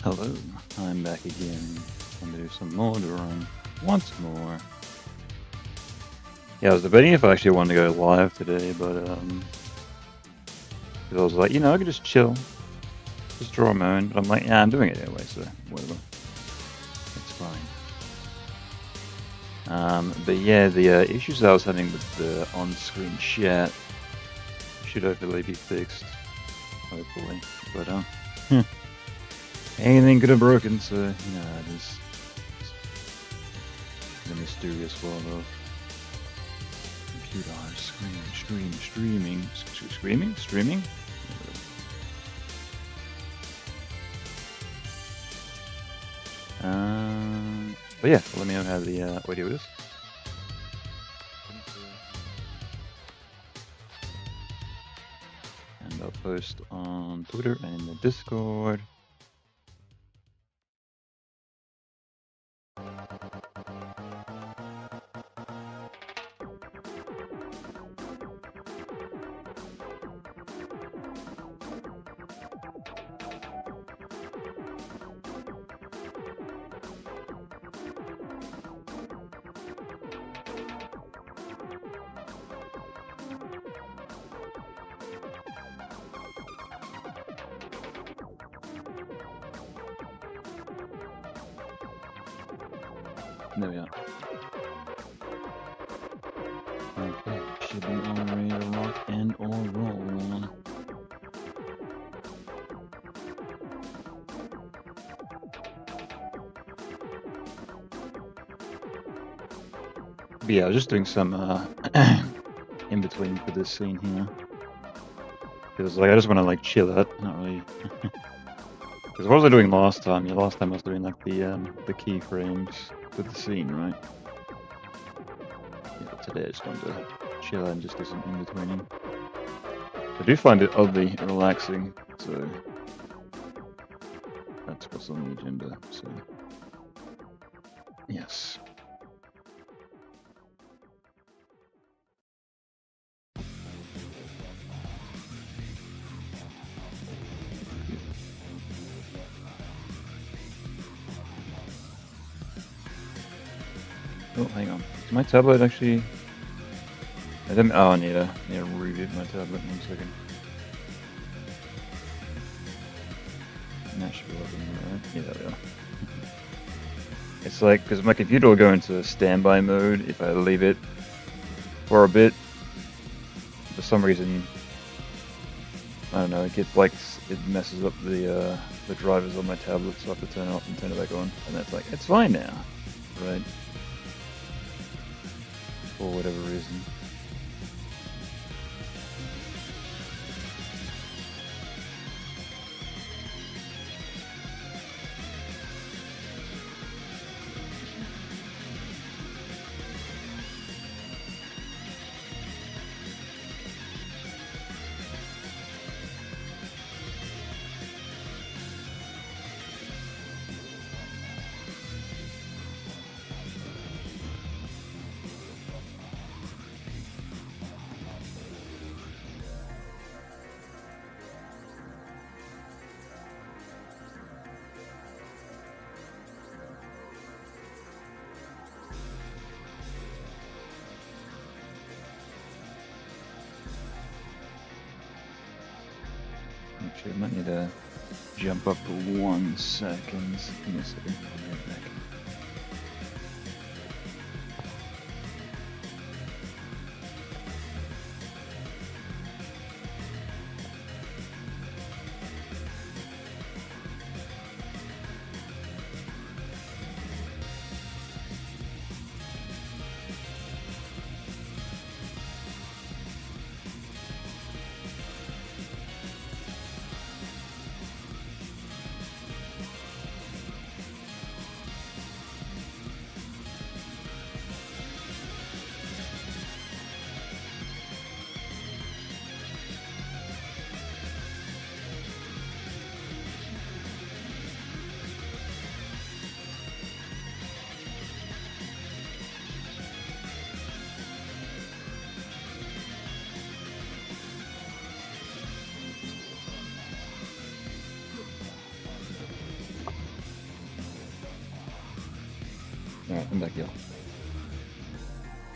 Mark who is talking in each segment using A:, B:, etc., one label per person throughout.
A: Hello, I'm back again. I'm gonna do some more drawing once more. Yeah, I was debating if I actually wanted to go live today, but because I was like, I could just chill, just draw my own. But I'm like, yeah, I'm doing it anyway, so whatever, it's fine. But yeah, the issues I was having with the on-screen chat should hopefully be fixed, hopefully. But anything could have broken, so it is the mysterious world of computer streaming. But yeah, let me know how the audio is. And I'll post on Twitter and in the Discord. There we are. Okay, should be all ready to rock and or roll. But yeah, I was just doing some in between for this scene here. Because I just want to chill out, not really. Because what was I doing last time? Yeah, last time I was doing the keyframes with the scene, right? Yeah, today I just wanted to chill out and just do some in betweening. I do find it oddly relaxing, so that's what's on the agenda. So yes. Oh, hang on. Is my tablet actually? I didn't. Oh, I need to reboot my tablet. 1 second. That should be working right. Yeah, there we are. It's like because my computer will go into standby mode if I leave it for a bit. For some reason, I don't know. It gets it messes up the drivers on my tablet, so I have to turn it off and turn it back on, and that's like it's fine now, right? For whatever reason. Actually, I might need to jump up for 1 second. Give me a second. I'll be right back. Alright, I'm back, y'all.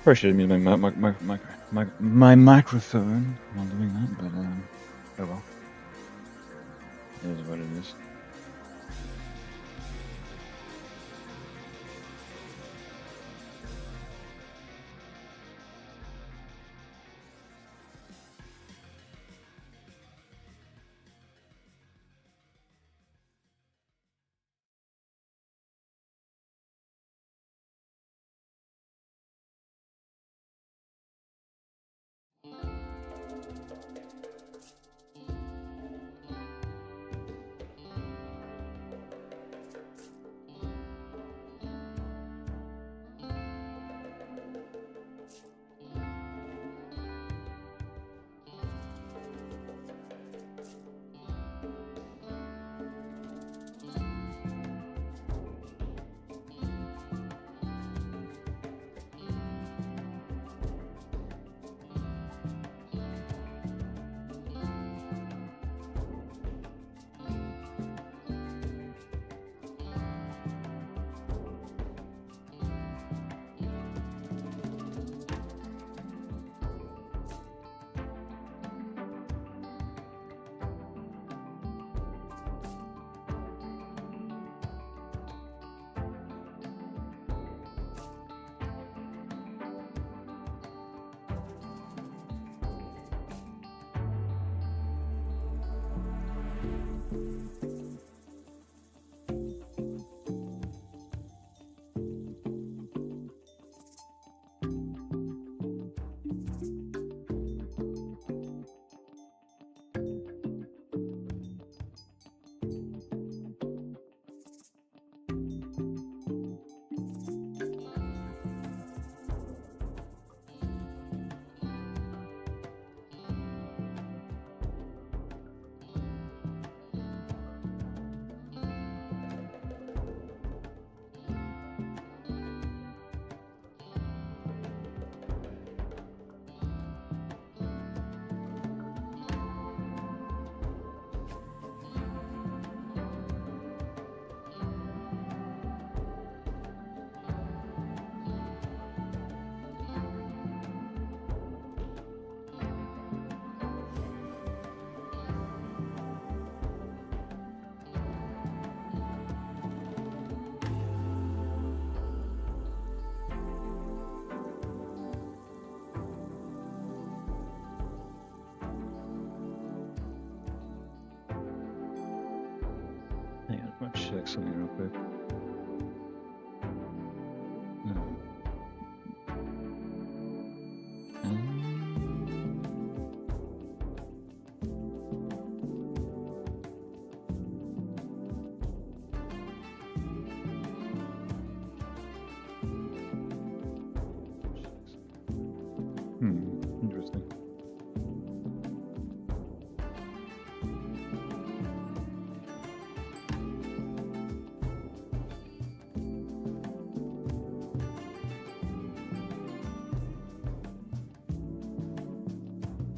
A: Probably should have muted my microphone while doing that, but oh well. It is what it is. Hang on, I'm gonna check something real quick. Interesting.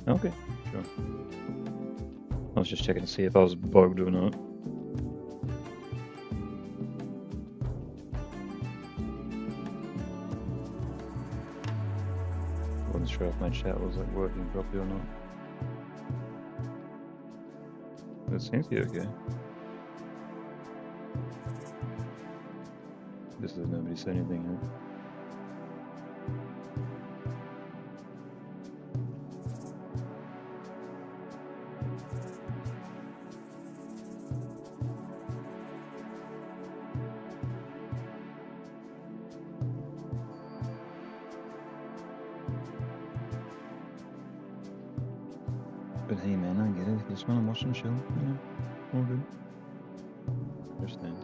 A: Okay, sure. I was just checking to see if I was bugged or not. Wasn't sure if my chat was like working properly or not. It seems to be okay. Just that nobody said anything yet. But hey man, I get it. If you just want to watch some show, all good. Understand.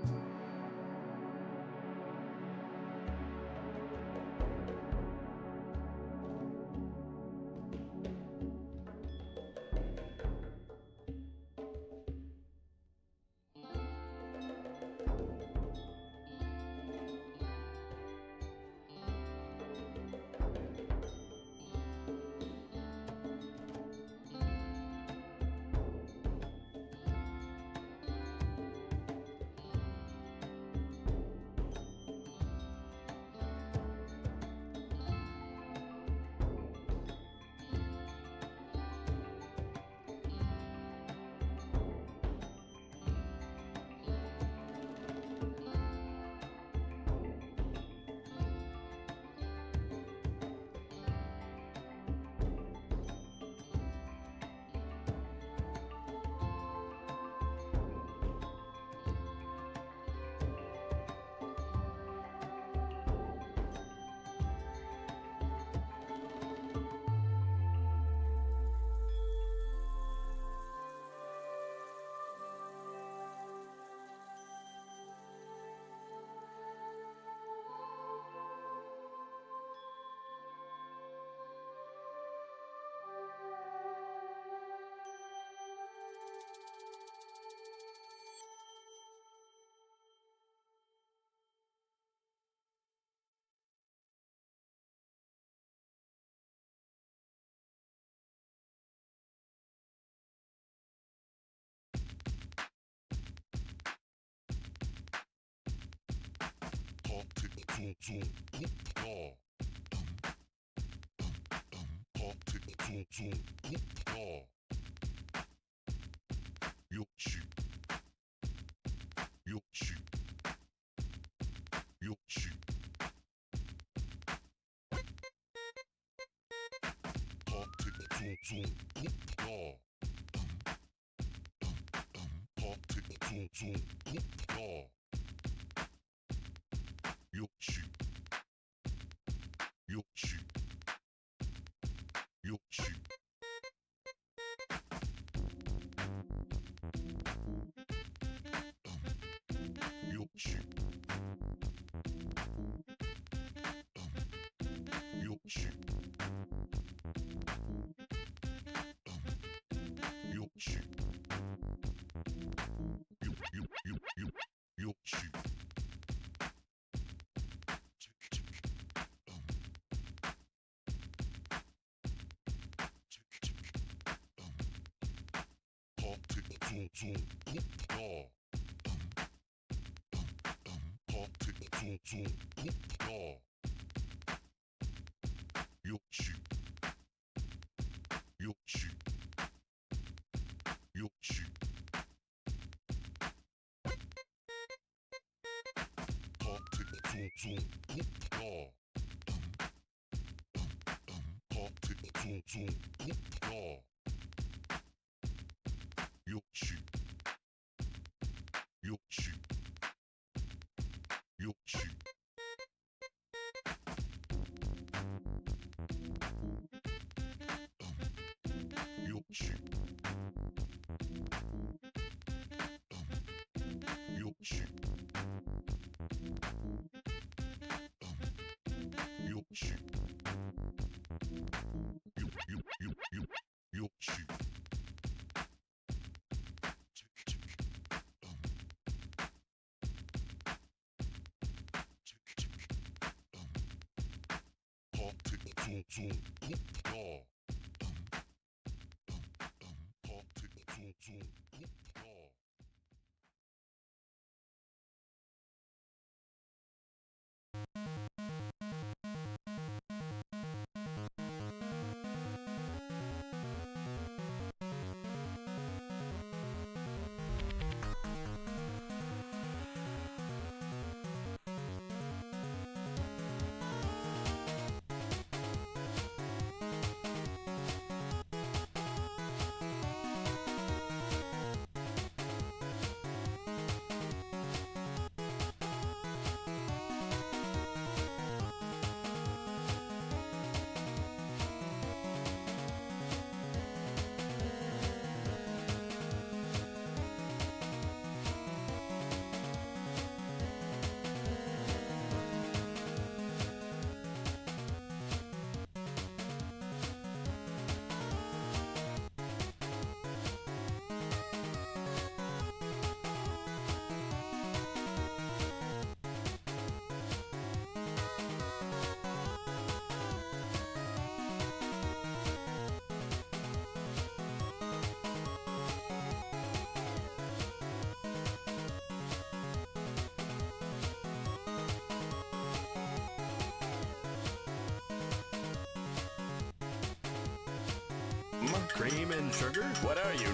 B: Cream and sugar? What are you?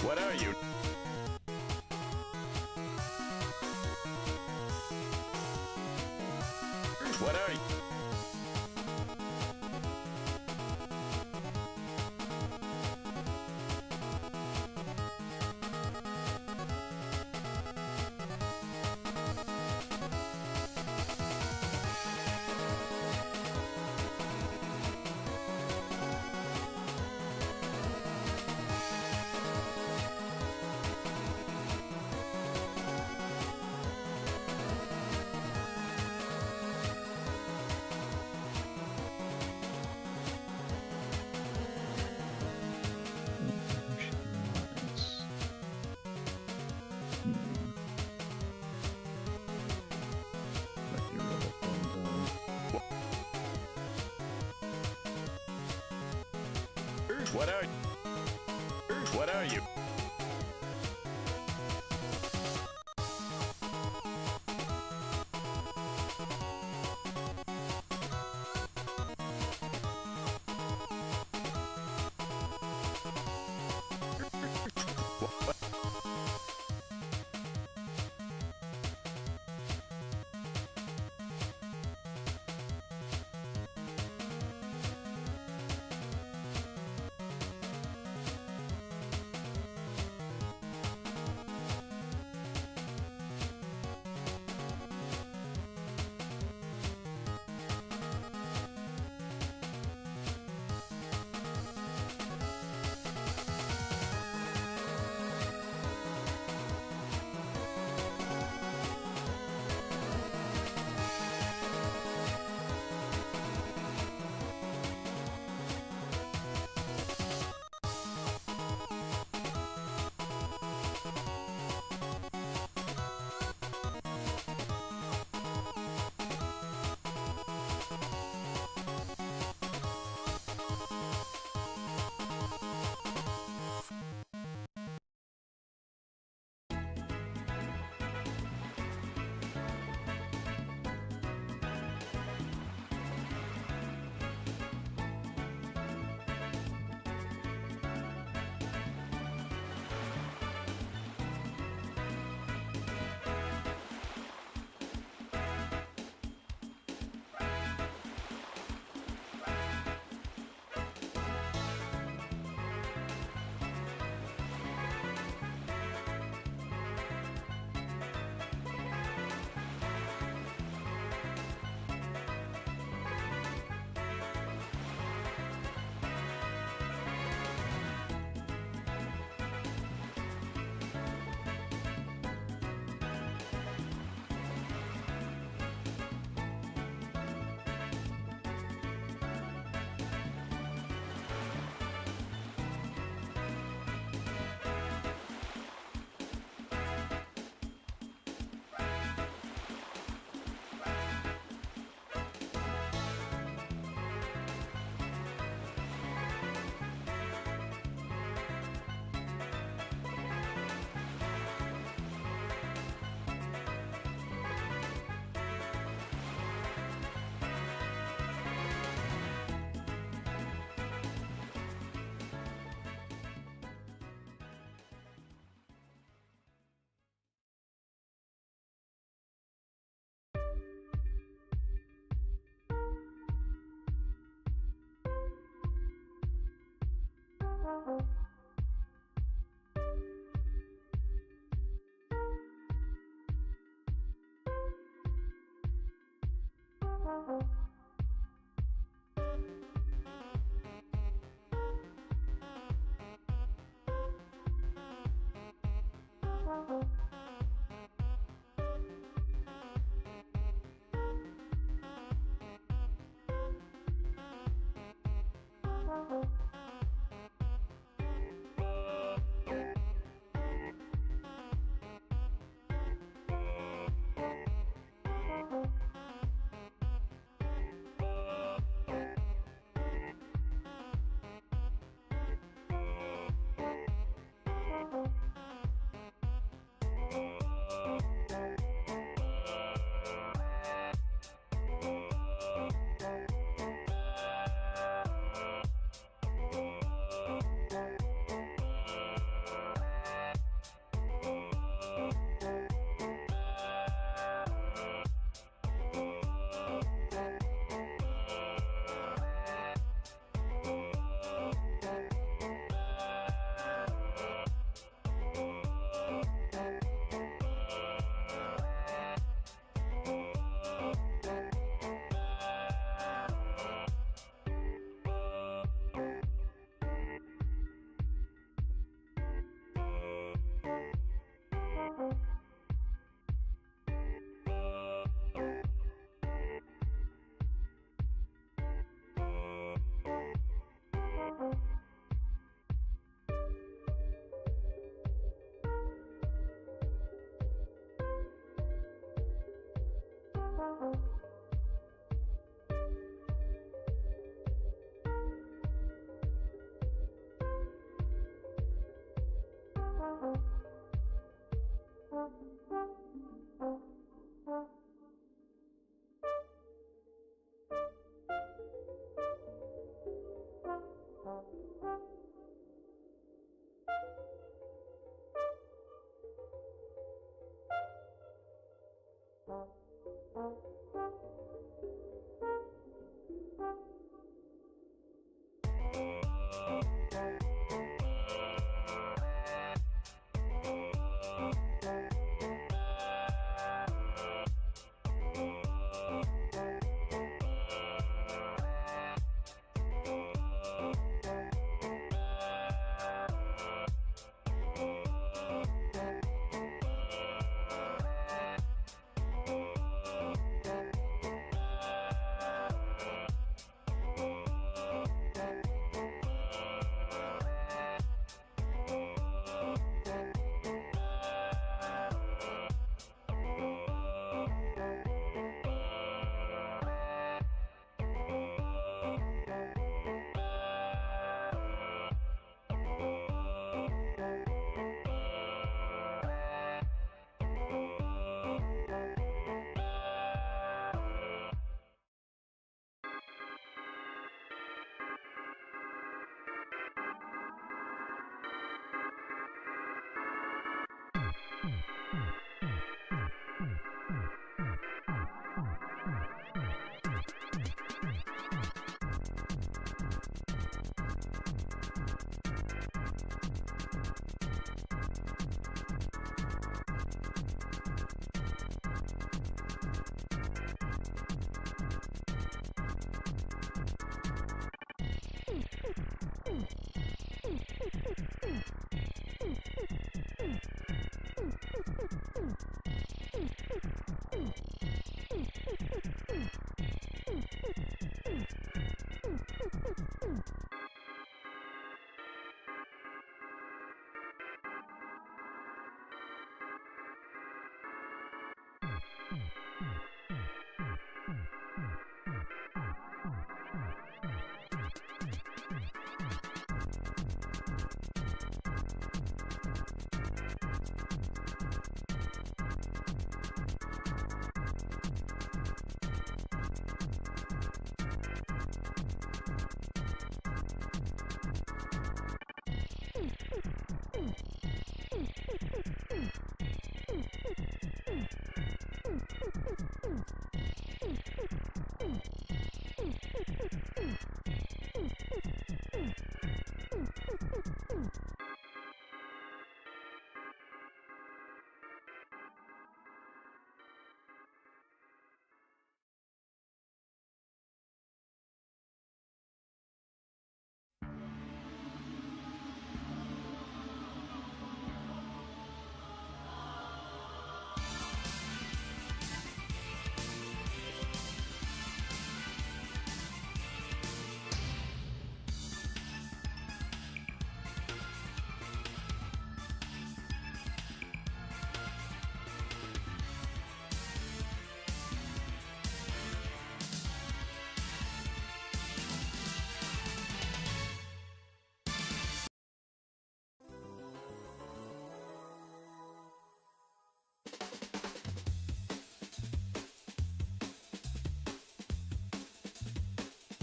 B: What are you? What are you? What are you? What are you?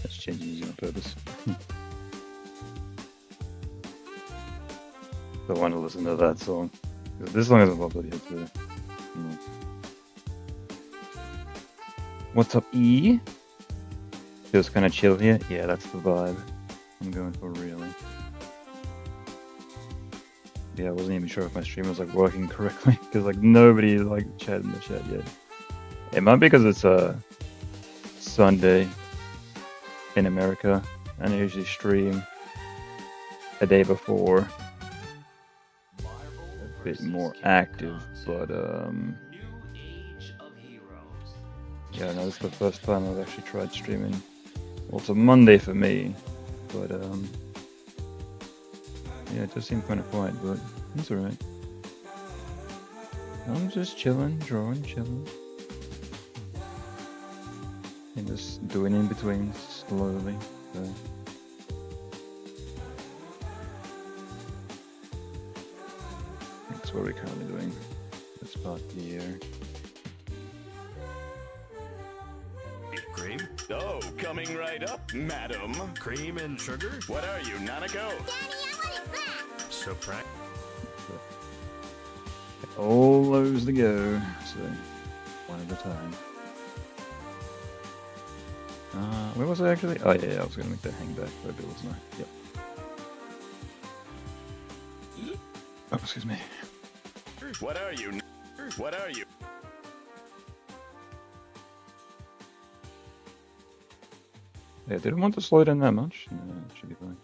A: That's changing music on purpose. Don't want to listen to that song. This song isn't popular yet, so. No. What's up, E? Feels kind of chill here. Yeah, that's the vibe I'm going for, really. Yeah, I wasn't even sure if my stream was like working correctly because like nobody like chatted in the chat yet. It might be because it's a Sunday in America, and I usually stream a day before, a bit more active. But yeah, no, this is the first time I've actually tried streaming. Well, it's a Monday for me, but yeah, it does seem kind of quiet, but it's alright. I'm just chilling, drawing, chilling. And just doing in between slowly. So. That's what we're currently doing. This part here.
B: Cream? Oh, coming right up, madam. Cream and sugar? What are you, Nanako?
C: Daddy, I want it back!
B: So
A: All those to go. So One at a time. Where was I actually? Oh yeah, I was gonna make that hang back for a bit, wasn't I? Yep. Oh, excuse me.
B: What are you? What are you?
A: Yeah, didn't want to slow down that much. No, it should be fine.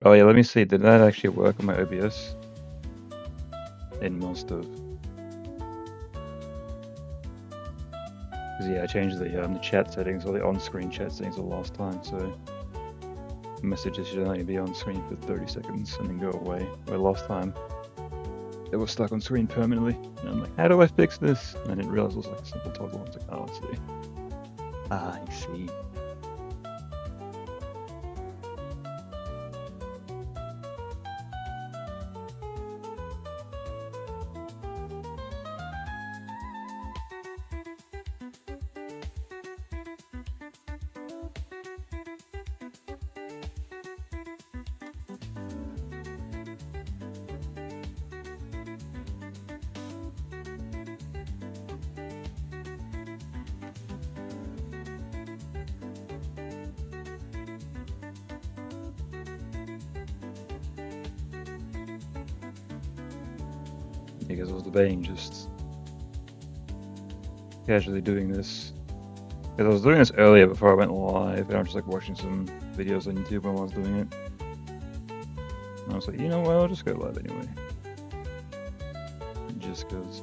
A: Oh yeah, let me see. Did that actually work on my OBS? It must have. Because yeah, I changed the chat settings or the on-screen chat settings the last time, so messages should only be on screen for 30 seconds and then go away. Where last time it was stuck on screen permanently. And I'm like, how do I fix this? And I didn't realize it was like a simple toggle. I was like, oh, I see. Ah, I see. Because I was debating just casually doing this. Because I was doing this earlier before I went live, and I was just like watching some videos on YouTube while I was doing it. And I was like, you know what, I'll just go live anyway. Just because.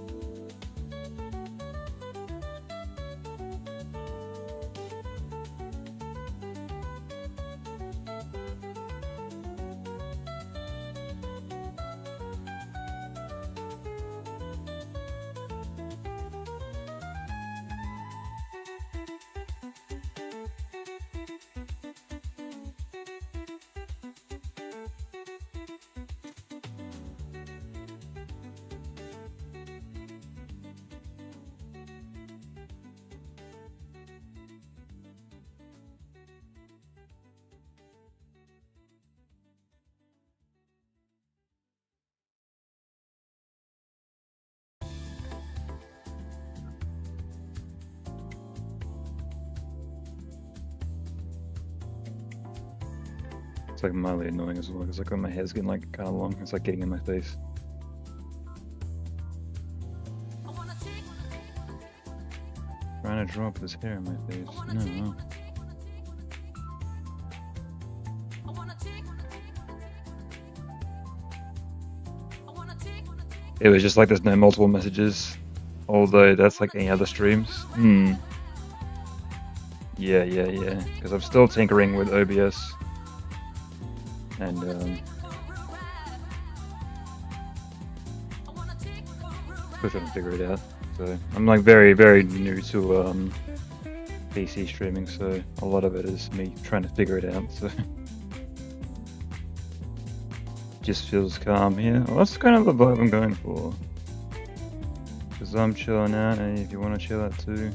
A: It's like mildly annoying as well, because like my hair's getting like kind of long. It's like getting in my face. Trying to drop this hair in my face. No. It was just like there's no multiple messages, although that's like any other streams. Yeah. Because I'm still tinkering with OBS. And still trying to figure it out. So I'm like very new to PC streaming, so a lot of it is me trying to figure it out. So just feels calm here. Well, that's kind of the vibe I'm going for. Because I'm chilling out, and if you want to chill out too,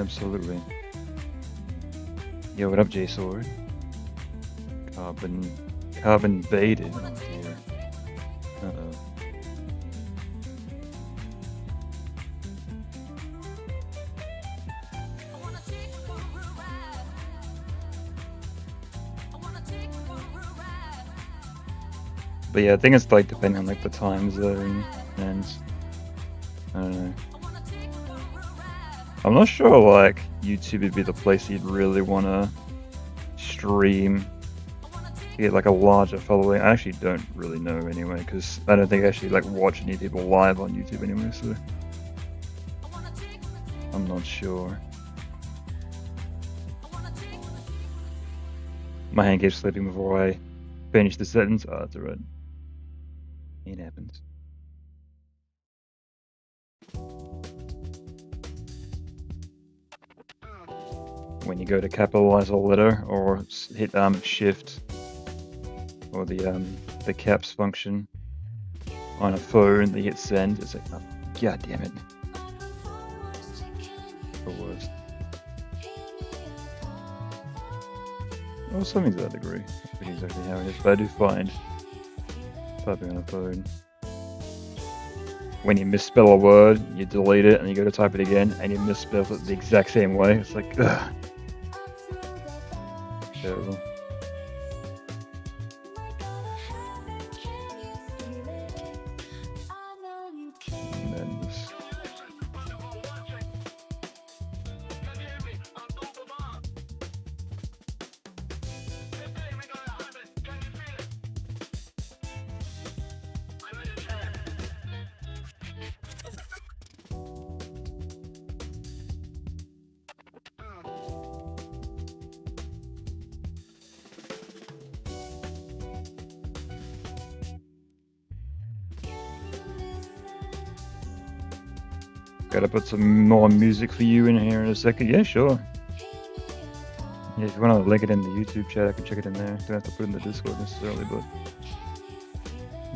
A: absolutely. Yo, what up, J Sword? Carbon baited. Oh dear. Uh-oh. But yeah, I think it's like depending on like the time zone, and I don't know. I'm not sure like YouTube would be the place you'd really want to stream. Get like a larger following. I actually don't really know anyway, because I don't think I actually like watch any people live on YouTube anyway, so I'm not sure. My hand keeps slipping before I finish the sentence. Oh, that's alright. It happens. When you go to capitalize a letter or hit Shift or the caps function on a phone, they hit send. It's like, oh, god damn it, the worst. Well, something to that degree. I forget exactly how it is, but I do find Typing on a phone. When you misspell a word, you delete it and you go to type it again, and you misspell it the exact same way. It's like, ugh. Terrible. Madness. Gotta put some more music for you in here in a second. Yeah, sure. Yeah, if you want to link it in the YouTube chat, I can check it in there. Don't have to put it in the Discord necessarily, but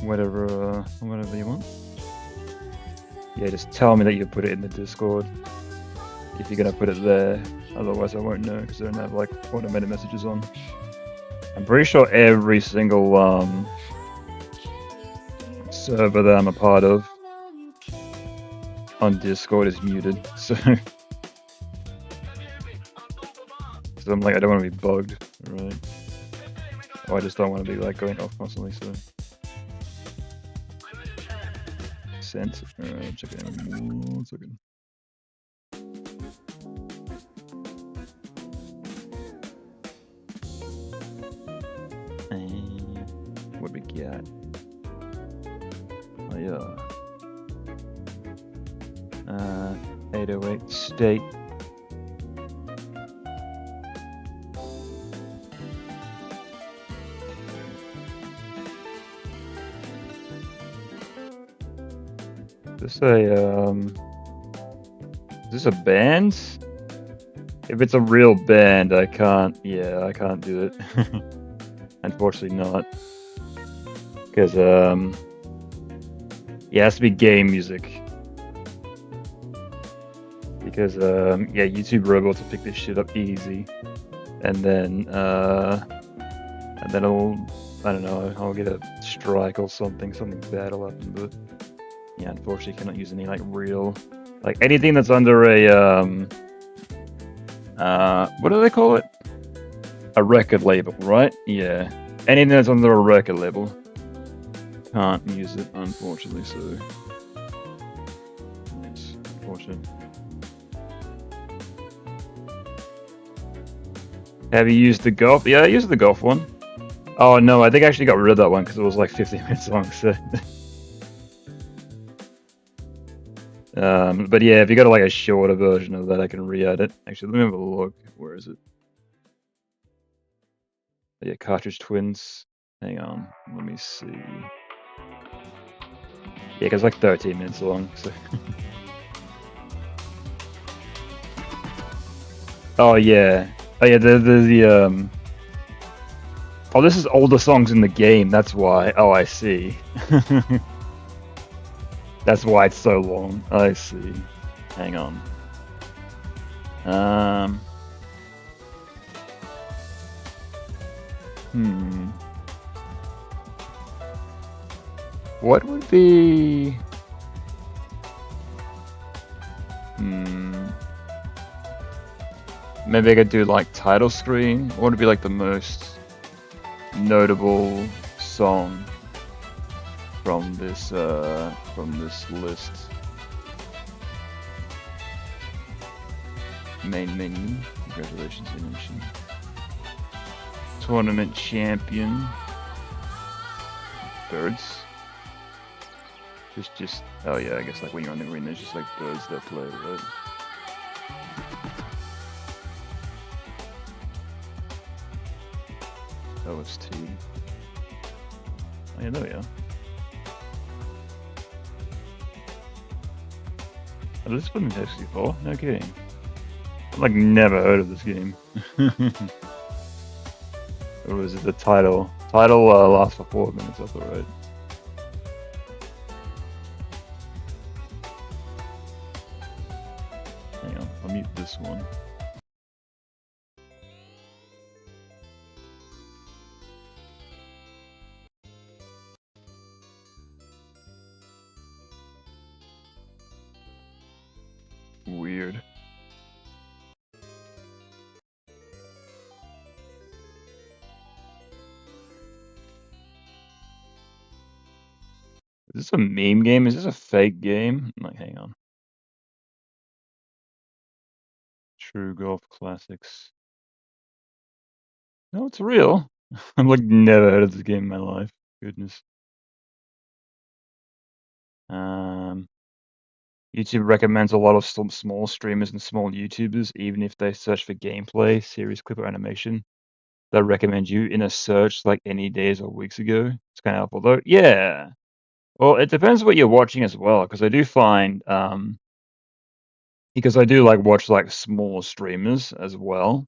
A: whatever you want. Yeah, just tell me that you put it in the Discord if you're gonna put it there. Otherwise, I won't know because I don't have like automated messages on. I'm pretty sure every single server that I'm a part of on Discord is muted, so I'm like, I don't want to be bugged, right? Or I just don't want to be like going off constantly, so. Sent. Alright, check it out in 1 second. And what we got? Oh yeah. 808 state. Is this a band? If it's a real band, I can't do it. Unfortunately not. Because it has to be game music. Because YouTube robots will pick this shit up easy. And then I don't know, I'll get a strike or something bad will happen, but yeah, unfortunately cannot use any like real, like anything that's under a what do they call it? A record label, right? Yeah. Anything that's under a record label. Can't use it, unfortunately, so it's unfortunate. Have you used the golf? Yeah, I used the golf one. Oh no, I think I actually got rid of that one because it was like 50 minutes long, so but yeah, if you got like a shorter version of that, I can re-add it. Actually, let me have a look. Where is it? Yeah, cartridge twins. Hang on, let me see. Yeah, because like 13 minutes long. So. Oh yeah, the Oh, this is older songs in the game. That's why. Oh, I see. That's why it's so long. I see. Hang on. What would be? Maybe I could do like title screen. What would be like the most notable song from this list? Main menu. Congratulations, you mentioned. Tournament champion. Birds. Just. Oh yeah, I guess like when you're on the green, there's just like birds that play, right? OST. Oh yeah, there we are. Oh, this has been tested before? No kidding. I've like never heard of this game. Or was it the title? Title lasts for 4 minutes, that's alright. Hang on, I'll mute this one. Weird. Is this a meme game? Is this a fake game? I'm like, hang on. True Golf Classics. No, it's real. I've like never heard of this game in my life. Goodness. YouTube recommends a lot of small streamers and small YouTubers, even if they search for gameplay, series clip, or animation. They recommend you in a search like any days or weeks ago. It's kind of helpful though. Yeah. Well, it depends what you're watching as well, because I do find because I do like watch like small streamers as well.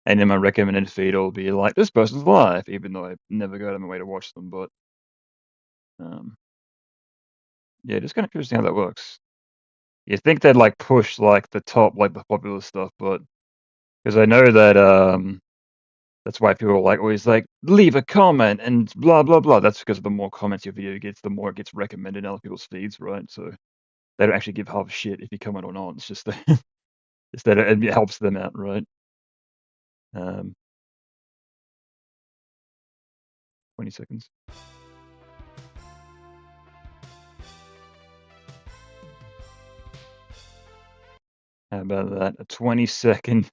A: And in my recommended feed it'll be like this person's live, even though I never go out of my way to watch them, but yeah, just kind of interesting how that works. You think they'd like push like the top, like the popular stuff, but because I know that that's why people are like always like leave a comment and blah blah blah. That's because the more comments your video gets, the more it gets recommended in other people's feeds, right? So they don't actually give half a shit if you comment or not. It's just that it's that it helps them out, right? 20 seconds. How about that? A 20-second.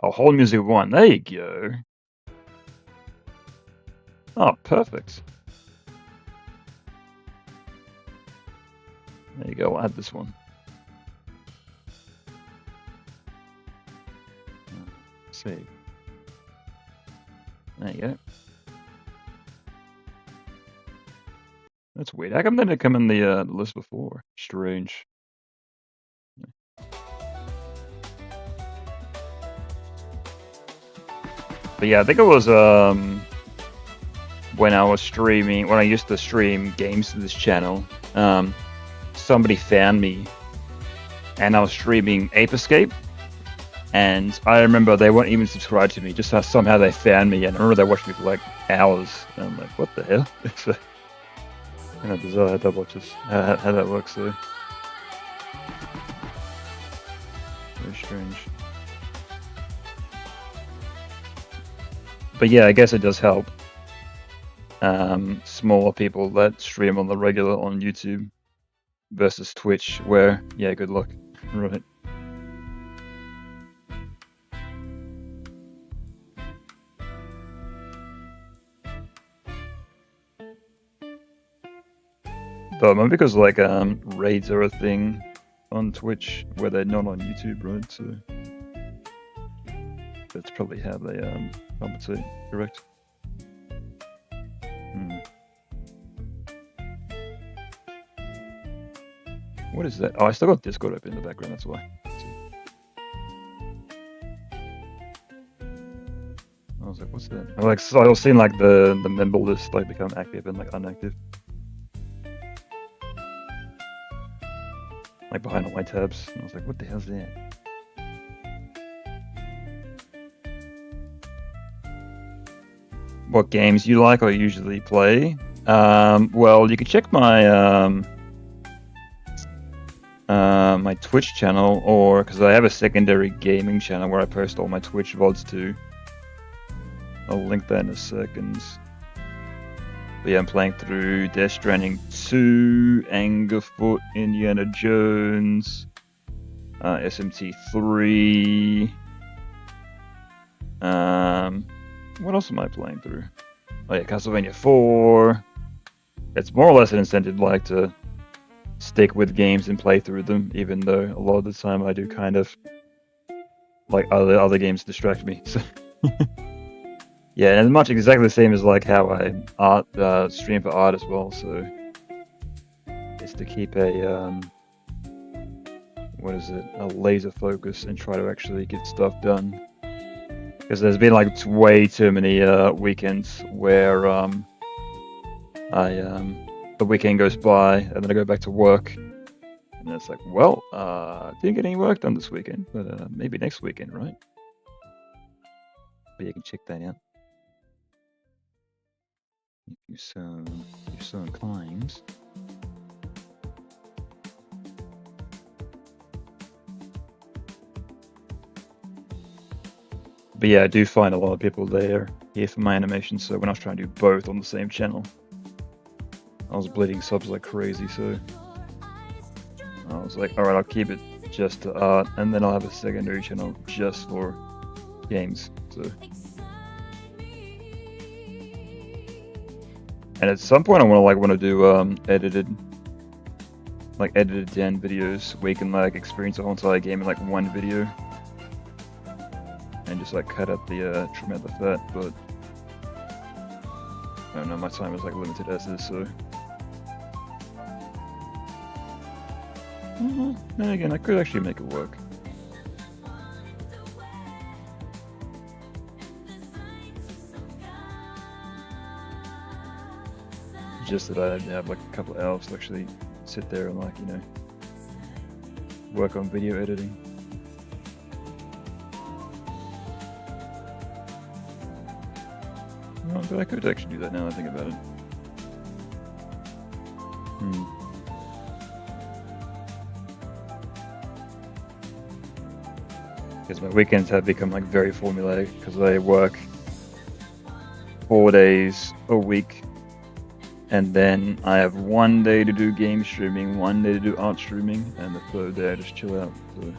A: Oh, hold music 1. There you go. Oh, perfect. There you go. I'll add this one. Save. There you go. That's weird. How come they didn't come in the list before? Strange. But yeah, I think it was when I was streaming, when I used to stream games to this channel, somebody found me and I was streaming Ape Escape, and I remember they weren't even subscribed to me, just how somehow they found me, and I remember they watched me for like hours, and I'm like, what the hell? It's kind of bizarre how that watches, how that works, so very strange. But yeah, I guess it does help smaller people that stream on the regular on YouTube versus Twitch, where, yeah, good luck. Right. But maybe because like raids are a thing on Twitch where they're not on YouTube, right? So that's probably how they compensate, correct? What is that? Oh, I still got Discord open in the background, that's why. I was like, what's that? I was seeing like the member list like become active and like inactive. Like behind all my tabs. And I was like, what the hell's that? What games you like or usually play? Well, you can check my my Twitch channel, or because I have a secondary gaming channel where I post all my Twitch VODs to. I'll link that in a second. But yeah, I'm playing through Death Stranding 2, Angerfoot, Indiana Jones, SMT 3. What else am I playing through? Oh yeah, Castlevania 4. It's more or less an incentive like to stick with games and play through them, even though a lot of the time I do kind of like other games distract me. So yeah, and it's much exactly the same as like how I stream for art as well. So it's to keep a what is it? A laser focus and try to actually get stuff done. Because there's been like way too many weekends where the weekend goes by and then I go back to work, and it's like, well, didn't get any work done this weekend, but maybe next weekend, right? But you can check that out if you're so inclined. But yeah, I do find a lot of people there here for my animations, so when I was trying to do both on the same channel, I was bleeding subs like crazy, so I was like, alright, I'll keep it just to art, and then I'll have a secondary channel just for games. So, and at some point I want to do edited down videos where you can like experience the whole entire game in like one video, and just like cut out the trim out the fat. But I don't know, my time is like limited as is, so. And again, I could actually make it work. Just that I'd have like a couple of hours to actually sit there and like, you know, work on video editing. Well, but I could actually do that now that I think about it. Because my weekends have become like very formulaic because I work 4 days a week, and then I have 1 day to do game streaming, 1 day to do art streaming, and the third day I just chill out. So.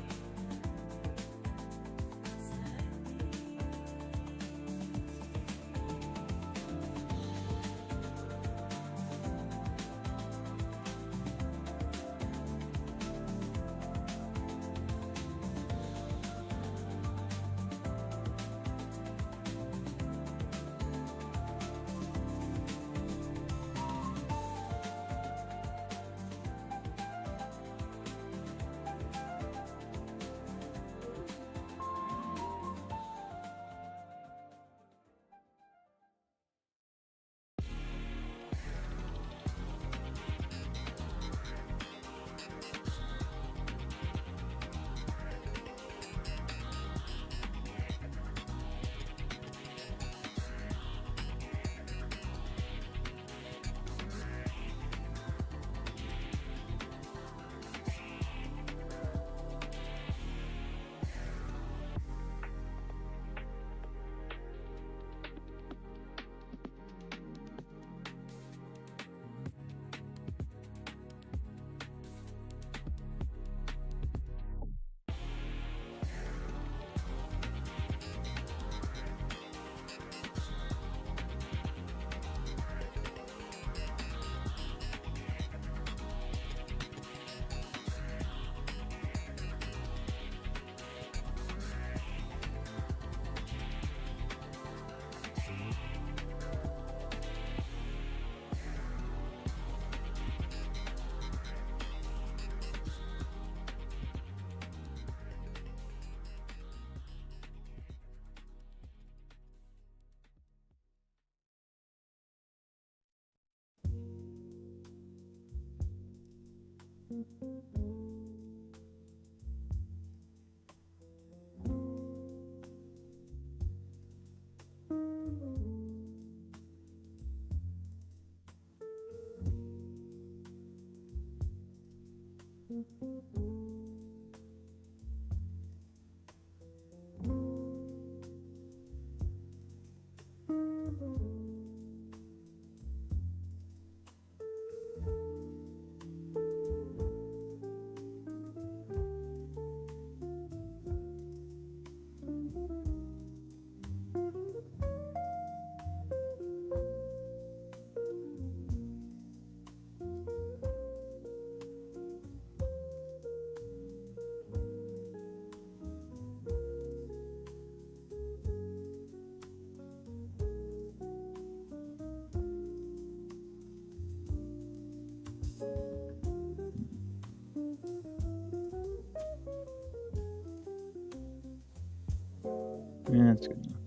A: Yeah, that's good enough.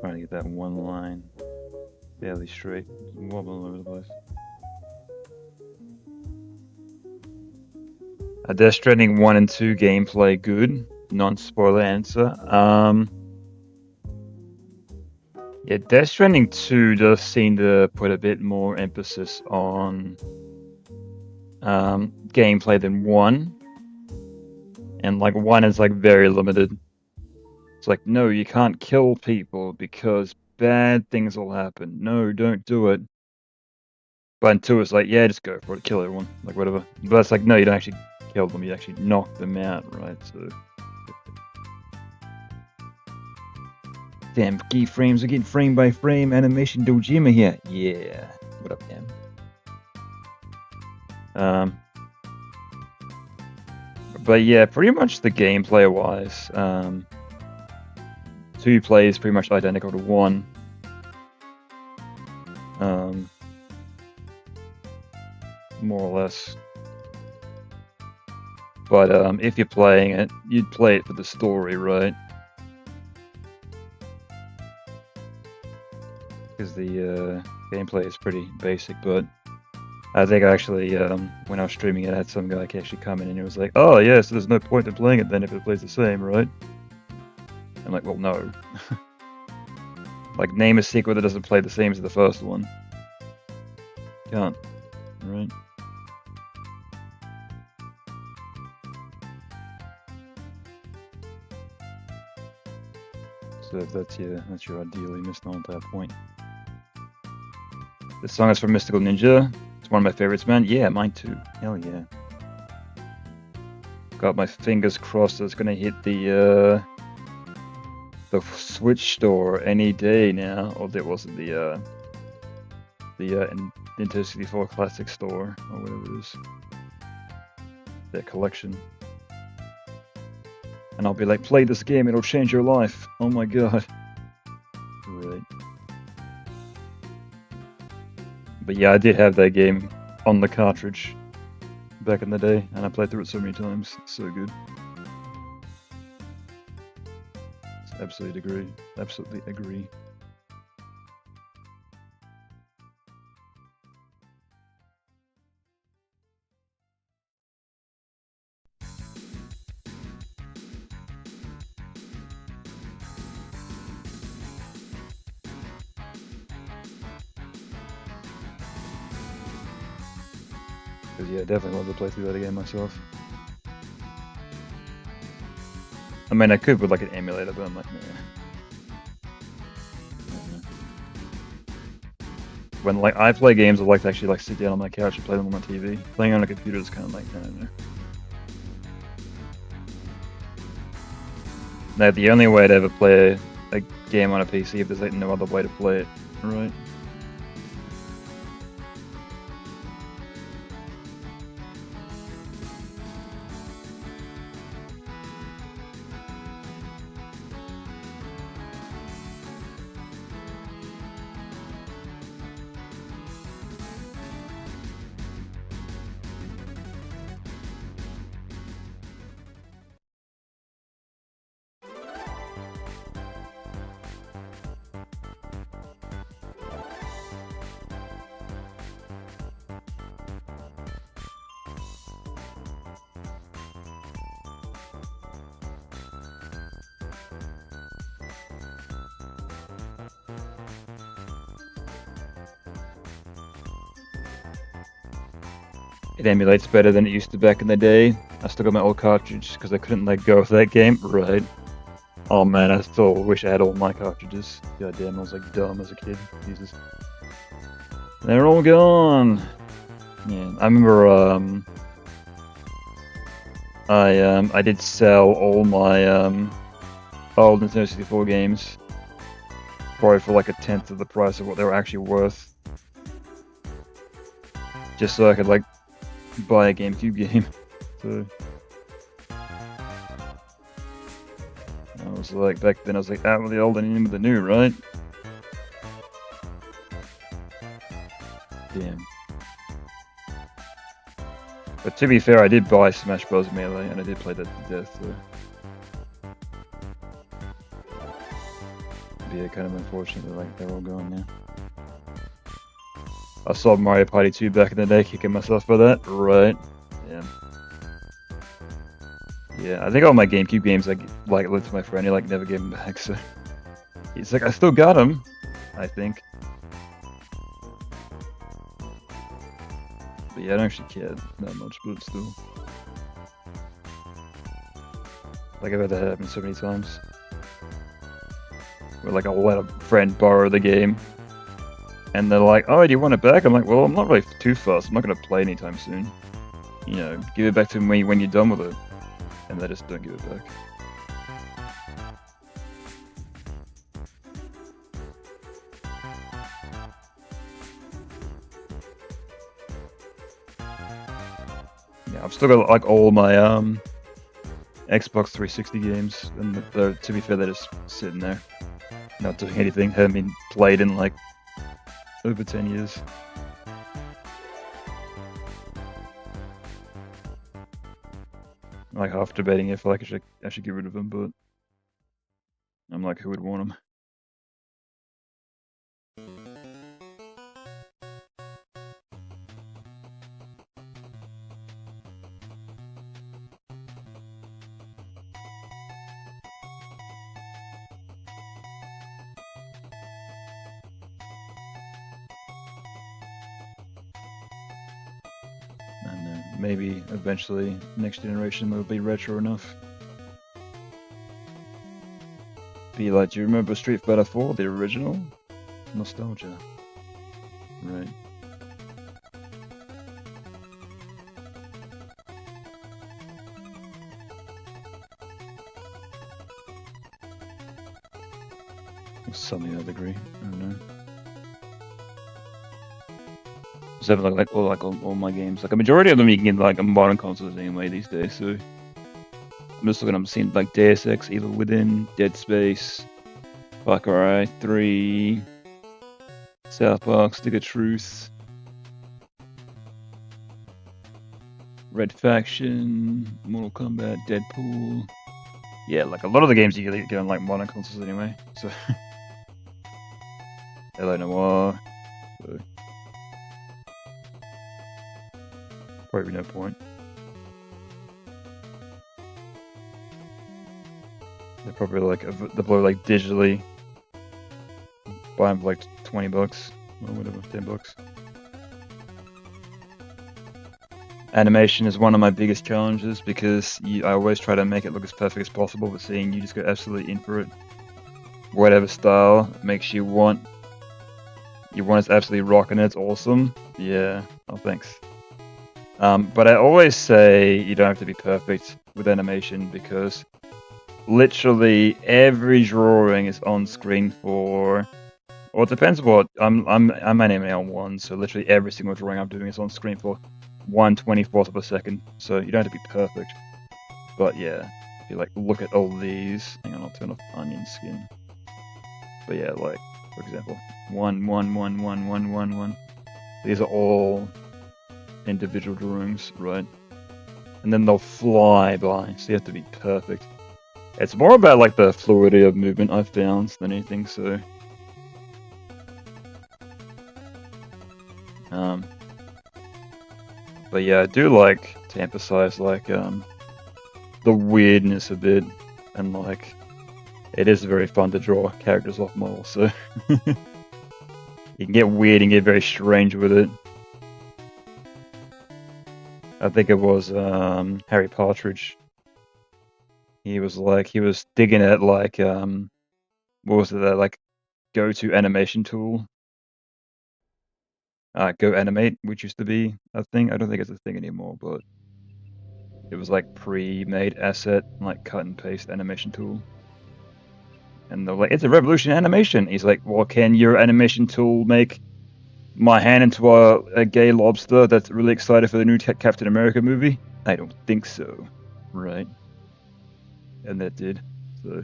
A: Trying to get that one line fairly straight. It's wobbling all over the place. Death Stranding 1 and 2 gameplay good. Non-spoiler answer. Yeah, Death Stranding 2 does seem to put a bit more emphasis on gameplay than 1. And like 1 is like very limited. It's like, no, you can't kill people because bad things will happen. No, don't do it. But in 2, it's like, yeah, just go for it, kill everyone, like whatever. But it's like, no, you don't actually kill them, you actually knock them out, right? So. Damn, keyframes are getting frame by frame animation Dojima here. Yeah. What up, Cam? But yeah, pretty much the gameplay wise, 2 plays pretty much identical to 1. More or less. But if you're playing it, you'd play it for the story, right? Because the gameplay is pretty basic, but I think actually when I was streaming it, I had some guy actually come in and he was like, oh yeah, so there's no point in playing it then if it plays the same, right? I'm like, well, no. Like, name a sequel that doesn't play the same as the first one. Can't, right? So that's your ideally missed on that point. This song is from Mystical Ninja. It's one of my favorites, man. Yeah, mine too. Hell yeah. Got my fingers crossed that it's gonna hit the Switch store any day now. Or it wasn't the Nintendo 64 Classic store or whatever it is. Their collection. And I'll be like, play this game, it'll change your life. Oh my god. Right. But yeah, I did have that game on the cartridge back in the day, and I played through it so many times. It's so good. Absolutely agree. Absolutely agree. Because yeah, definitely love to play through that again myself. I mean, I could with like an emulator, but I'm like, nah. When like I play games, I like to actually like sit down on my couch and play them on my TV. Playing on a computer is kind of like, I don't know. Now, the only way to ever play a game on a PC if there's like no other way to play it, right? It emulates better than it used to back in the day. I still got my old cartridge because I couldn't let go of that game. Right. Oh man, I still wish I had all my cartridges. God damn, I was like dumb as a kid. Jesus. They're all gone. Yeah, I remember I did sell all my old Nintendo 64 games probably for like 1/10 of the price of what they were actually worth. Just so I could like buy a GameCube game. So I was like, back then I was like, out with the old and in with the new, right? Damn. But to be fair, I did buy Smash Bros. Melee, and I did play that to death, so... Yeah, kind of unfortunate that like, they're all gone now. I saw Mario Party 2 back in the day, kicking myself for that. Right. Yeah. Yeah, I think all my GameCube games I like lent to my friend, he like never gave them back, so... He's like, I still got them, I think. But yeah, I don't actually care that much, but still. Like, I've had that happen so many times. where like I'll let a friend borrow the game, and they're like, "Oh, do you want it back?" I'm like, "Well, I'm not really too fast. I'm not gonna play anytime soon. You know, give it back to me when you're done with it," and they just don't give it back. Yeah, I've still got like all my Xbox 360 games, and to be fair, they're just sitting there, not doing anything. Haven't been played in like over 10 years. Like half debating if like I should get rid of them, but I'm like, who would want them? And maybe eventually next generation will be retro enough. Be like, do you remember Street Fighter 4, the original? Nostalgia. Right. Something to a degree. I don't know. Just having like all my games. Like a majority of them you can get like on modern consoles anyway these days. So I'm just looking. I'm seeing like Deus Ex, Evil Within, Dead Space, Far Cry 3, South Park, Stick of Truth, Red Faction, Mortal Kombat, Deadpool. Yeah, like a lot of the games you get on like modern consoles anyway. So Hello Noir. So probably no point. They're probably like digitally buy them for like $20 or whatever, $10. Animation is one of my biggest challenges because I always try to make it look as perfect as possible, but seeing you just go absolutely in for it. Whatever style makes you want it's absolutely rocking it, it's awesome. Yeah, oh thanks. But I always say you don't have to be perfect with animation because literally every drawing is on screen for, well, it depends what I'm animating on one, so literally every single drawing I'm doing is on screen for 1/24th of a second. So you don't have to be perfect. But yeah, if you like look at all these, hang on, I'll turn off onion skin. But yeah, like for example, 1, 1, 1, 1, 1, 1, 1. These are all individual drawings, right? And then they'll fly by, so you have to be perfect. It's more about like the fluidity of movement I've found than anything, so but yeah, I do like to emphasize like the weirdness a bit, and like it is very fun to draw characters off models, so you can get weird and get very strange with it. I think it was Harry Partridge. He was digging at like what was it, that like go-to animation tool? Go Animate, which used to be a thing. I don't think it's a thing anymore, but it was like pre-made asset, like cut and paste animation tool. And they're like, it's a revolution in animation. He's like, well, can your animation tool make my hand into a gay lobster that's really excited for the new Captain America movie? I don't think so. Right. And that did. So.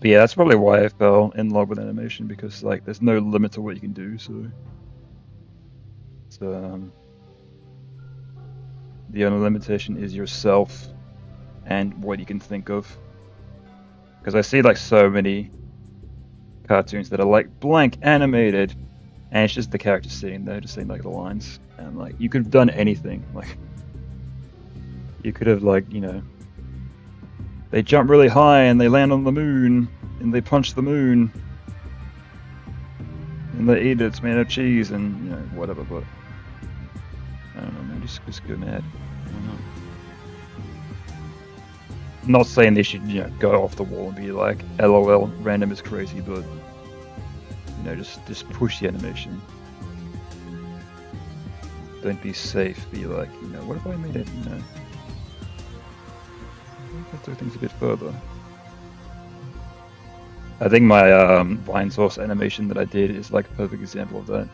A: But yeah, that's probably why I fell in love with animation, because like there's no limit to what you can do, so the only limitation is yourself and what you can think of. Because I see like so many cartoons that are like blank animated, and it's just the character sitting there, just saying like the lines, and like you could have done anything. Like you could have like, you know, they jump really high and they land on the moon and they punch the moon and they eat it, it's made of cheese and, you know, whatever, but I don't know, man, just go mad. I don't know. I'm not saying they should, go off the wall and be like, LOL, random is crazy, but just push the animation. Don't be safe. Be like, what if I made it? Let's do things a bit further. I think my Vine source animation that I did is like a perfect example of that.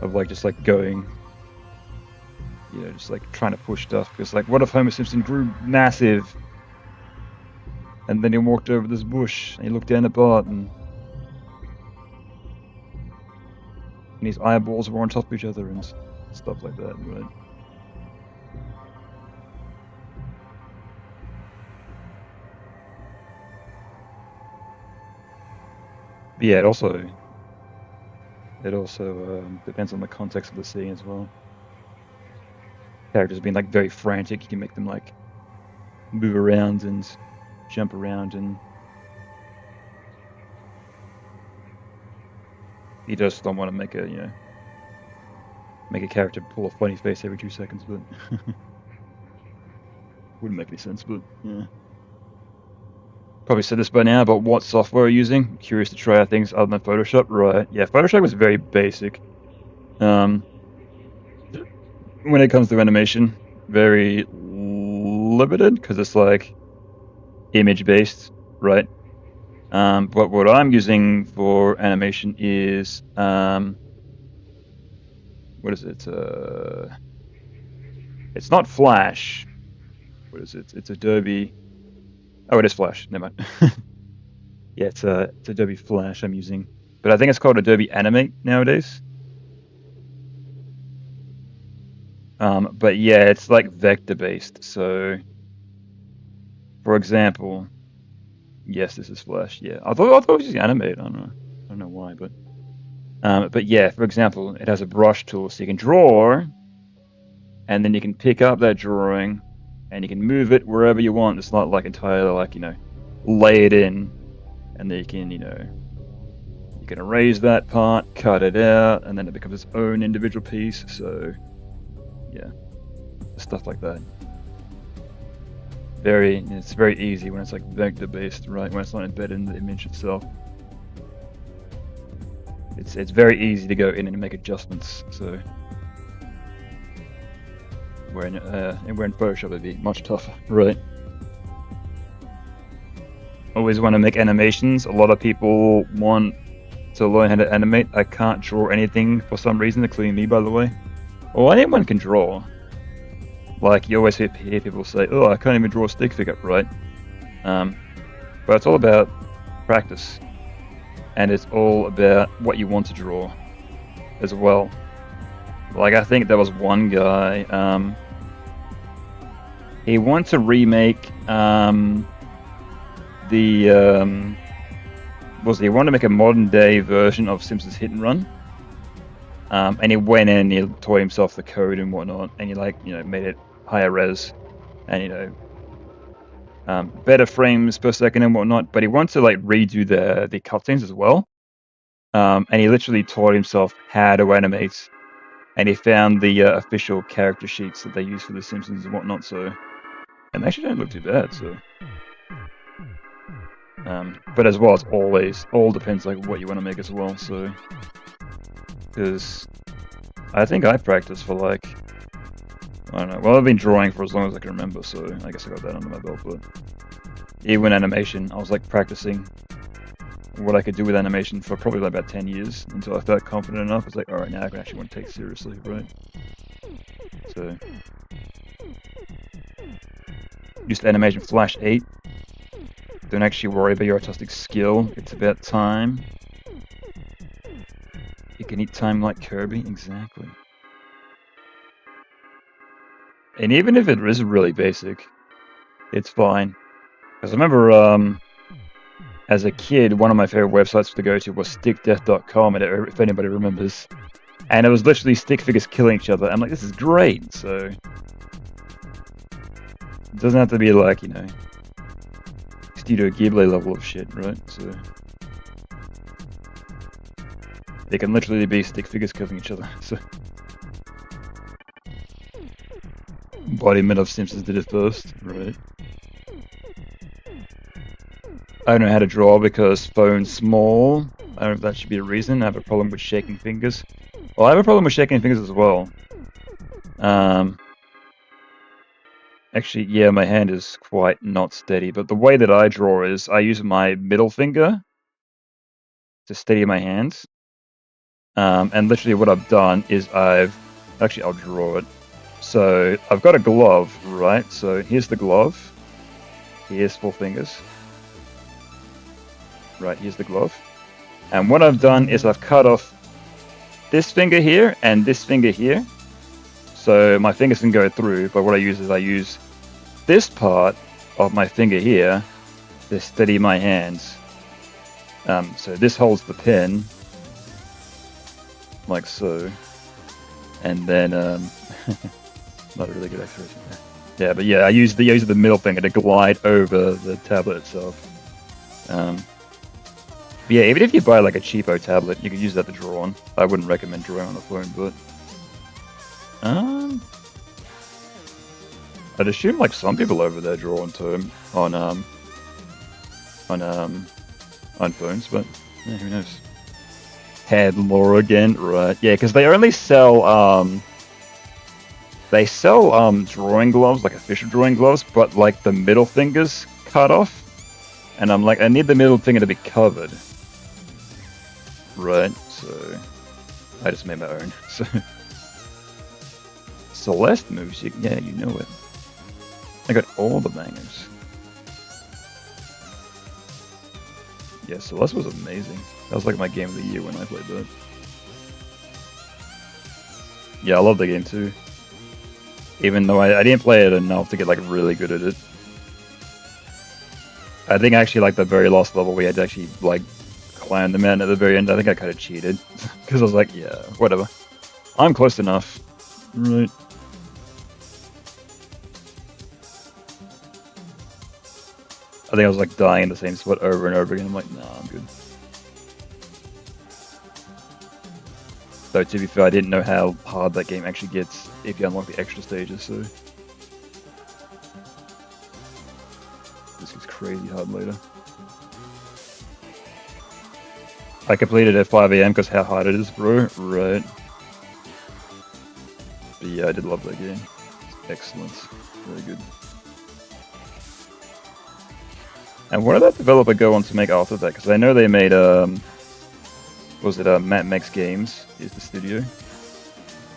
A: Of like just like going, just like trying to push stuff. Because like, what if Homer Simpson grew massive, and then he walked over this bush and he looked down at Bart and his eyeballs were on top of each other and stuff like that, right? But yeah, it also depends on the context of the scene as well. Characters being like very frantic, you can make them like move around and jump around, and you just don't want to make a character pull a funny face every 2 seconds, but wouldn't make any sense. But yeah, probably said this by now, but what software are you using? Curious to try out things other than Photoshop, right? Yeah, Photoshop was very basic. When it comes to animation, very limited because it's like image based, right? But what I'm using for animation is what is it? It's not Flash. What is it? It's Adobe. Oh, it is Flash. Never mind. Yeah, it's Adobe Flash I'm using, but I think it's called Adobe Animate nowadays. But yeah, it's like vector based. So, for example. Yes, this is Flash. Yeah, I thought it was using Animate. I don't know why, but yeah. For example, it has a brush tool, so you can draw, and then you can pick up that drawing, and you can move it wherever you want. It's not like entirely like lay it in, and then you can erase that part, cut it out, and then it becomes its own individual piece. So yeah, stuff like that. It's very easy when it's like vector based, right? When it's not embedded in the image itself. It's very easy to go in and make adjustments. So where in Photoshop it'd be much tougher, right? Always want to make animations. A lot of people want to learn how to animate. I can't draw anything for some reason, including me, by the way. Well, anyone can draw. Like, you always hear people say, oh, I can't even draw a stick figure, right? But it's all about practice. And it's all about what you want to draw as well. Like, I think there was one guy, he wanted to remake, he wanted to make a modern day version of Simpsons Hit and Run. And he went in and he taught himself the code and whatnot, and he made it higher res, and better frames per second and whatnot. But he wants to redo the cutscenes as well, and he literally taught himself how to animate, and he found the official character sheets that they use for the Simpsons and whatnot. So, and they actually don't look too bad. So, but as well, it's all depends what you want to make as well. So, because I think I practiced for I don't know. Well, I've been drawing for as long as I can remember, so I guess I got that under my belt. But even animation, I was practicing what I could do with animation for probably about 10 years until I felt confident enough. It's all right, now I can actually want to take it seriously, right? So, used animation Flash 8. Don't actually worry about your artistic skill. It's about time. You can eat time like Kirby, exactly. And even if it is really basic, it's fine. Because I remember, as a kid, one of my favorite websites to go to was stickdeath.com, and if anybody remembers. And it was literally stick figures killing each other. I'm like, this is great. So, it doesn't have to be Studio Ghibli level of shit, right? So, it can literally be stick figures killing each other. So. Embodiment of Simpsons did it first, right? I don't know how to draw because phone's small. I don't know if that should be a reason. I have a problem with shaking fingers. Well, I have a problem with shaking fingers as well. Actually, yeah, my hand is quite not steady, but the way that I draw is I use my middle finger to steady my hands. And literally what I've done is actually, I'll draw it. So I've got a glove, right? So here's the glove. Here's 4 fingers. Right, here's the glove. And what I've done is I've cut off this finger here and this finger here. So my fingers can go through, but what I use is I use this part of my finger here to steady my hands. So this holds the pen, like so. And then, not a really good exercise. Yeah, but yeah, I use the middle finger to glide over the tablet itself. But yeah, even if you buy like a cheapo tablet, you can use that to draw on. I wouldn't recommend drawing on the phone, but I'd assume like some people over there draw on phones, but yeah, who knows? Head lore again, right? Yeah, because they only sell drawing gloves, like official drawing gloves, but like the middle finger's cut off, and I'm like, I need the middle finger to be covered, right? So I just made my own. So Celeste music, yeah, you know it. I got all the bangers. Yeah, Celeste was amazing. That was like my game of the year when I played that. Yeah, I love the game too. Even though I didn't play it enough to get like really good at it. I think actually like the very last level we had to actually like climb the mountain at the very end. I think I kind of cheated. Because I was like, yeah, whatever. I'm close enough. Right. I think I was like dying in the same spot over and over again. I'm like, nah, I'm good. Though to be fair, I didn't know how hard that game actually gets if you unlock the extra stages, so this gets crazy hard later. I completed at 5 AM because how hard it is, bro. Right. But yeah, I did love that game. It's excellent. Very good. And where did that developer go on to make after that? Because I know they made, was it Matt Max Games is the studio?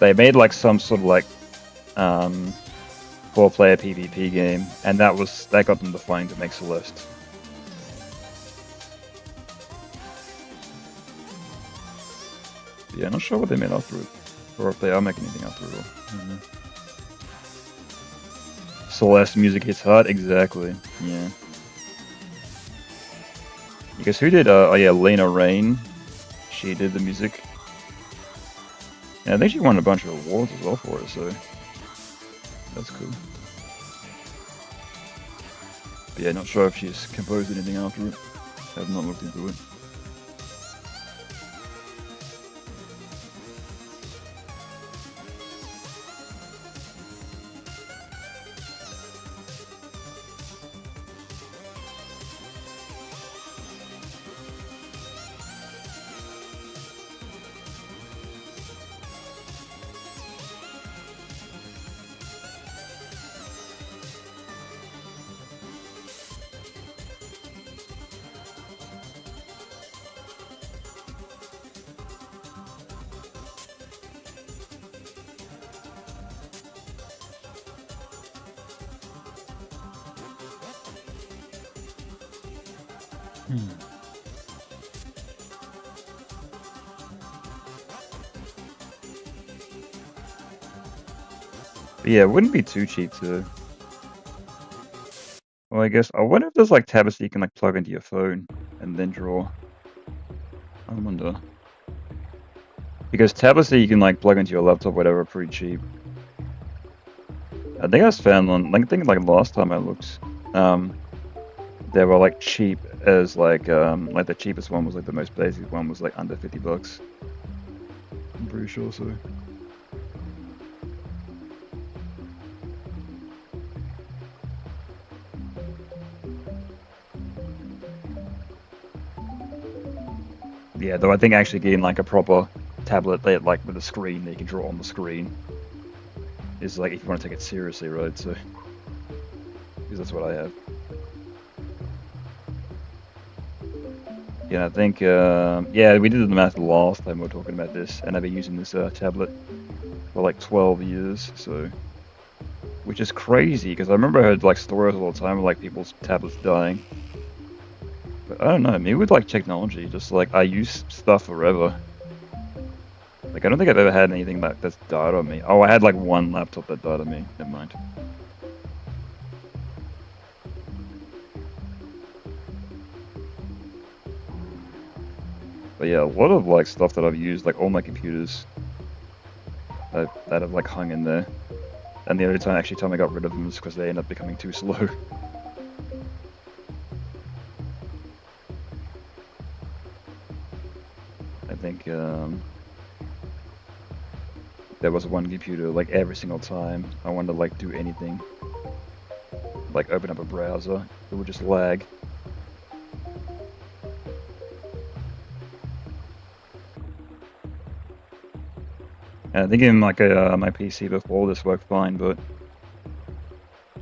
A: They made like some sort of like 4-player PvP game, and that got them the funding to make Celeste. Yeah, not sure what they made after it, or if they are making anything after it all. I don't know. Celeste music hits hard, exactly. Yeah. Because who did? Oh yeah, Lena Rain. She did the music. And I think she won a bunch of awards as well for it, so that's cool. But yeah, not sure if she's composed anything after it. I have not looked into it. But yeah, it wouldn't be too cheap to. Well, I guess I wonder if there's like tablets that you can like plug into your phone and then draw. I wonder. Because tablets that you can like plug into your laptop, whatever, are pretty cheap. I think I was found on, I think like last time I looked, they were like cheap as like the cheapest one was like the most basic one was like under $50. I'm pretty sure so. Yeah, though I think actually getting like a proper tablet that like with a screen that you can draw on the screen is like if you want to take it seriously, right? So, because that's what I have. Yeah, I think yeah, we did the math last time we were talking about this, and I've been using this tablet for like 12 years, so which is crazy because I remember I heard like stories all the time of like people's tablets dying. But I don't know, maybe with like technology, just like I use stuff forever. Like I don't think I've ever had anything that's died on me. Oh, I had like one laptop that died on me. Never mind. But yeah, a lot of like stuff that I've used, like all my computers that have like hung in there. And the only time I got rid of them is because they end up becoming too slow. I think there was one computer like every single time I wanted to like do anything, like open up a browser, it would just lag. And I think in like my PC before this worked fine, but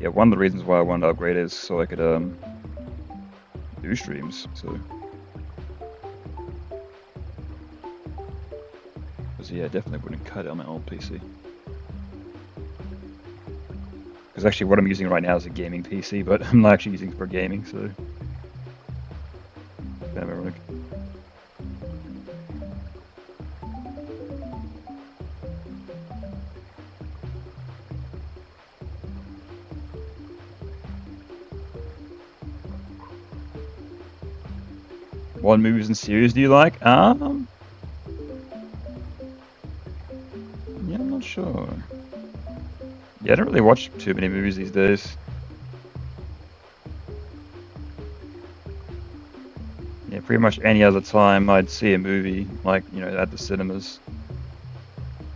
A: yeah, one of the reasons why I wanted to upgrade is so I could do streams. So, because yeah, definitely wouldn't cut it on my old PC. Because actually, what I'm using right now is a gaming PC, but I'm not actually using it for gaming, so kind of ironic. What movies and series do you like? Yeah, I'm not sure. Yeah, I don't really watch too many movies these days. Yeah, pretty much any other time I'd see a movie, like, you know, at the cinemas.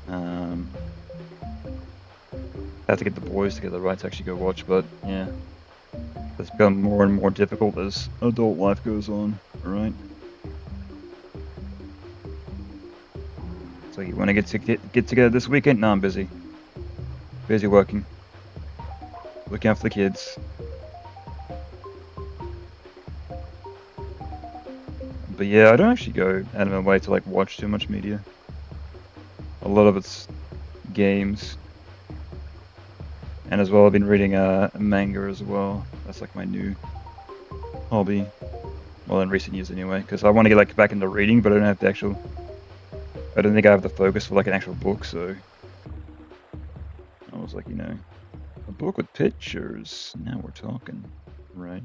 A: Um, I have to get the boys together, right, to actually go watch, but yeah, it's become more and more difficult as adult life goes on, right? So you want to get together this weekend? No, I'm busy. Busy working, looking after the kids. But yeah, I don't actually go out of my way to like watch too much media. A lot of it's games, and as well I've been reading manga as well. That's like my new hobby. Well, in recent years anyway, because I want to get like back into reading, but I don't have the actual. I don't think I have the focus for like an actual book, so I was like, you know, a book with pictures. Now we're talking, right?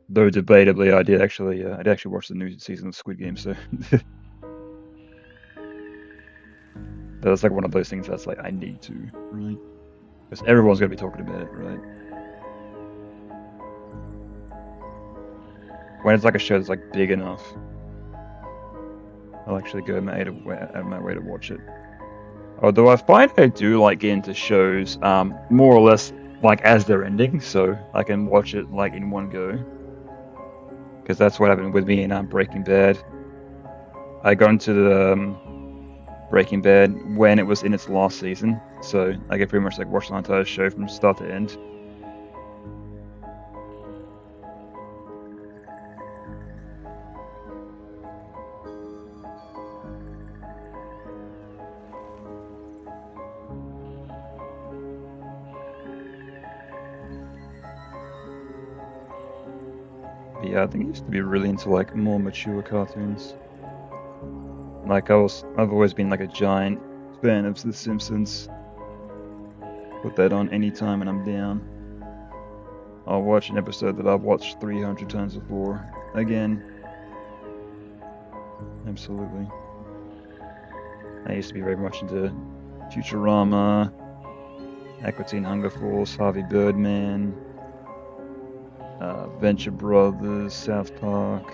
A: Though debatably, I'd actually watch the new season of Squid Game, so that's like one of those things that's like I need to, right? Because everyone's gonna be talking about it, right? When it's like a show that's like big enough, I'll actually go out of my way to watch it. Although I find I do like get into shows, more or less like as they're ending, so I can watch it like in one go. Because that's what happened with me in Breaking Bad. I got into the Breaking Bad when it was in its last season, so I could pretty much like watch the entire show from start to end. But yeah, I think I used to be really into like more mature cartoons. Like I've always been like a giant fan of The Simpsons. Put that on anytime and I'm down. I'll watch an episode that I've watched 300 times before. Again. Absolutely. I used to be very much into Futurama, Aqua Teen Hunger Force, Harvey Birdman, Venture Brothers, South Park.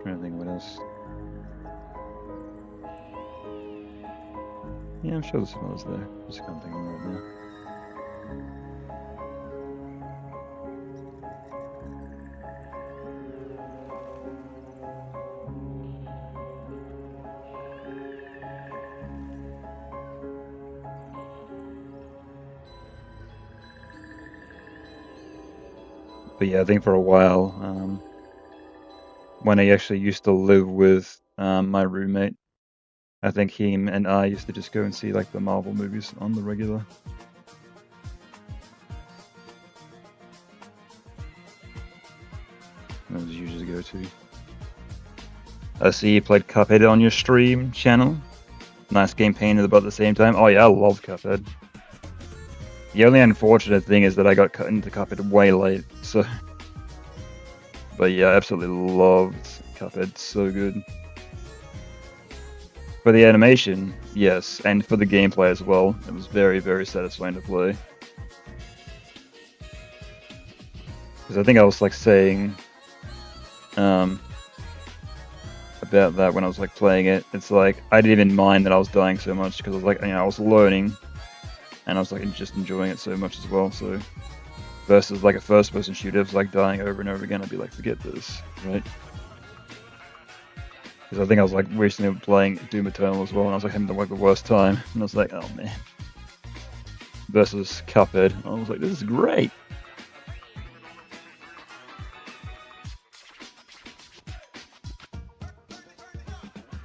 A: Trying to think what else. Yeah, I'm sure the smells there. Just can't think of them right now. But yeah, I think for a while, when I actually used to live with my roommate, I think him and I used to just go and see like the Marvel movies on the regular. That was usually go-to. I see you played Cuphead on your stream channel. Nice game painted about the same time. Oh yeah, I love Cuphead. The only unfortunate thing is that I got cut into Cuphead way late, so... But yeah, I absolutely loved Cuphead, so good. For the animation, yes, and for the gameplay as well, it was very, very satisfying to play. Because I think I was like saying about that when I was like playing it, it's like I didn't even mind that I was dying so much because I was like, you know, I was learning. And I was like just enjoying it so much as well. So versus like a first-person shooter, it's like dying over and over again. I'd be like, forget this, right? Because I think I was like recently playing Doom Eternal as well, and I was like having like the worst time. And I was like, oh man. Versus Cuphead, I was like, this is great.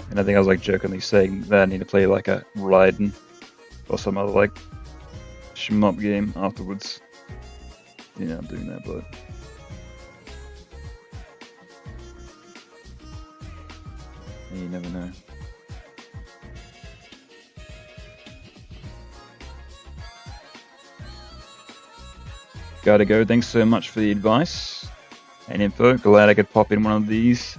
A: And I think I was like jokingly saying that I need to play like a Raiden or some other like shmup game afterwards. Yeah, I'm doing that, but you never know. Gotta go. Thanks so much for the advice and info. Glad I could pop in one of these.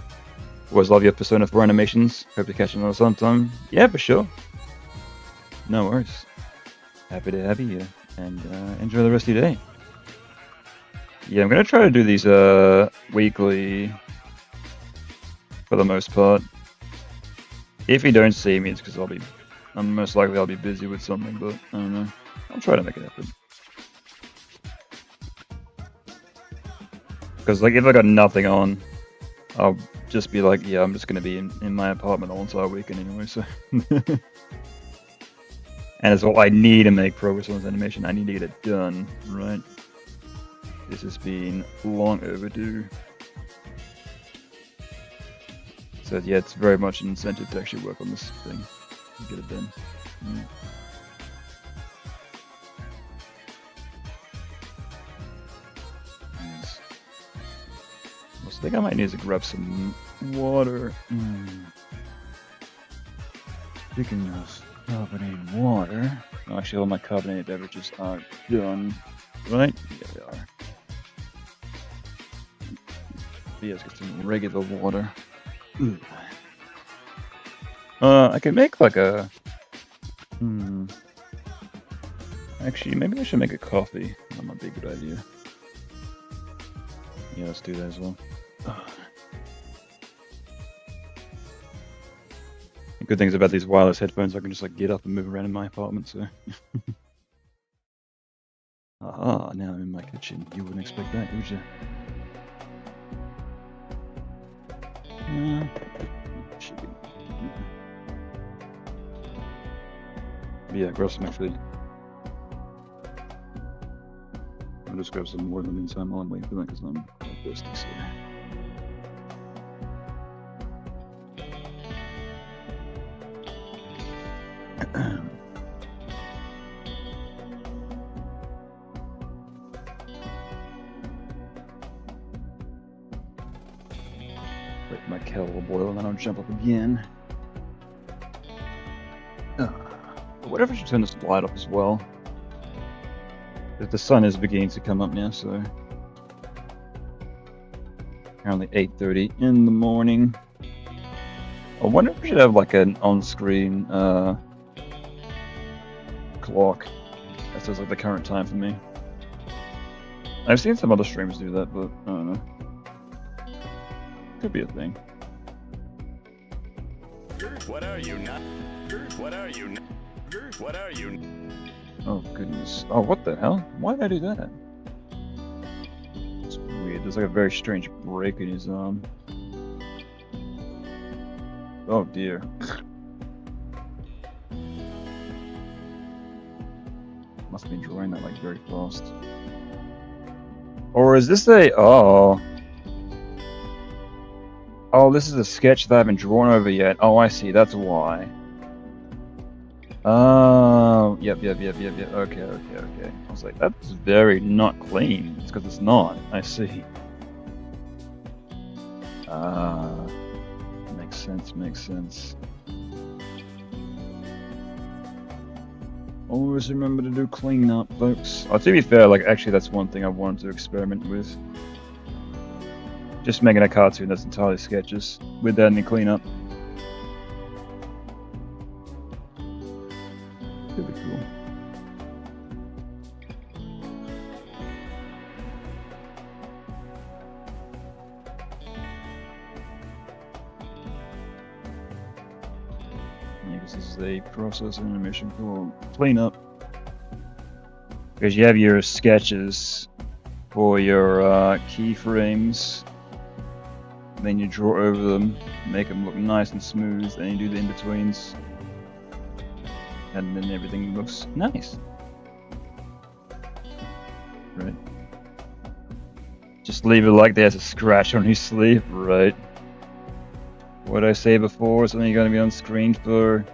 A: Always love your Persona 4 animations. Hope to catch another sometime. Yeah, for sure. No worries. Happy to have you here, and enjoy the rest of your day. Yeah, I'm gonna try to do these weekly for the most part. If you don't see me, it's because I'm most likely I'll be busy with something, but I don't know. I'll try to make it happen. Because like if I got nothing on, I'll just be like, yeah, I'm just gonna be in my apartment all entire weekend anyway, so. And it's all I need to make progress on this animation. I need to get it done, right? This has been long overdue. So yeah, it's very much an incentive to actually work on this thing and get it done. Mm. Yes. I think I might need to grab some water. Speaking of carbonated water, actually all my carbonated beverages are done, right? Yeah, they are. Yeah, let's get some regular water. I can make like a... Actually, maybe I should make a coffee. That might be a good idea. Yeah, let's do that as well. The good things about these wireless headphones, I can just like get up and move around in my apartment, so... Aha, now I'm in my kitchen. You wouldn't expect that, would you? Yeah, grab some actually. I'll just grab some more in the meantime while I'm waiting for that because I'm quite thirsty, so... Wait, my kettle will boil and then I'll jump up again. Whatever should turn this light off as well. If the sun is beginning to come up now, so currently 8:30 in the morning. I wonder if we should have like an on-screen clock that says like the current time for me. I've seen some other streamers do that, but I don't know. Could be a thing.
B: What are you not? What are you not? What are you?
A: Oh goodness. Oh, what the hell? Why did I do that? It's weird. There's like a very strange break in his arm. Oh dear. Must have been drawing that like very fast. Or is this a... Oh. Oh, this is a sketch that I haven't drawn over yet. Oh, I see. That's why. Oh, yep. Okay. I was like, that's very not clean. It's because it's not. I see. Ah, makes sense. Always remember to do cleanup, folks. Oh, to be fair, like, actually, that's one thing I wanted to experiment with. Just making a cartoon that's entirely sketches, without any cleanup. Could be cool. Yeah, because this is a process and animation called cleanup. Because you have your sketches for your keyframes. Then you draw over them, make them look nice and smooth, and you do the in-betweens. And then everything looks nice. Right. Just leave it like there's a scratch on your sleeve, right? What did I say before? It's only going to be on screen for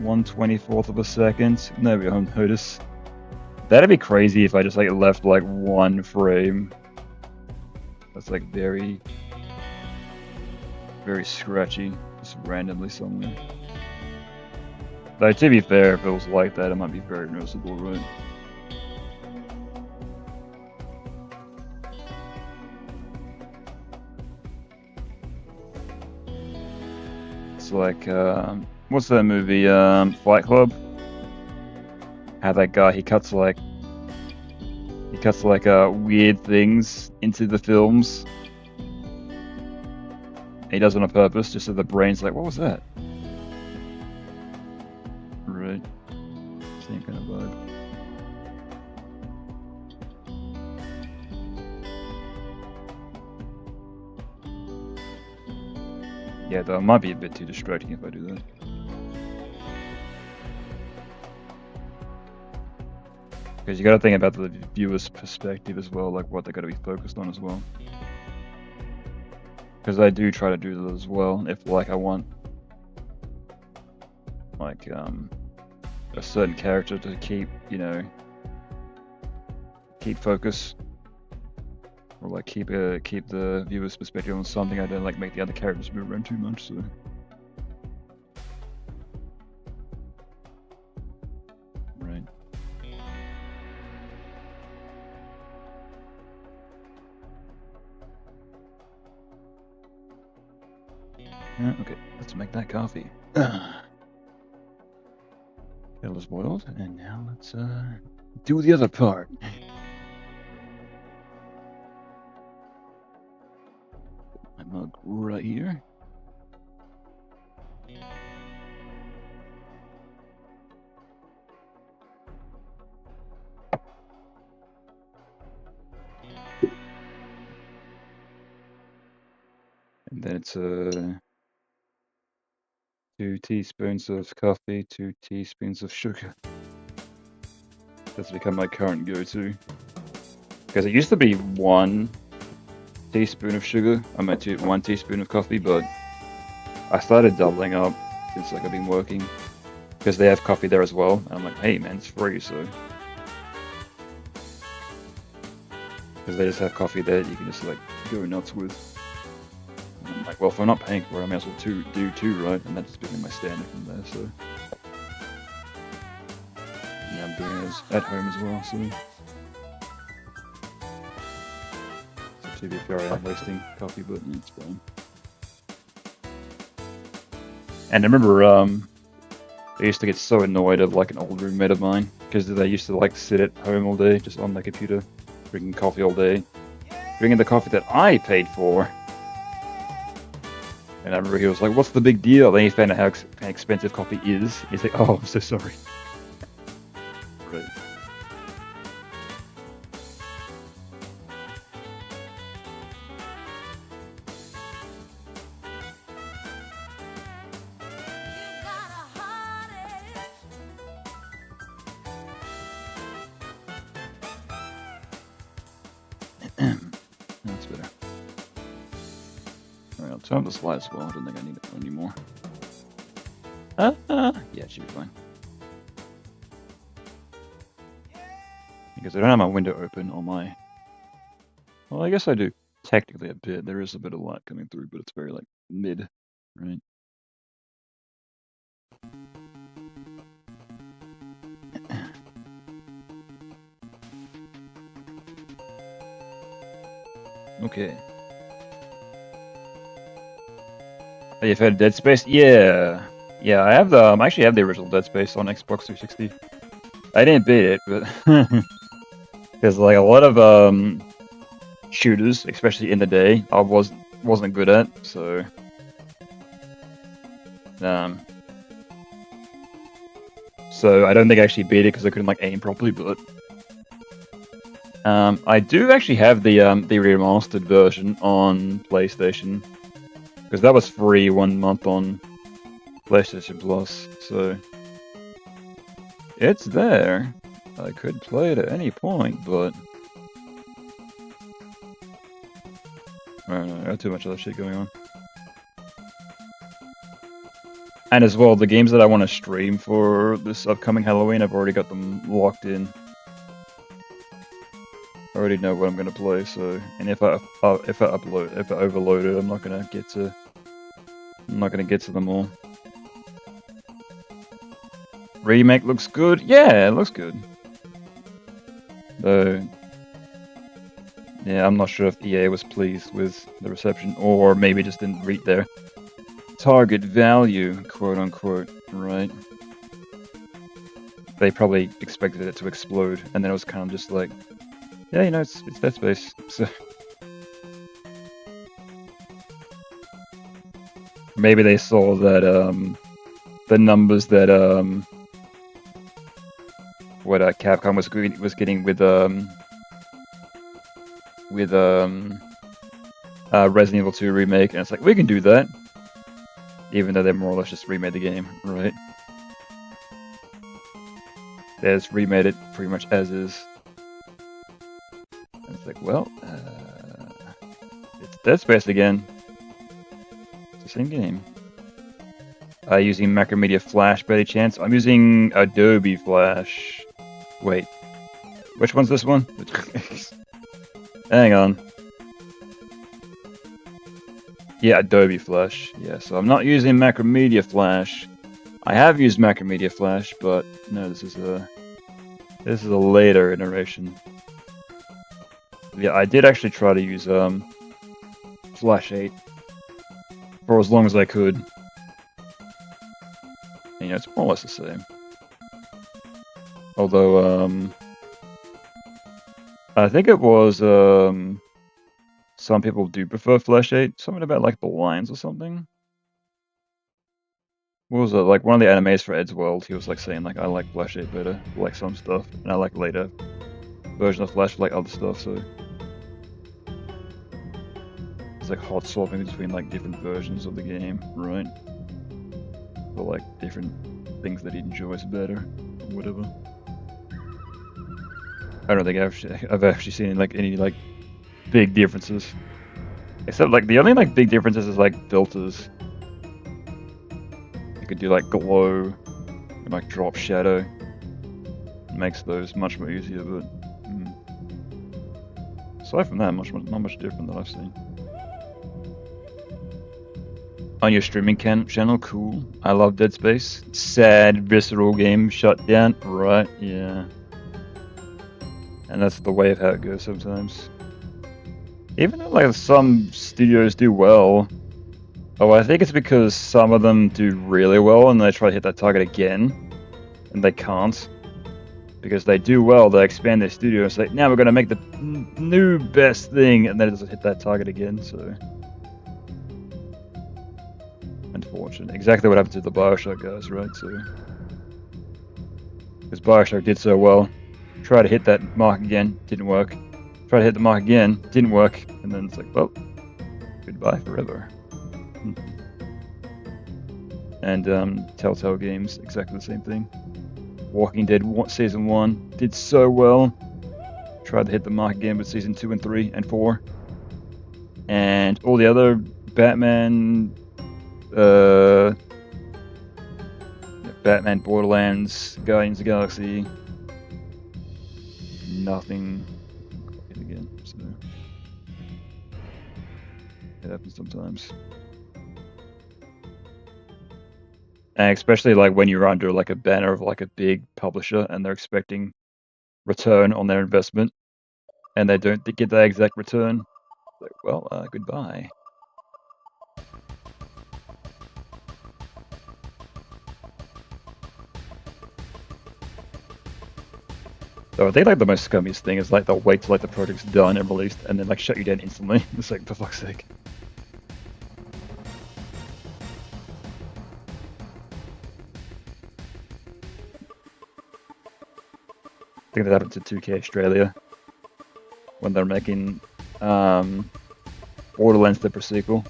A: 1/24 of a second. No, we don't notice. That'd be crazy if I just like left like one frame. That's like very scratchy, just randomly somewhere. Though to be fair, if it was like that, it might be very noticeable, right? It's like, what's that movie, Fight Club? How that guy, he cuts like weird things into the films. He does it on purpose, just so the brain's like, what was that? Right. Same kind of vibe. Yeah, though it might be a bit too distracting if I do that. Because you gotta think about the viewer's perspective as well, like what they gotta be focused on as well. Because I do try to do that as well, if like I want like a certain character to keep, you know, keep focus. Or like keep the viewer's perspective on something. I don't like make the other characters move around too much, so. Right. Okay, let's make that coffee. Kettle is boiled, and now let's do the other part. My mug right here. And then it's 2 teaspoons of coffee, 2 teaspoons of sugar. That's become my current go-to. Because it used to be 1 teaspoon of sugar. I meant 1 teaspoon of coffee, but I started doubling up since like I've been working. Because they have coffee there as well. And I'm like, hey man, it's free, so. Because they just have coffee there you can just like go nuts with. And I'm like, well, if I'm not paying for it, I may as well do 2, right? And that just became my standard from there, so. Yeah, I'm doing it at home as well, so. To be fair, I'm wasting coffee, but it's fine. And I remember, I used to get so annoyed of like an old roommate of mine because they used to like sit at home all day, just on their computer, drinking coffee all day, drinking the coffee that I paid for. And I remember he was like, "What's the big deal?" Then he found out how expensive coffee is. He's like, "Oh, I'm so sorry." Right. That's better. Alright, I'll turn up the slide as well. I don't think I need it anymore. Yeah, it should be fine. Because I don't have my window open on my... Well, I guess I do technically a bit. There is a bit of light coming through, but it's very, like, mid, right? Okay. Oh, you've had Dead Space? Yeah. Yeah, I have the I actually have the original Dead Space on Xbox 360. I didn't beat it, but because like a lot of shooters, especially in the day, I wasn't good at, so so I don't think I actually beat it because I couldn't like aim properly, but I do actually have the remastered version on PlayStation because that was free 1 month on PlayStation Plus, so it's there. I could play it at any point, but I don't know, I have too much other shit going on. And as well, the games that I want to stream for this upcoming Halloween, I've already got them locked in. I already know what I'm gonna play, so and if I overload it, I'm not gonna get to them all. Remake looks good. Yeah, it looks good. Though, yeah, I'm not sure if EA was pleased with the reception, or maybe just didn't reach their target value, quote unquote, right? They probably expected it to explode, and then it was kind of just like, yeah, you know, it's Dead Space, so maybe they saw that the numbers that what Capcom was getting with Resident Evil 2 remake, and it's like we can do that, even though they more or less just remade the game, right? They just remade it pretty much as is. And it's like, well, it's Dead Space again. It's the same game. Using Macromedia Flash by any chance? I'm using Adobe Flash. Wait, which one's this one? Hang on. Yeah, Adobe Flash. Yeah, so I'm not using Macromedia Flash. I have used Macromedia Flash, but no, this is a later iteration. Yeah, I did actually try to use Flash 8 for as long as I could. And, you know, it's more or less the same. Although, I think it was, some people do prefer Flash 8. Something about, like, the lines or something. What was it? Like, one of the animes for Ed's World, he was, like, saying, like, I like Flash 8 better, like, some stuff. And I like later version of Flash, like, other stuff, so it's, like, hot swapping between, like, different versions of the game, right? Or, like, different things that he enjoys better, or whatever. I don't think I've actually seen like any like big differences, except like the only like big differences is like filters. You could do like glow and like drop shadow. It makes those much more easier, but aside from that, not much different that I've seen. On your streaming channel, cool. I love Dead Space. Sad, visceral game shut down. Right, yeah. And that's the way of how it goes sometimes. Even though like some studios do well, I think it's because some of them do really well and they try to hit that target again, and they can't. Because they do well, they expand their studio and say, now we're going to make the new best thing, and then it doesn't hit that target again, so... Unfortunate. Exactly what happened to the Bioshock guys, right? So, because Bioshock did so well, try to hit that mark again, didn't work. Try to hit the mark again, didn't work, and then it's like, well, goodbye forever. And Telltale Games, exactly the same thing. Walking Dead Season 1 did so well. Tried to hit the mark again with Season 2 and 3 and 4. And all the other Batman, Borderlands, Guardians of the Galaxy, nothing again. So it happens sometimes. And especially like when you're under like a banner of like a big publisher and they're expecting return on their investment and they don't get that exact return, like, well, goodbye. So I think like the most scummiest thing is like they'll wait till like the project's done and released and then like shut you down instantly. It's like, for fuck's sake. I think that happened to 2K Australia when they're making Borderlands the sequel.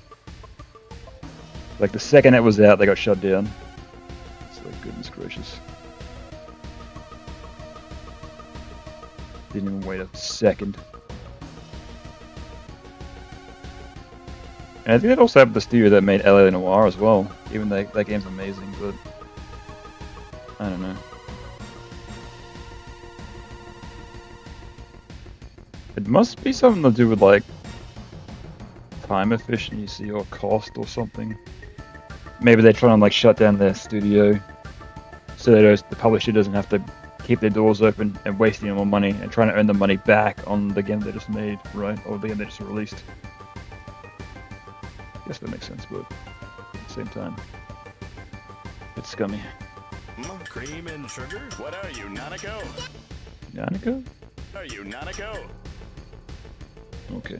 A: Like the second it was out, they got shut down. It's like, goodness gracious. Didn't even wait a second. And I think that also happened to the studio that made LA Noire as well. Even though that game's amazing, but I don't know. It must be something to do with like time efficiency or cost or something. Maybe they're trying to like shut down their studio so that the publisher doesn't have to keep their doors open and wasting more money and trying to earn the money back on the game they just made, right? Or the game they just released. I guess that makes sense, but at the same time, it's scummy.
B: Cream and sugar? What are you, Nanako?
A: Yannico?
B: Are you Nanako?
A: Okay.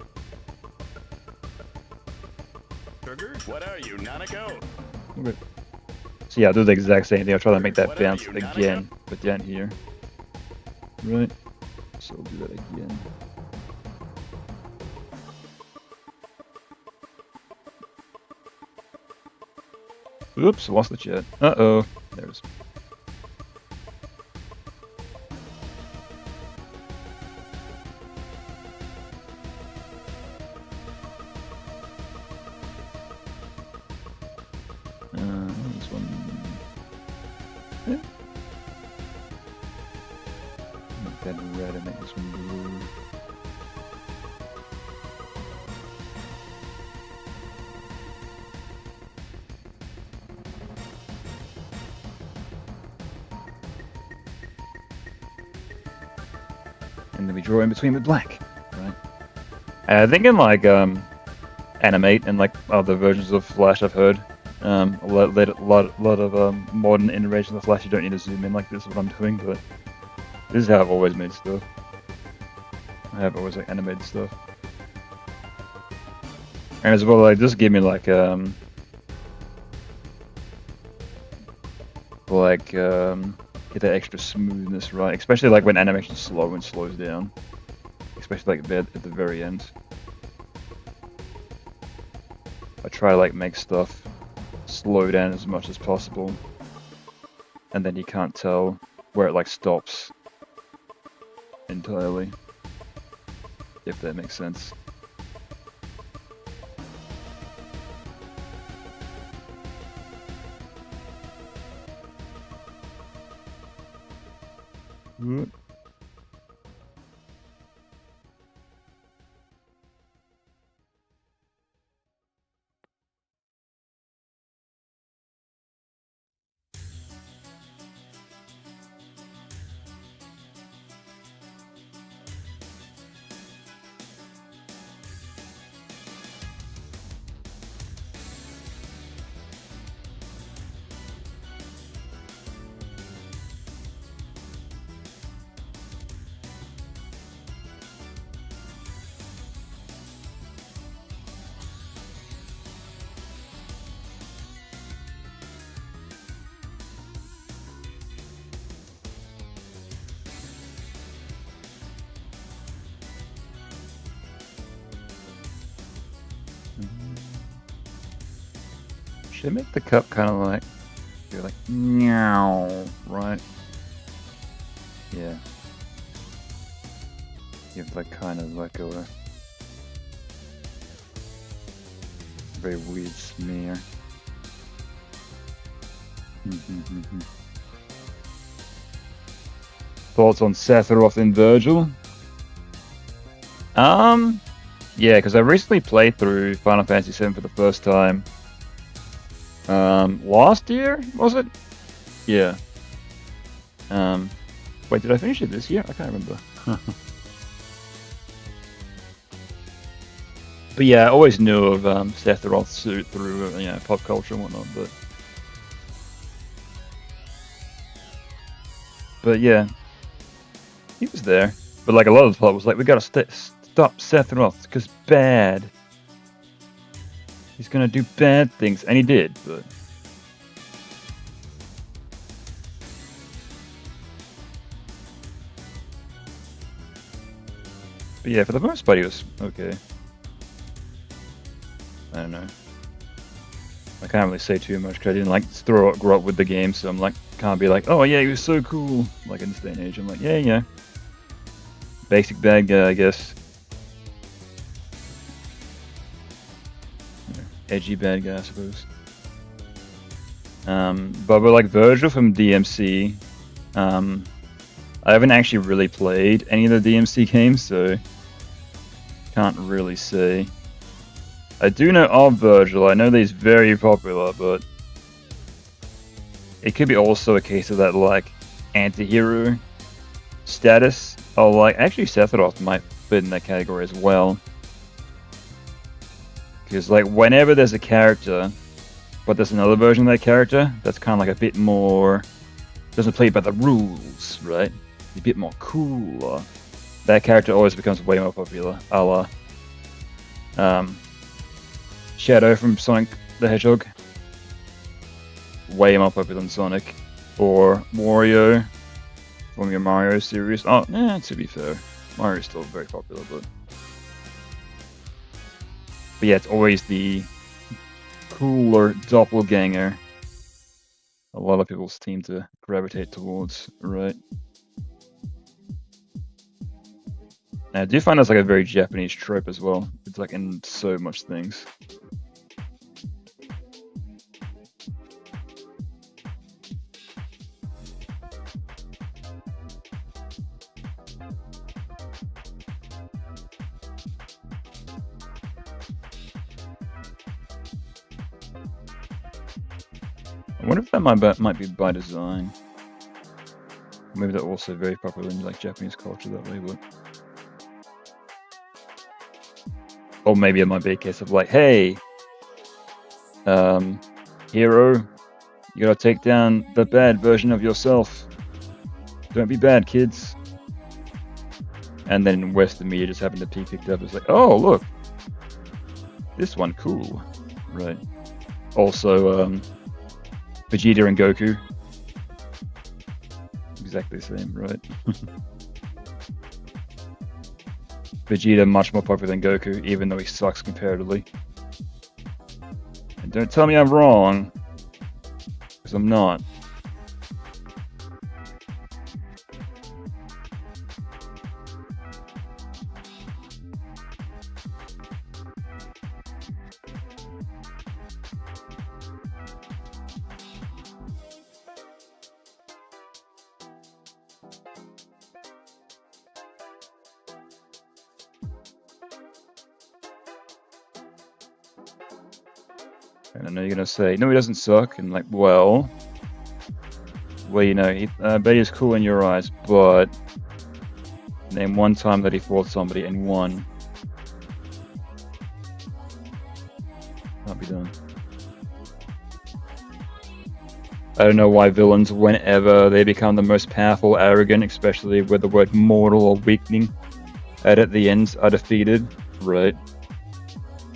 B: Sugar? What are you, Nanako?
A: Okay. So yeah, I'll do the exact same thing. I'll try to make that
B: What are
A: bounce
B: you,
A: again, but down here. Right. So we'll do that again. Oops, lost the chat. Uh-oh. There it is. This one. Yeah. Make that red and make this one blue. And then we draw in between with black, right? I think in like Animate and like other versions of Flash I've heard, a lot of modern iterations of Flash you don't need to zoom in like this is what I'm doing, but this is how I've always made stuff. I have always like animated stuff. And as well, like just give me like get that extra smoothness right, especially like when animation's slow and slows down, especially like at the very end. I try to like make stuff slow down as much as possible, and then you can't tell where it like stops entirely, if that makes sense. Whoop. Should make the cup kind of like, you're like, meow, right? Yeah. Give like kind of like a very weird smear. Thoughts on Sephiroth and Virgil? Yeah, because I recently played through Final Fantasy VII for the first time. Last year, was it? Yeah. Wait, did I finish it this year? I can't remember. But yeah, I always knew of Sephiroth's suit through pop culture and whatnot. But yeah, he was there. But like a lot of the plot was like, we gotta stop Sephiroth because bad. He's gonna do bad things, and he did. But yeah, for the most part, he was okay. I don't know. I can't really say too much because I didn't like grow up with the game, so I'm like, can't be like, oh yeah, he was so cool. Like in this day and age, I'm like, yeah. Basic bad guy, I guess. Edgy bad guy, I suppose. But like Virgil from DMC, I haven't actually really played any of the DMC games, so can't really say. I do know of Virgil. I know that he's very popular, but it could be also a case of that like anti-hero status. Oh, like actually Sephiroth might fit in that category as well. Because like whenever there's a character, but there's another version of that character that's kind of like a bit more, doesn't play by the rules, right? A bit more cool. That character always becomes way more popular. A la Shadow from Sonic the Hedgehog. Way more popular than Sonic. Or Wario from your Mario series. Oh, to be fair, Mario's still very popular, but yeah, it's always the cooler doppelganger a lot of people seem to gravitate towards, right? And I do find that's like a very Japanese trope as well. It's like in so much things. I wonder if that might be by design. Maybe they're also very popular in like Japanese culture that way, but or maybe it might be a case of like, hey, hero, you gotta take down the bad version of yourself. Don't be bad, kids. And then Western media just happened to be picked up. It's like, oh look, this one cool, right? Also, Vegeta and Goku, exactly the same, right? Vegeta much more popular than Goku, even though he sucks comparatively. And don't tell me I'm wrong, because I'm not. And I know you're gonna say, no, he doesn't suck, and like, well, you know, bet he's cool in your eyes, but name one time that he fought somebody and won. Can't be done. I don't know why villains, whenever they become the most powerful, arrogant, especially with the word mortal or weakening at the end, are defeated, right?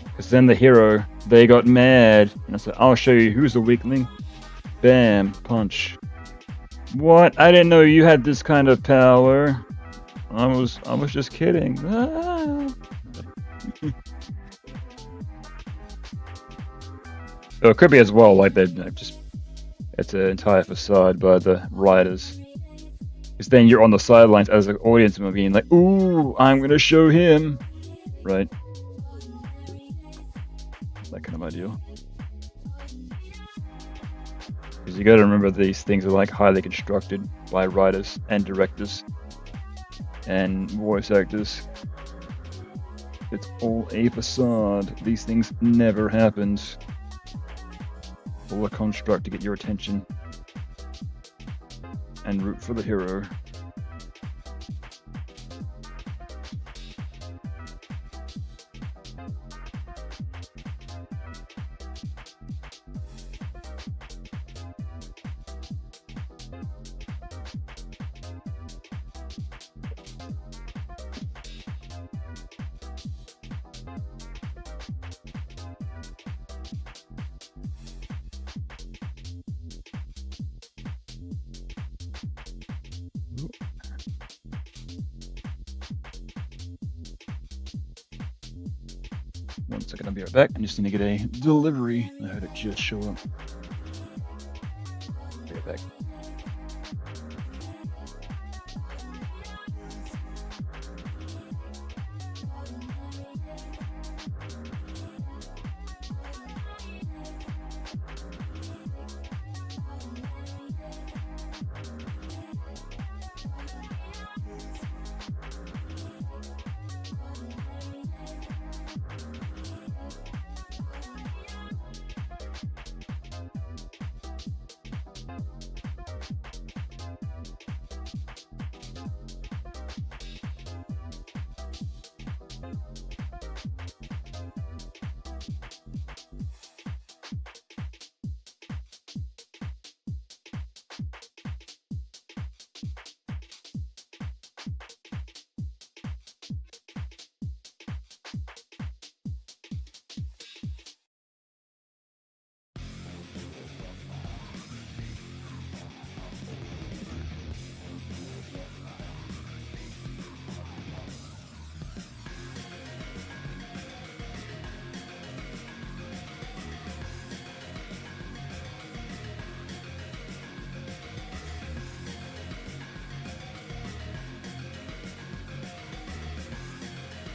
A: Because then the hero, they got mad, and I said, I'll show you who's the weakling. Bam, punch. What? I didn't know you had this kind of power. I was just kidding. Ah. Or it could be as well, like they're just it's an entire facade by the writers. Because then you're on the sidelines as an audience member being like, ooh, I'm gonna show him. Right? That kind of idea. Because you gotta remember these things are like highly constructed by writers and directors and voice actors. It's all a facade. These things never happened. All a construct to get your attention and root for the hero. One second, I'll be right back. I'm just gonna get a delivery. I heard it just show up. Be right back.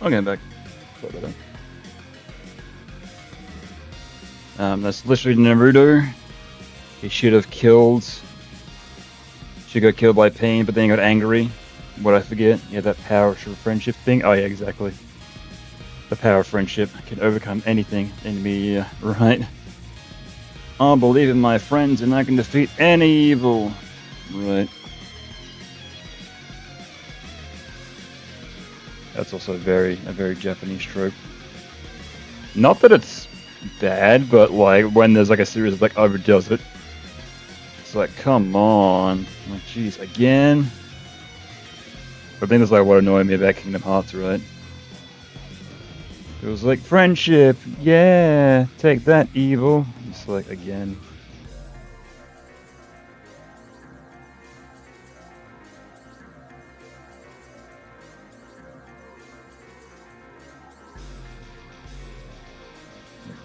A: I'll get back. That's literally Naruto. He should have killed. She got killed by pain, but then he got angry. What I forget? Yeah, that power of friendship thing. Oh yeah, exactly. The power of friendship can overcome anything in me, right? I believe in my friends and I can defeat any evil. Right. That's also a very Japanese trope. Not that it's bad, but like when there's like a series of like overdoes it, it's like, come on, I'm like, jeez, again. I think that's like what annoyed me about Kingdom Hearts, right? It was like friendship, yeah, take that evil. It's like again.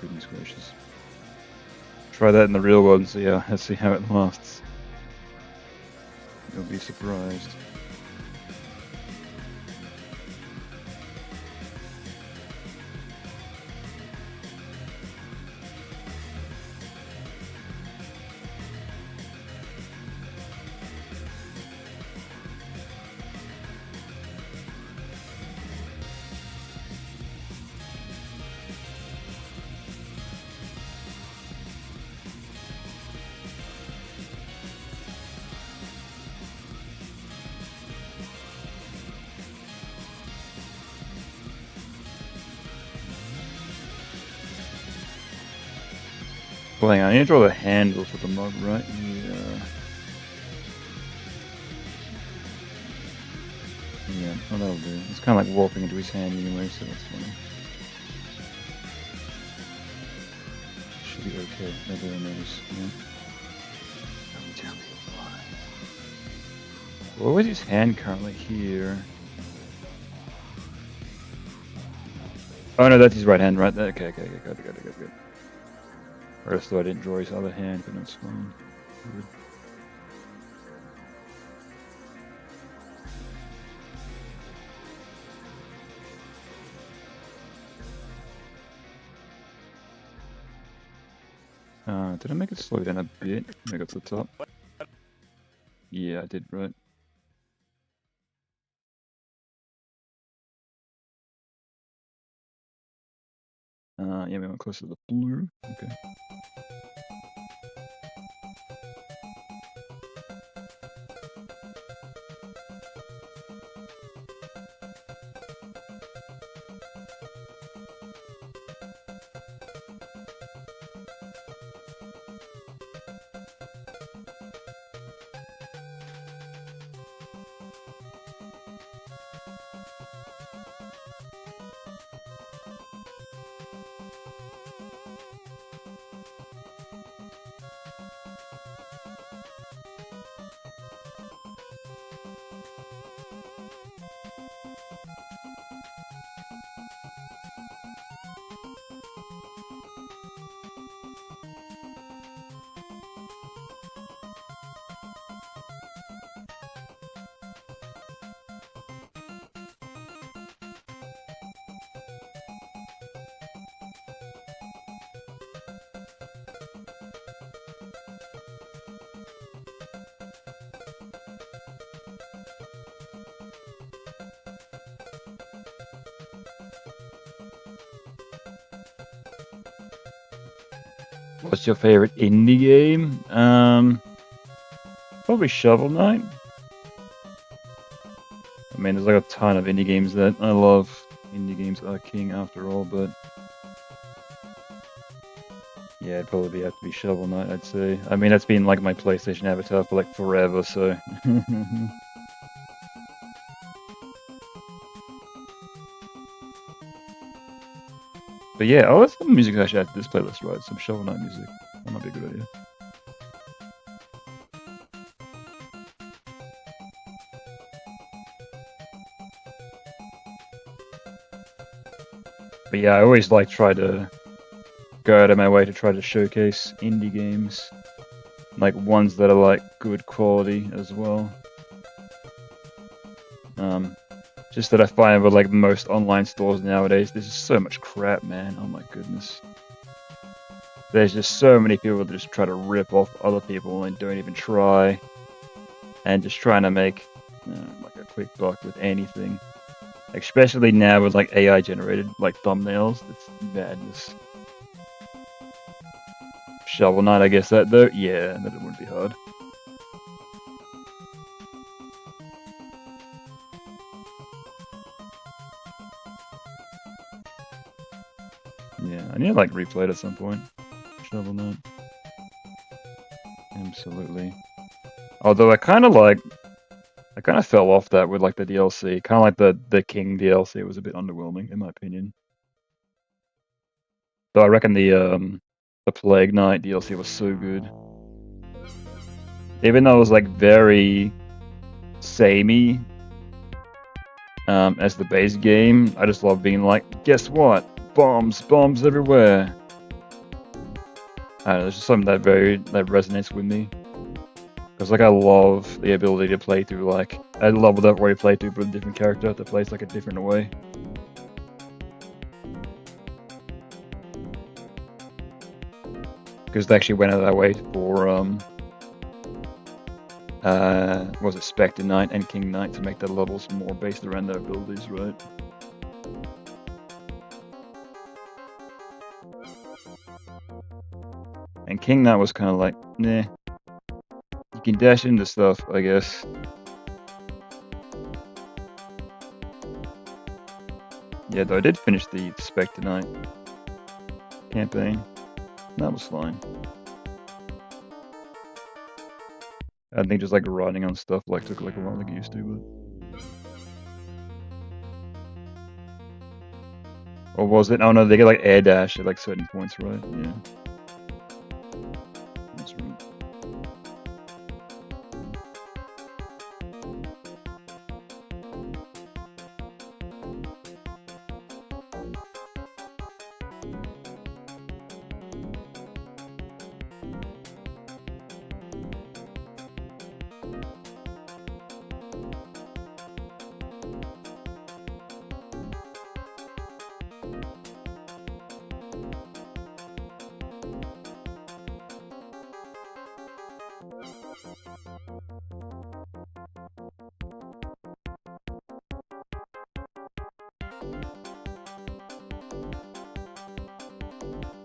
A: Goodness gracious. Try that in the real world and see how it lasts. You'll be surprised. Well, hang on, I need to draw the handle for the mug, right? Yeah. Yeah, well that'll do. It's kind of like warping into his hand anyway, so that's fine. Should be okay. Nobody knows. Yeah. Don't tell me why. Well, where's his hand currently here? Oh no, that's his right hand, right there. Okay, good. I just thought I didn't draw his other hand, but that's fine. Good. Did I make it slow down a bit? Make it to the top? Yeah, I did, right. Yeah, we went closer to the blue. Okay. What's your favorite indie game? Probably Shovel Knight. I mean, there's like a ton of indie games that I love. Indie games are king after all, but yeah, it'd probably have to be Shovel Knight, I'd say. I mean, that's been like my PlayStation avatar for like forever, so. But yeah, oh, that's some music I should add to this playlist, right? Some Shovel Knight music. That might be a good idea. But yeah, I always like try to go out of my way to try to showcase indie games. Like ones that are like good quality as well. Just that I find with like most online stores nowadays, there's just so much crap, man. Oh my goodness. There's just so many people that just try to rip off other people and don't even try. And just trying to make like a quick buck with anything. Especially now with like AI generated like thumbnails, it's madness. Shovel Knight, I guess that though, yeah, that wouldn't be hard. Yeah, I need to like replay it at some point. Shovel Knight. Absolutely. Although I kind of fell off that with like the DLC. Kind of like the King DLC was a bit underwhelming in my opinion. Though I reckon the Plague Knight DLC was so good. Even though it was like very samey as the base game, I just love being like, guess what? Bombs everywhere. I don't know, there's just something that resonates with me. Because like I love the ability to play through like I love that where you play through with a different character that plays like a different way. Because they actually went out of their way for was it Spectre Knight and King Knight to make their levels more based around their abilities, right? And King Knight was kind of like, nah. You can dash into stuff, I guess. Yeah, though I did finish the Spectre Knight campaign. That was fine. I think just like riding on stuff like took like a while to get used to, but... Or was it? Oh no, they get like air dash at like certain points, right? Yeah. That's right.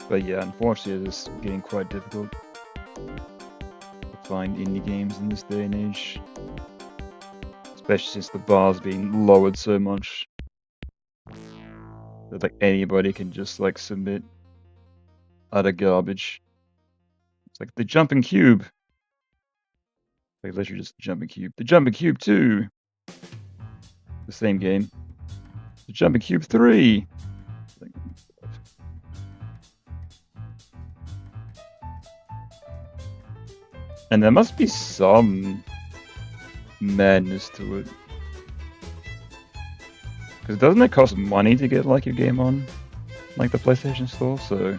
A: But yeah, unfortunately, it is getting quite difficult to find indie games in this day and age, especially since the bar's being lowered so much that like anybody can just like submit utter garbage. It's like the jumping cube. Like literally just the jumping cube. The jumping cube 2. The same game. The jumping cube 3. Like, and there must be some madness to it. Because doesn't it cost money to get like your game on like the PlayStation Store? So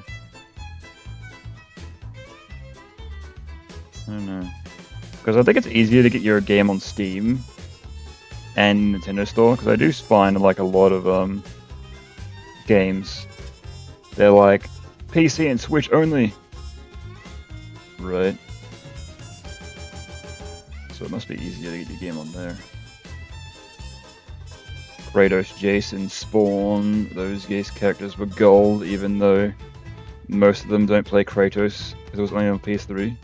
A: I don't know. Because I think it's easier to get your game on Steam and Nintendo Store. Because I do find like a lot of games, they're like PC and Switch only. Right. So it must be easier to get your game on there. Kratos, Jason, Spawn, those Geese characters were gold, even though most of them don't play Kratos, because it was only on PS3.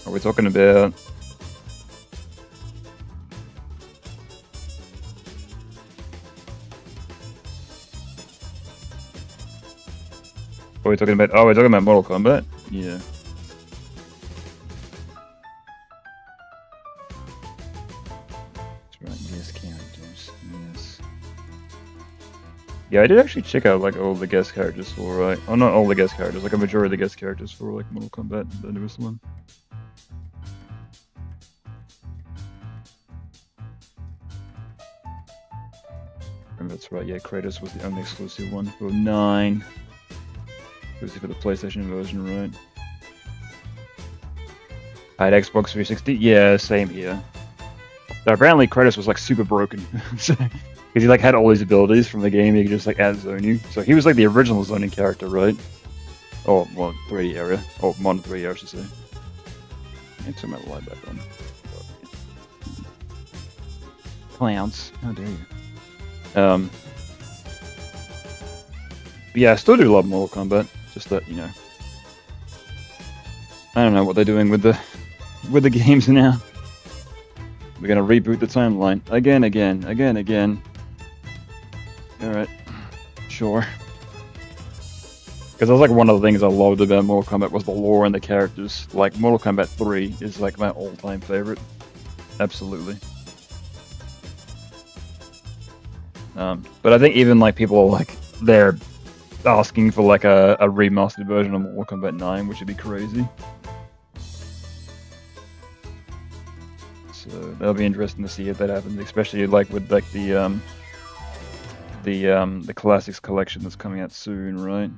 A: Are we talking about... What are we talking about? Oh, we're talking about Mortal Kombat? Yeah. Yeah, I did actually check out like all the guest characters for oh, not all the guest characters, like a majority of the guest characters for like Mortal Kombat, the newest one. That's right, yeah, Kratos was the only exclusive one for 9. Exclusive for the PlayStation version, right? I had Xbox 360, yeah, same here. But apparently Kratos was like super broken. Because he like had all these abilities from the game, he could just like add zone you. So he was like the original zoning character, right? Oh, well, 3D area. Oh, modern 3D area, I should say. I turn my light back on. Clowns, how dare you. Yeah, I still do love Mortal Kombat. Just that, you know, I don't know what they're doing with the games now. We're gonna reboot the timeline again. Alright, sure. Because that was like one of the things I loved about Mortal Kombat was the lore and the characters. Like Mortal Kombat 3 is like my all-time favorite. Absolutely. But I think even like people are like they're asking for like a remastered version of Mortal Kombat 9, which would be crazy. So that'll be interesting to see if that happens, especially like with like the classics collection that's coming out soon, right?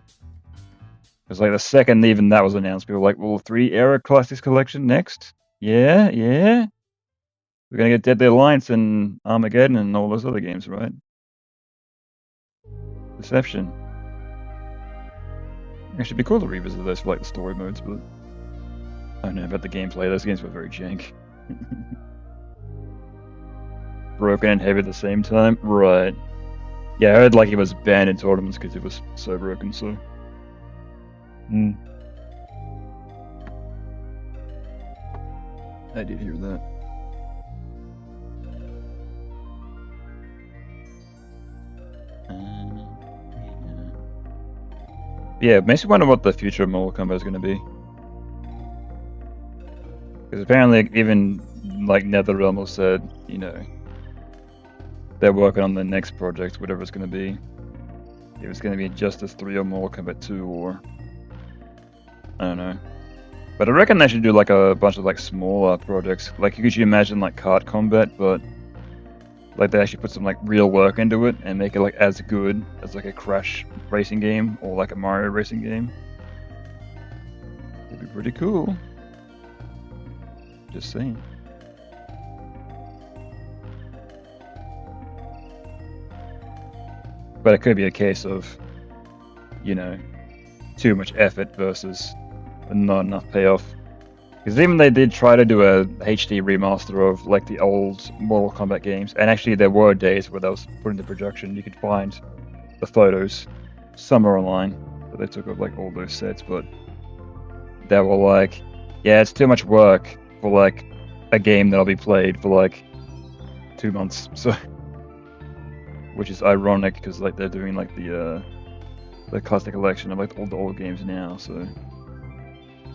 A: Because like the second even that was announced, people were like, "Well, 3 era classics collection next? Yeah, we're gonna get Deadly Alliance and Armageddon and all those other games, right?" Deception. It should be cool to revisit those for like the story modes, but I don't know about the gameplay. Those games were very jank. Broken and heavy at the same time, right? Yeah, I heard like he was banned in tournaments because it was so broken. So, I did hear that. Yeah, it makes me wonder what the future of Mortal Kombat is going to be. Because apparently, even like NetherRealm has said, you know, they're working on the next project, whatever it's going to be. If it's going to be Justice 3 or Mortal Kombat 2 or... I don't know. But I reckon they should do like a bunch of like smaller projects. Like, could you imagine like Kart Combat, but like they actually put some like real work into it and make it like as good as like a Crash racing game or like a Mario racing game? It'd be pretty cool. Just saying. But it could be a case of, you know, too much effort versus but not enough payoff. Because even they did try to do a HD remaster of like the old Mortal Kombat games, and actually there were days where that was put into production. You could find the photos somewhere online that they took of like all those sets, but they were like, yeah, it's too much work for like a game that'll be played for like 2 months. So, which is ironic because like they're doing like the classic collection of like all the old games now. So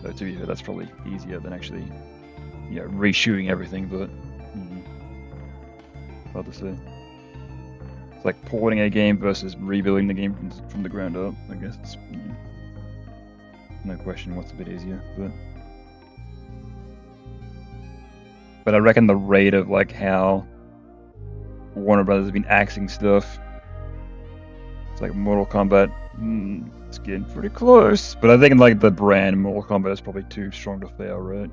A: to be fair, that's probably easier than actually, yeah, reshooting everything. But hard to say. It's like porting a game versus rebuilding the game from the ground up. I guess it's no question what's a bit easier, but I reckon the rate of like how Warner Brothers have been axing stuff, it's like Mortal Kombat. It's getting pretty close, but I think like the brand Mortal Kombat is probably too strong to fail, right?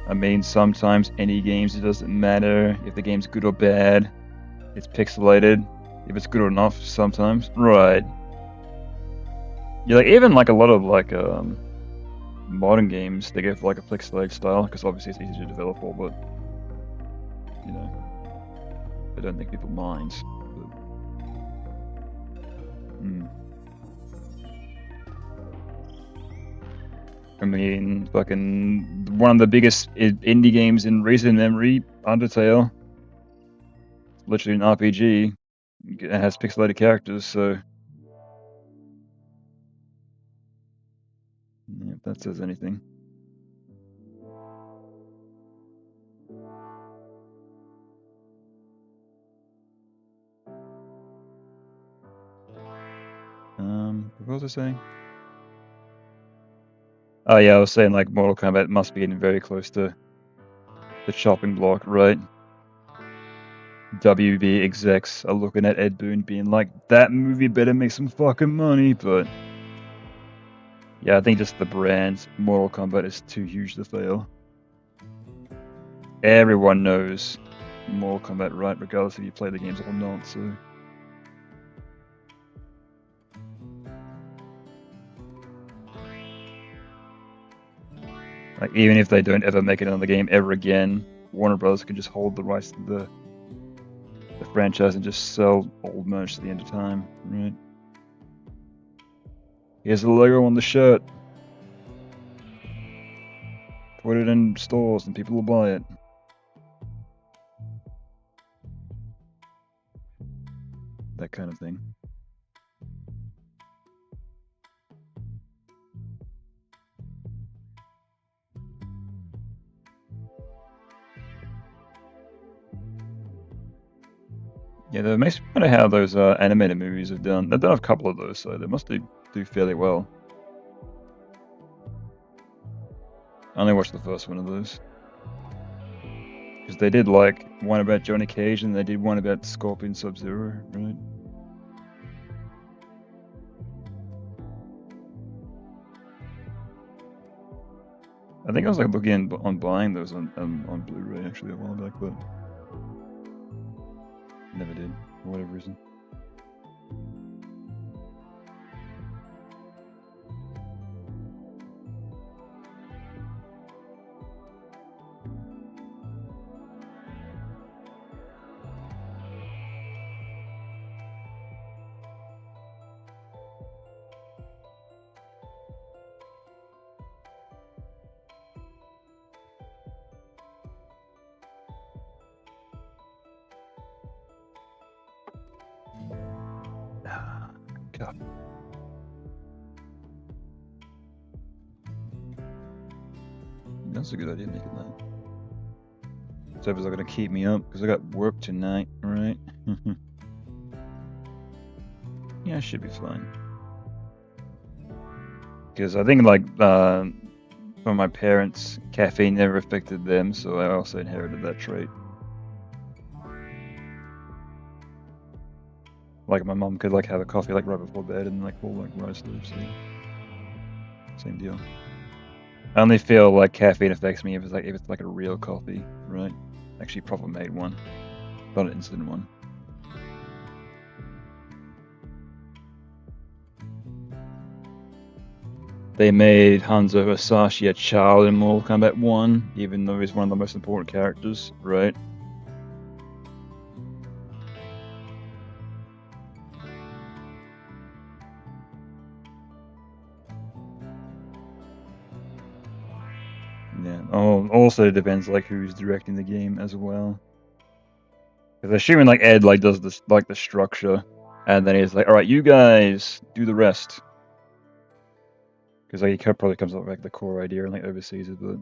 A: I mean, sometimes any games, it doesn't matter if the game's good or bad. It's pixelated. If it's good enough, sometimes. Right. Yeah, like even like a lot of like modern games, they go for like a pixelated style because obviously it's easy to develop for, but you know, I don't think people mind. I mean, fucking one of the biggest indie games in recent memory, Undertale. It's literally an RPG. It has pixelated characters, so yeah, if that says anything. What was I saying? Oh yeah, I was saying like Mortal Kombat must be getting very close to the chopping block, right? WB execs are looking at Ed Boon being like, that movie better make some fucking money, but yeah, I think just the brand Mortal Kombat is too huge to fail. Everyone knows Mortal Kombat, right? Regardless if you play the games or not, so. Like, even if they don't ever make another game ever again, Warner Bros. Can just hold the rights to the franchise and just sell old merch to the end of time, right? Here's the logo on the shirt. Put it in stores and people will buy it. That kind of thing. Yeah, that makes me wonder how those animated movies have done. They've done a couple of those, so they must do fairly well. I only watched the first one of those. Because they did like one about Johnny Cage and they did one about Scorpion Sub-Zero, right? I think I was like looking on buying those on Blu-ray actually a while back, but never did for whatever reason. God. That's a good idea, making that. So it's not gonna keep me up because I got work tonight, right? Yeah, I should be fine. Because I think like from my parents, caffeine never affected them, so I also inherited that trait. Like my mom could like have a coffee like right before bed and like fall like right asleep. So same deal. I only feel like caffeine affects me if it's like a real coffee, right? Actually, proper made one, not an instant one. they made Hanzo Hasashi a child in Mortal Kombat 1, even though he's one of the most important characters, right? Yeah. Oh, also depends like who's directing the game as well. Because assuming like Ed like does this like the structure, and then he's like, all right, you guys do the rest. Because like he probably comes up with like the core idea and like oversees it, but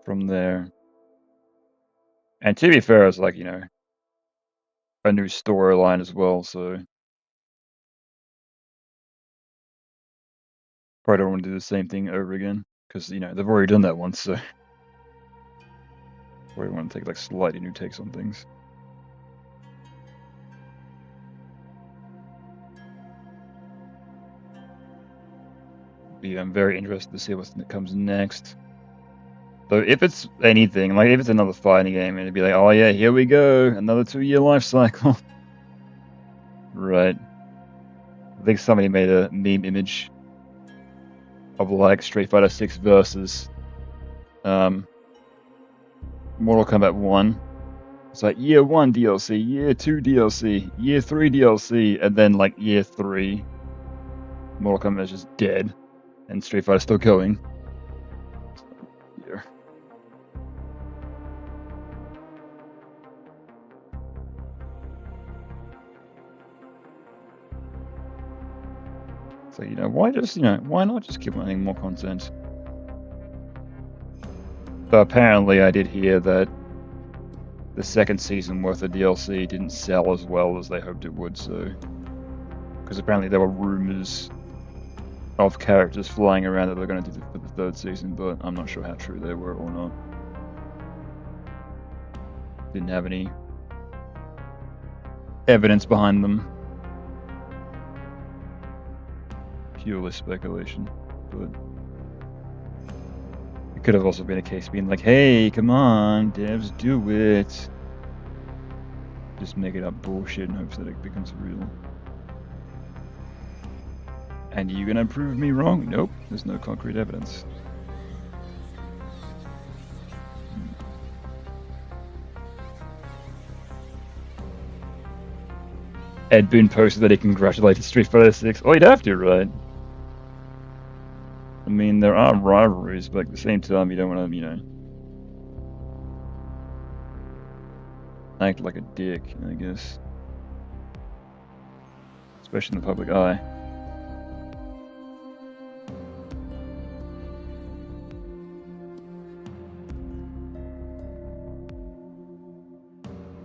A: from there. And to be fair, it's like, you know, a new storyline as well, so probably don't want to do the same thing over again. Because, you know, they've already done that once, so probably want to take like slightly new takes on things. But yeah, I'm very interested to see what comes next. So if it's anything, like if it's another fighting game, it'd be like, oh yeah, here we go, another 2-year life cycle. Right. I think somebody made a meme image of like Street Fighter 6 versus Mortal Kombat 1. It's like year 1 DLC, year 2 DLC, year 3 DLC, and then like year 3, Mortal Kombat is just dead, and Street Fighter's still going. Yeah. So, you know, why not just keep running more content? But apparently I did hear that the second season worth of DLC didn't sell as well as they hoped it would, so... Because apparently there were rumors of characters flying around that they're going to do for the third season, but I'm not sure how true they were or not. Didn't have any evidence behind them. Purely speculation, but it could have also been a case being like, hey, come on, devs, do it. Just make it up bullshit in hopes that it becomes real. And you gonna prove me wrong? Nope, there's no concrete evidence. Ed Boon posted that he congratulated Street Fighter 6. Oh, you'd have to, right? I mean, there are rivalries, but at the same time, you don't want to, you know, act like a dick, I guess. Especially in the public eye.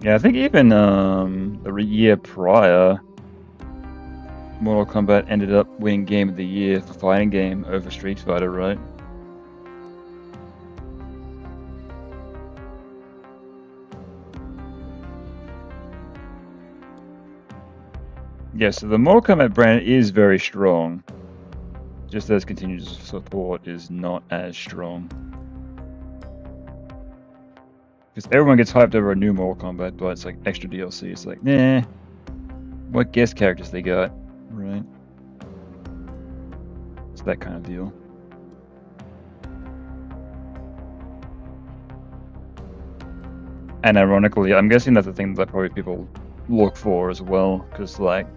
A: Yeah, I think even the year prior, Mortal Kombat ended up winning Game of the Year for fighting game over Street Fighter, right? Yeah, so the Mortal Kombat brand is very strong, just as continued support is not as strong. Because everyone gets hyped over a new Mortal Kombat, but it's like extra DLC. It's like, nah, what guest characters they got, right? It's that kind of deal. And ironically, I'm guessing that's the thing that probably people look for as well, because like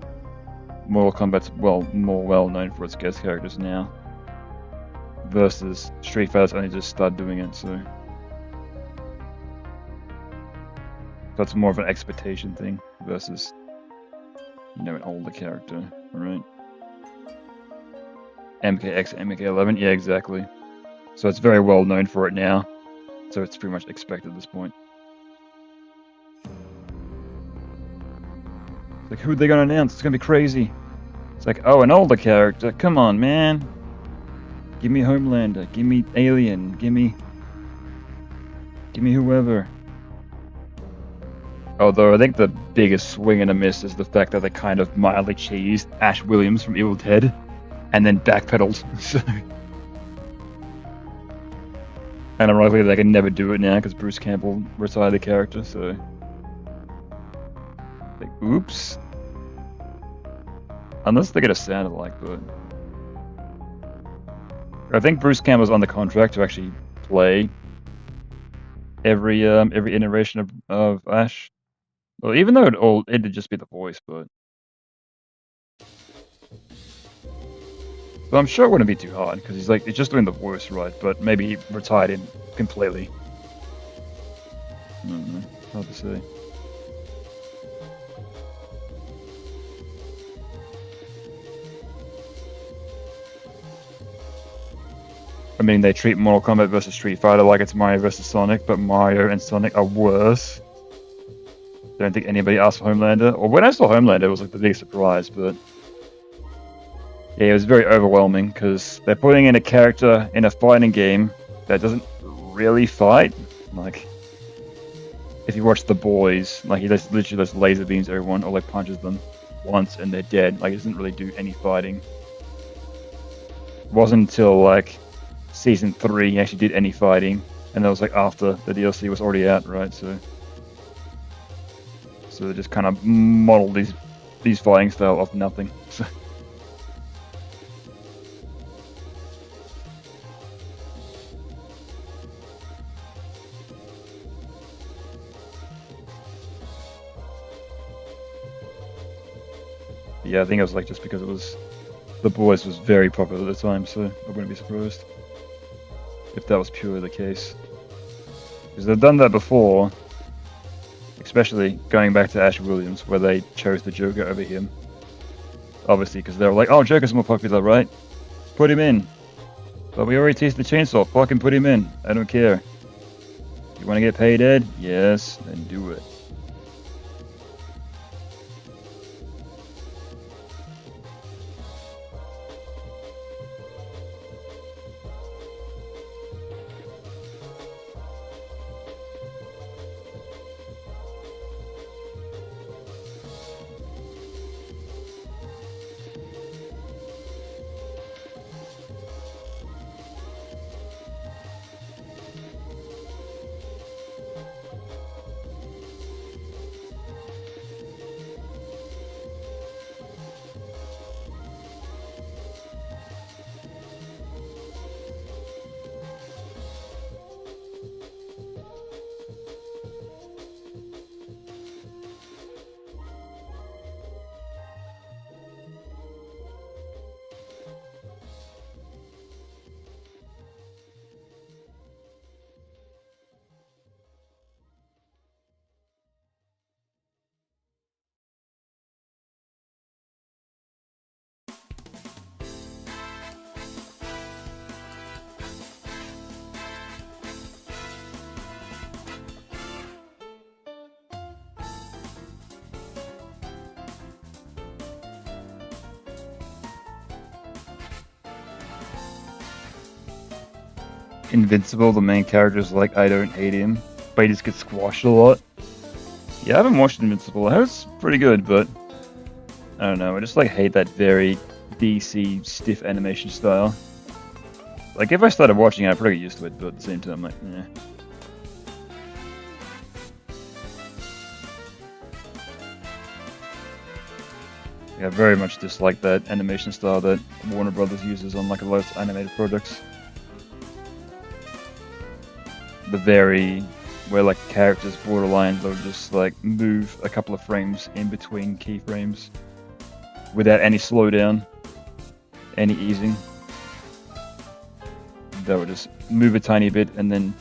A: Mortal Kombat's more well known for its guest characters now, versus Street Fighter's only just started doing it, so that's more of an expectation thing versus, you know, an older character, right? MKX, MK11, yeah, exactly. So it's very well known for it now, so it's pretty much expected at this point. It's like, who are they gonna announce? It's gonna be crazy. It's like, oh, an older character. Come on, man. Give me Homelander. Give me Alien. Give me whoever. Although I think the biggest swing and a miss is the fact that they kind of mildly cheesed Ash Williams from Evil Dead, and then backpedaled. So, and ironically, they can never do it now because Bruce Campbell retired the character. So, like, oops. Unless they get a sound alike, but I think Bruce Campbell's on the contract to actually play every iteration of Ash. Well, even though it'd just be the voice, but I'm sure it wouldn't be too hard because he's just doing the voice, right? But maybe he retired him completely. I don't know. Hard to say. I mean, they treat Mortal Kombat versus Street Fighter like it's Mario versus Sonic, but Mario and Sonic are worse. Don't think anybody asked for Homelander. Or when I saw Homelander, it was like the biggest surprise, but yeah, it was very overwhelming because they're putting in a character in a fighting game that doesn't really fight. Like, if you watch The Boys, like he literally just laser beams everyone or like punches them once and they're dead. Like, he doesn't really do any fighting. It wasn't until like Season 3 he actually did any fighting, and that was like after the DLC was already out, right? So they just kind of modeled these fighting style off nothing. So. Yeah, I think it was like just because it was The Boys was very popular at the time, so I wouldn't be surprised if that was purely the case. Because they've done that before, especially going back to Ash Williams, where they chose the Joker over him. Obviously, because they were like, oh, Joker's more popular, right? Put him in. But we already teased the chainsaw, fucking put him in. I don't care. You want to get paid, Ed? Yes, then do it. Invincible, the main character is like, I don't hate him, but he just gets squashed a lot. Yeah, I haven't watched Invincible. I heard it's pretty good, but I don't know. I just like hate that very DC stiff animation style. Like, if I started watching it, I'd probably get used to it, but at the same time, like, eh. Yeah, very much dislike that animation style that Warner Brothers uses on like a lot of animated projects. The where like characters borderline, they'll just like move a couple of frames in between keyframes without any slowdown, any easing. They would just move a tiny bit and then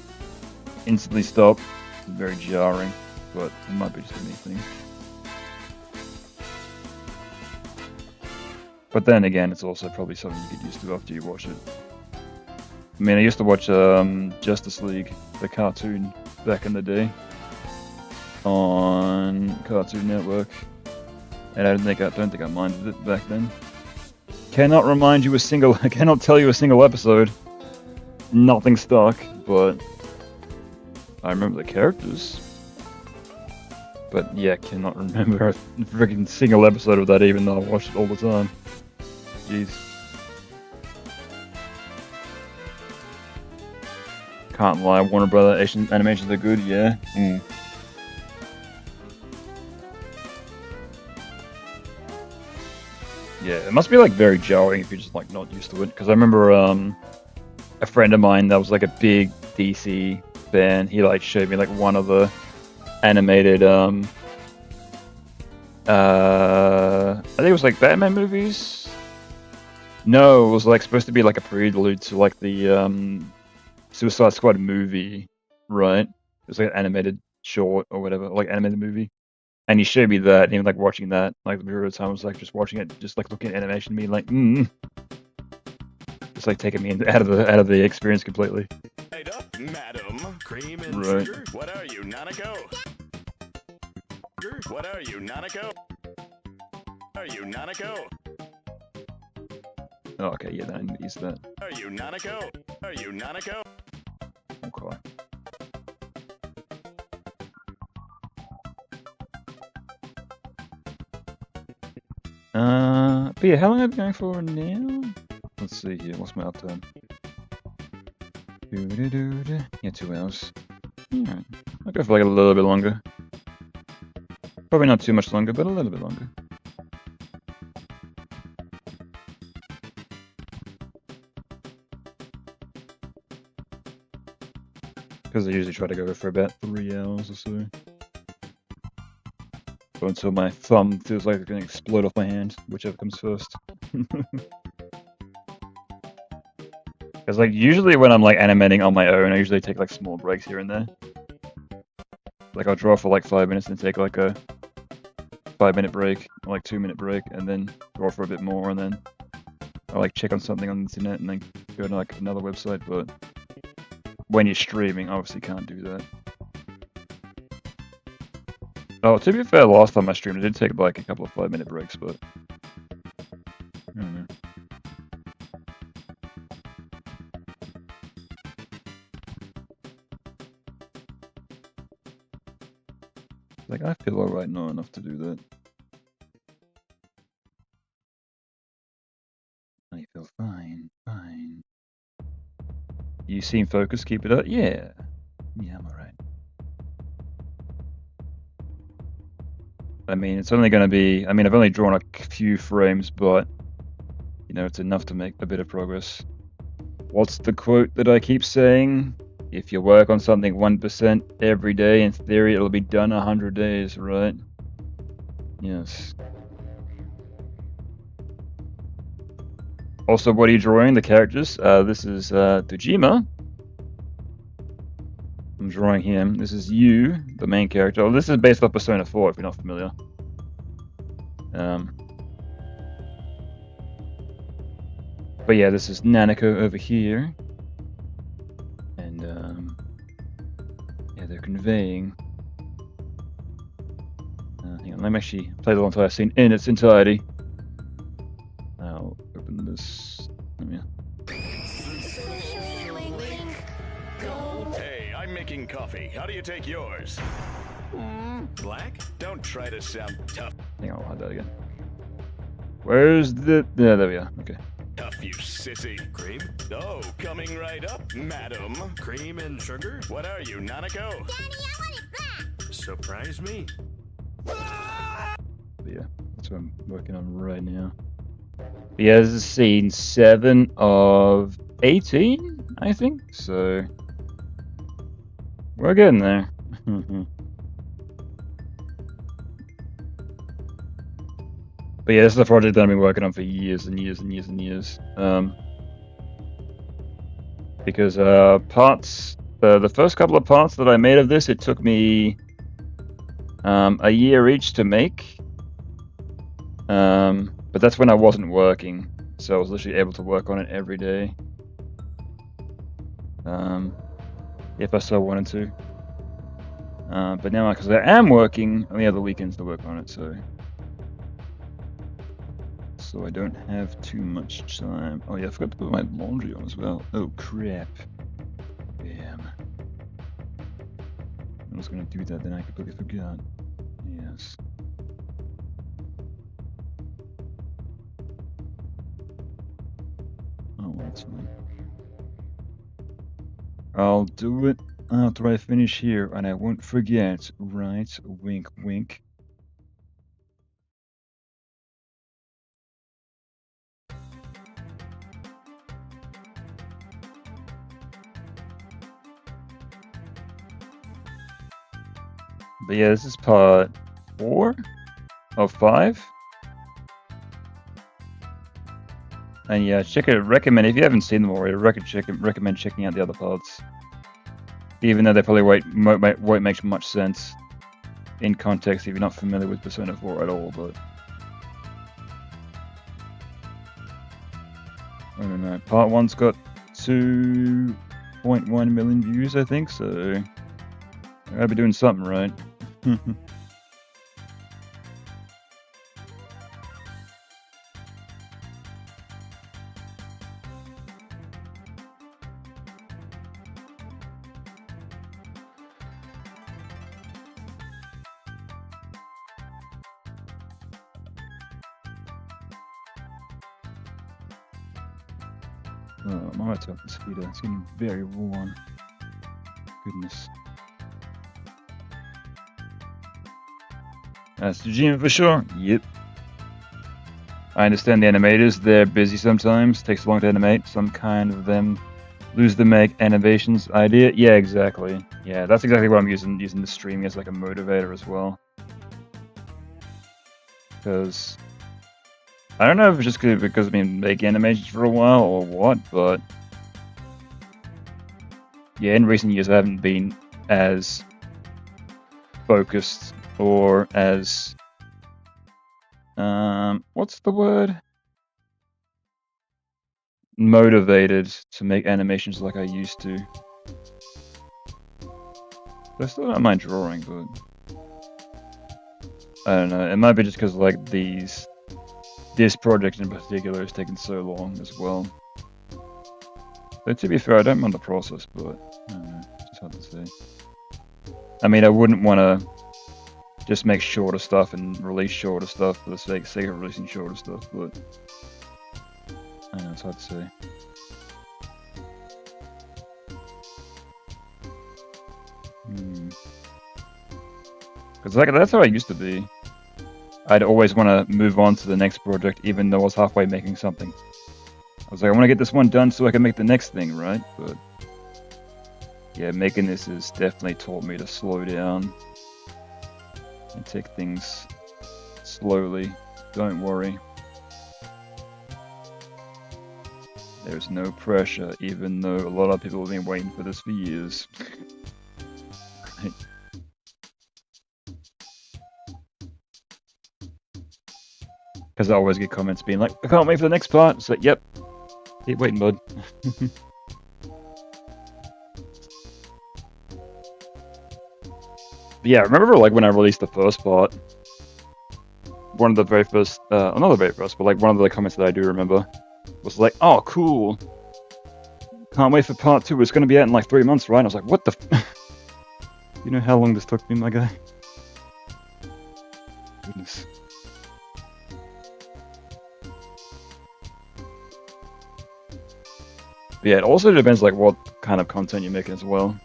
A: instantly stop. Very jarring, but it might be just a me thing. But then again, it's also probably something you get used to after you watch it. I mean, I used to watch Justice League, the cartoon, back in the day on Cartoon Network, and I don't think I minded it back then. Cannot tell you a single episode. Nothing stuck, but I remember the characters. But yeah, cannot remember a freaking single episode of that, even though I watched it all the time. Jeez. Can't lie, Warner Brother animations are good, yeah. Yeah, it must be like very jarring if you're just like not used to it. Because I remember a friend of mine that was like a big DC fan. He like showed me like one of the animated I think it was like Batman movies. No, it was like supposed to be like a prelude to like the Suicide Squad movie, right? It was like an animated short or whatever, like animated movie. And he showed me that, and even like watching that, like the majority of the time I was like just watching it, just like looking at animation, being like, it's like taking me out of the experience completely.
B: Right up, madam. Cream and
A: Right.
B: sugar? What are you, Nanako? What are you, Nanako? Are you, Nanako?
A: Oh, okay, yeah, then I need to use that.
B: Are you, Nanako? Are you, Nanako?
A: Okay. But yeah, how long am I going for now? Let's see here, what's my uptime? Yeah, 2 hours. Alright, I'll go for like a little bit longer. Probably not too much longer, but a little bit longer. Because I usually try to go for about 3 hours or so. Or until my thumb feels like it's going to explode off my hand, whichever comes first. Because like usually when I'm like animating on my own, I usually take like small breaks here and there. Like I'll draw for like 5 minutes and take like a 5-minute break, or like 2-minute break, and then draw for a bit more, and then I'll like check on something on the internet and then go to like another website. But when you're streaming, obviously can't do that. Oh, to be fair, last time I streamed, I did take like a couple of 5-minute breaks, but I don't know. Like I feel alright now enough to do that. I feel fine, fine. You seem focused, keep it up. Yeah. Yeah, I'm alright. I mean, it's only going to be, I mean, I've only drawn a few frames, but, you know, it's enough to make a bit of progress. What's the quote that I keep saying? If you work on something 1% every day, in theory, it'll be done 100 days, right? Yes. Also, what are you drawing? The characters? This is Dojima. I'm drawing him. This is you, the main character. Oh, this is based off Persona 4, if you're not familiar. But yeah, this is Nanako over here. And, yeah, they're conveying. Hang on, let me actually play the whole entire scene in its entirety. I'll open this.
B: Hey, I'm making coffee. How do you take yours? Black? Don't try to sound tough.
A: Hang on, I'll hide that again. Where's the... Yeah, there we are. Okay.
B: Tough, you sissy. Cream? Oh, coming right up, madam. Cream and sugar? What are you, Nanako?
C: Daddy, I want it black.
B: Surprise me.
A: But yeah, that's what I'm working on right now. But yeah, this is scene 7 of 18, I think. So we're getting there. But yeah, this is a project that I've been working on for years and years and years and years. Because parts, the first couple of parts that I made of this, it took me a year each to make. But that's when I wasn't working, so I was literally able to work on it every day. If I so wanted to. But now, because I am working, I only have the weekends to work on it, so I don't have too much time. Oh yeah, I forgot to put my laundry on as well. Oh crap. Damn. I was gonna do that, then I completely forgot. Yes. Oh, that's fine. I'll do it after I finish here, and I won't forget, right? Wink, wink. But yeah, this is part 4 of 5. And yeah, recommend, if you haven't seen them already, recommend checking out the other parts. Even though they probably won't make much sense in context if you're not familiar with Persona 4 at all, but... I don't know, part 1's got 2.1 million views, I think, so... I gotta be doing something right. Oh, my heart's off this heater. It's getting very warm. Goodness. That's the gym for sure. Yep. I understand the animators. They're busy sometimes. Takes long to animate. Some kind of them lose the make animations idea. Yeah, exactly. Yeah, that's exactly what I'm using the streaming as like a motivator as well. Because I don't know if it's just because I've been making animations for a while or what, but yeah, in recent years I haven't been as focused or as what's the word? Motivated to make animations like I used to. I still don't mind drawing, but I don't know. It might be just because like this project in particular has taken so long as well. But to be fair, I don't mind the process, but I don't know. It's just hard to say. I mean, I wouldn't want to just make shorter stuff and release shorter stuff for the sake of releasing shorter stuff, but I don't know, it's hard to say. Because that's how I used to be. I'd always want to move on to the next project, even though I was halfway making something. I was like, I want to get this one done so I can make the next thing, right? But yeah, making this has definitely taught me to slow down and take things slowly. Don't worry. There's no pressure, even though a lot of people have been waiting for this for years. Right. Because I always get comments being like, I can't wait for the next part. It's like, yep, keep waiting, bud. Yeah, I remember like when I released the first part, one of the very first, not the very first, but like one of the comments that I do remember was like, oh, cool. Can't wait for part 2. It's going to be out in like 3 months, right? And I was like, what the f... You know how long this took me, my guy? Goodness. But yeah, it also depends like what kind of content you're making as well.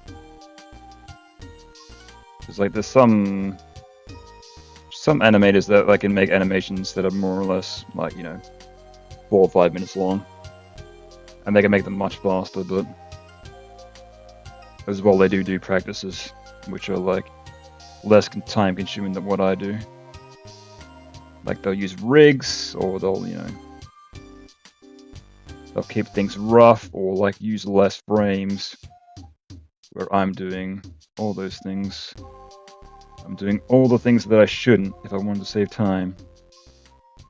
A: Because like there's some animators that like can make animations that are more or less like, you know, 4 or 5 minutes long. And they can make them much faster, but as well they do practices, which are like less time consuming than what I do. Like they'll use rigs, or they'll, you know, they'll keep things rough, or like use less frames, where I'm doing all those things. I'm doing all the things that I shouldn't if I wanted to save time.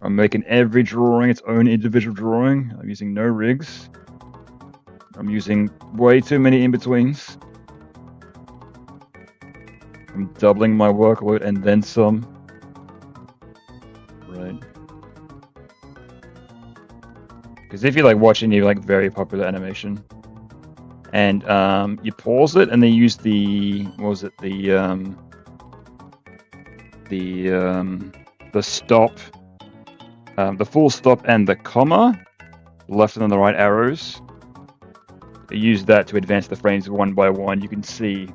A: I'm making every drawing its own individual drawing. I'm using no rigs. I'm using way too many in-betweens. I'm doubling my workload and then some. Right. Because if you like watch any like very popular animation, and you pause it and then use the, what was it, the stop, the full stop and the comma, left and the right arrows. Use that to advance the frames one by one. You can see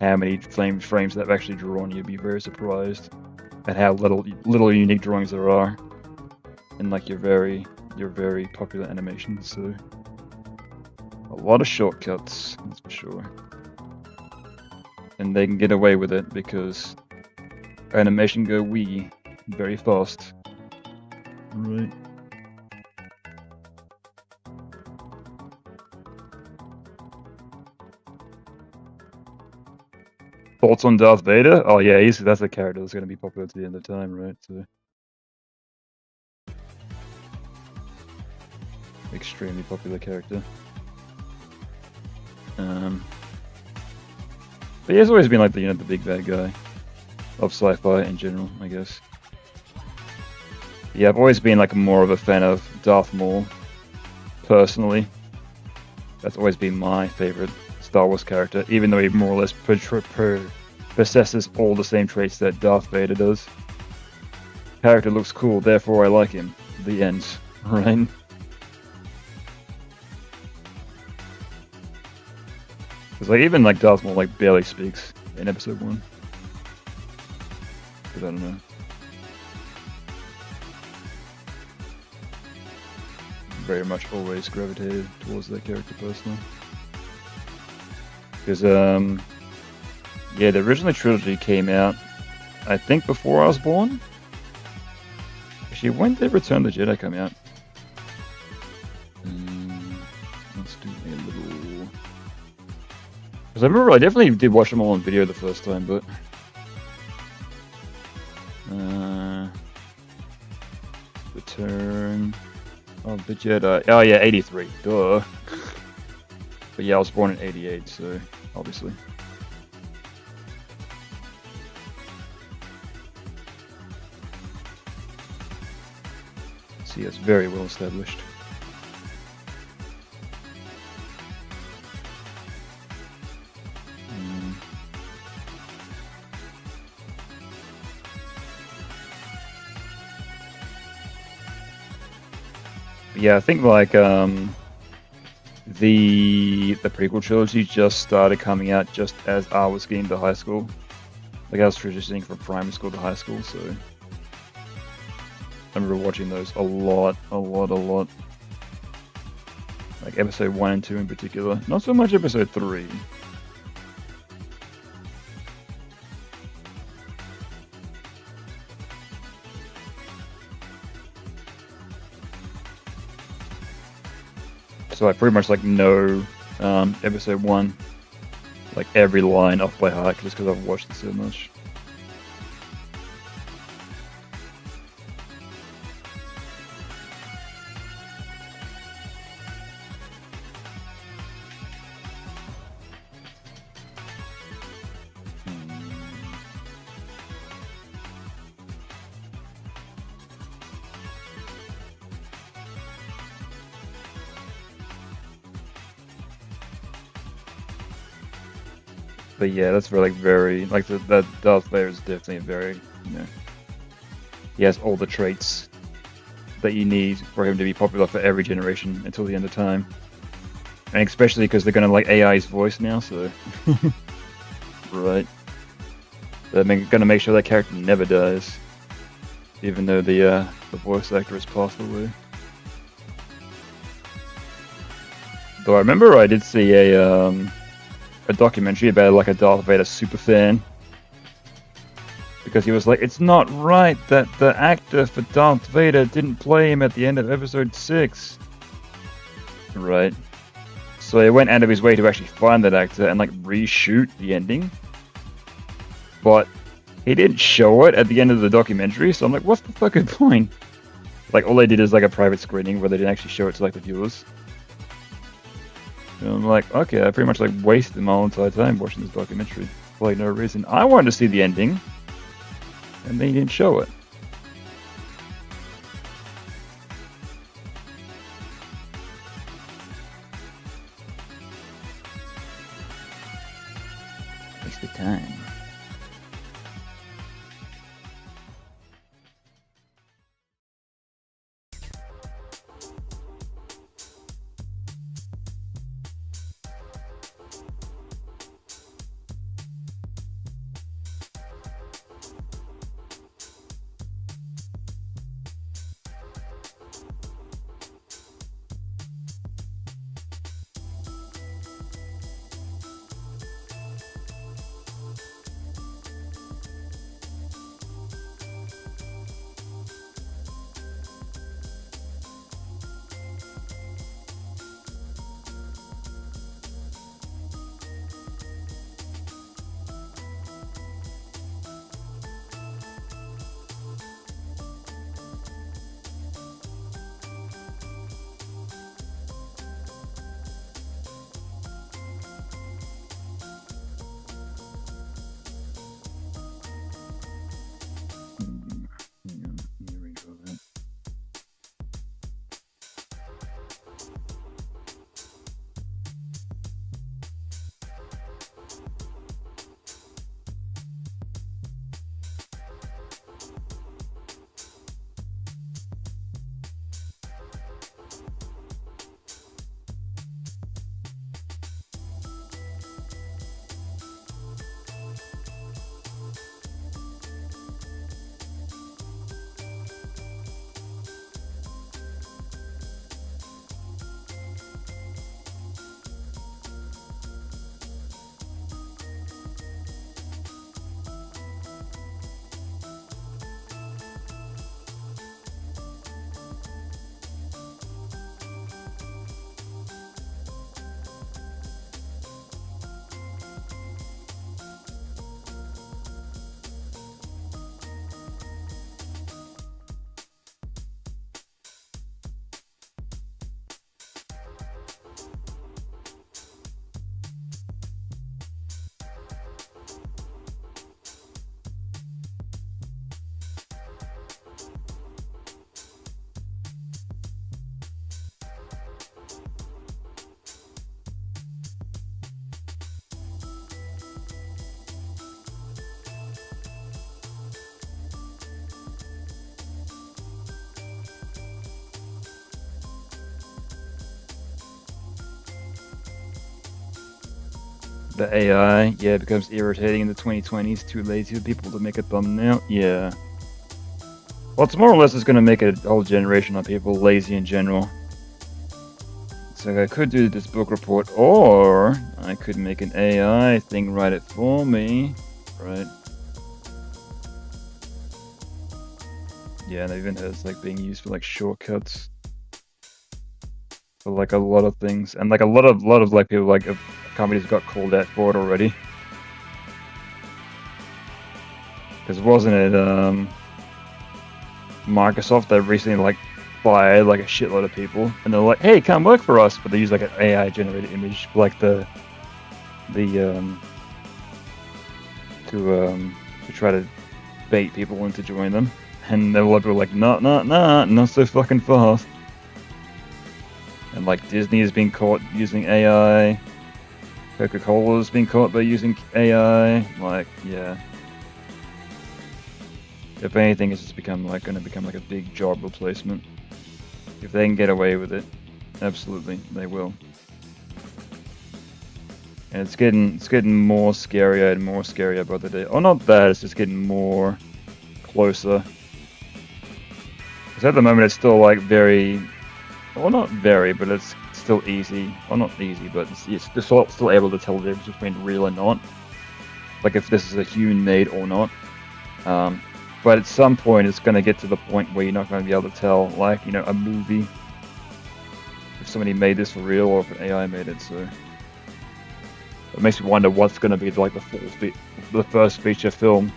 A: how many frames they've actually drawn. You'd be very surprised at how little unique drawings there are in like your very popular animations. So a lot of shortcuts, that's for sure. and they can get away with it because animation go wee very fast. Right. Thoughts on Darth Vader? Oh yeah, that's a character that's going to be popular to the end of time, right? So extremely popular character. But he's always been like the the big bad guy of sci-fi in general, I guess. Yeah, I've always been like more of a fan of Darth Maul, personally. That's always been my favorite Star Wars character, even though he more or less possesses all the same traits that Darth Vader does. Character looks cool, therefore I like him. The end, right? Because like even like Darth Maul like barely speaks in Episode 1. But I don't know. Very much always gravitated towards that character personally. Because yeah, the original trilogy came out, I think, before I was born. Actually, when did Return of the Jedi come out? Let's do a little. Because I remember I definitely did watch them all on video the first time, but Return of the Jedi. Oh yeah, 83. Duh. But yeah, I was born in 88, so obviously. See, it's very well established. Yeah, I think like the prequel trilogy just started coming out just as I was getting to high school. Like I was transitioning from primary school to high school, so I remember watching those a lot. Like episode 1 and 2 in particular. Not so much episode 3. So I pretty much like know episode 1, like every line off by heart just because I've watched it so much. But yeah, that's for like very like that Darth Vader is definitely very, you know, he has all the traits that you need for him to be popular for every generation until the end of time. And especially because they're gonna like AI his voice now, so right. They're gonna make sure that character never dies, even though the voice actor has passed away. Though I remember I did see a documentary about like a Darth Vader superfan, because he was like, it's not right that the actor for Darth Vader didn't play him at the end of episode 6. Right. So he went out of his way to actually find that actor and like reshoot the ending. But he didn't show it at the end of the documentary, so I'm like, what's the fucking point? Like all they did is like a private screening where they didn't actually show it to like the viewers. And I'm like, okay, I pretty much like wasted my whole entire time watching this documentary for like no reason. I wanted to see the ending, and they didn't show it. Wasted time. The AI, yeah, becomes irritating in the 2020s. Too lazy for people to make a thumbnail. Yeah. Well, it's more or less just gonna make a whole generation of people lazy in general. So I could do this book report, or I could make an AI thing write it for me, right? Yeah, and it even has like being used for like shortcuts for like a lot of things, and like a lot of like people like companies got called out for it already. Because wasn't it Microsoft that recently like fired like a shitload of people, and they're like, "Hey, come work for us," but they use like an AI generated image, like to try to bait people into join them, and they're like, "Nah, not so fucking fast." And like Disney has been caught using AI, Coca-Cola's been caught by using AI. Like, yeah. If anything, it's just going to become like a big job replacement. If they can get away with it, absolutely, they will. And it's getting more scarier and more scarier by the day. Oh, not that, it's just getting more closer. Because at the moment, it's still like very, well, not very, but it's still easy. Well, not easy, but it's still able to tell the difference between real and not. Like if this is a human-made or not. But at some point, it's going to get to the point where you're not going to be able to tell, like, you know, a movie, if somebody made this for real or if an AI made it. So it makes me wonder what's going to be like the first feature film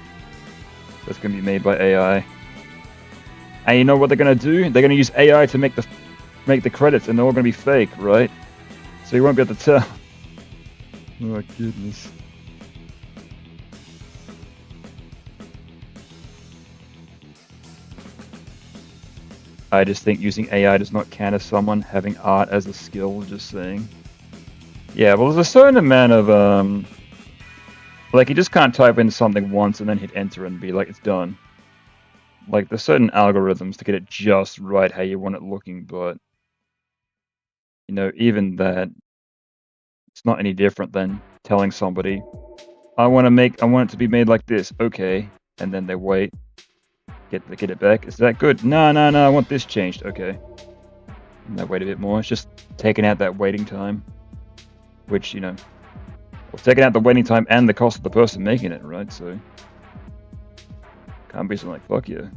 A: that's going to be made by AI. And you know what they're going to do? They're going to use AI to make the credits, and they're all going to be fake, right? So you won't be able to tell. Oh goodness. I just think using AI does not count as someone having art as a skill, just saying. Yeah, well, there's a certain amount of, like, you just can't type in something once and then hit enter and be like, it's done. Like, there's certain algorithms to get it just right how you want it looking, but, you know, even that, it's not any different than telling somebody, I want it to be made like this, okay, and then they wait. Get it back. Is that good? No, I want this changed. Okay. And they wait a bit more. It's just taking out that waiting time. Which, you know, well, taking out the waiting time and the cost of the person making it, right? So, can't be something like, fuck yeah.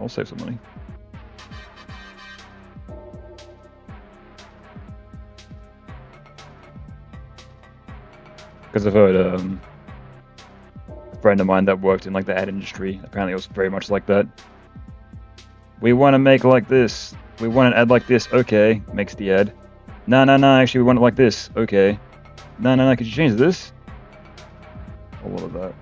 A: I'll save some money. Because I've heard, a friend of mine that worked in like the ad industry, apparently it was very much like that. We want to make like this. We want an ad like this. Okay, makes the ad. No, actually we want it like this. Okay. No, could you change this? A lot of that.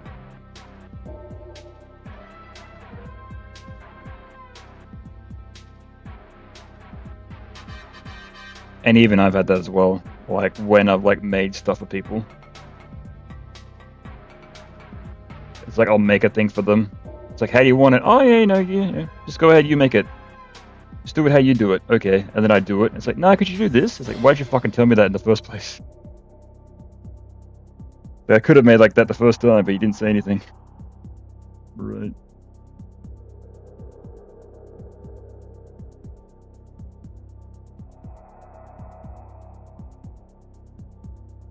A: And even I've had that as well. Like when I've like made stuff for people. It's like I'll make a thing for them. It's like, how do you want it? Oh yeah, yeah. Just go ahead, you make it. Just do it how you do it. Okay. And then I do it. It's like, nah, could you do this? It's like, why'd you fucking tell me that in the first place? I could have made like that the first time, but you didn't say anything. Right.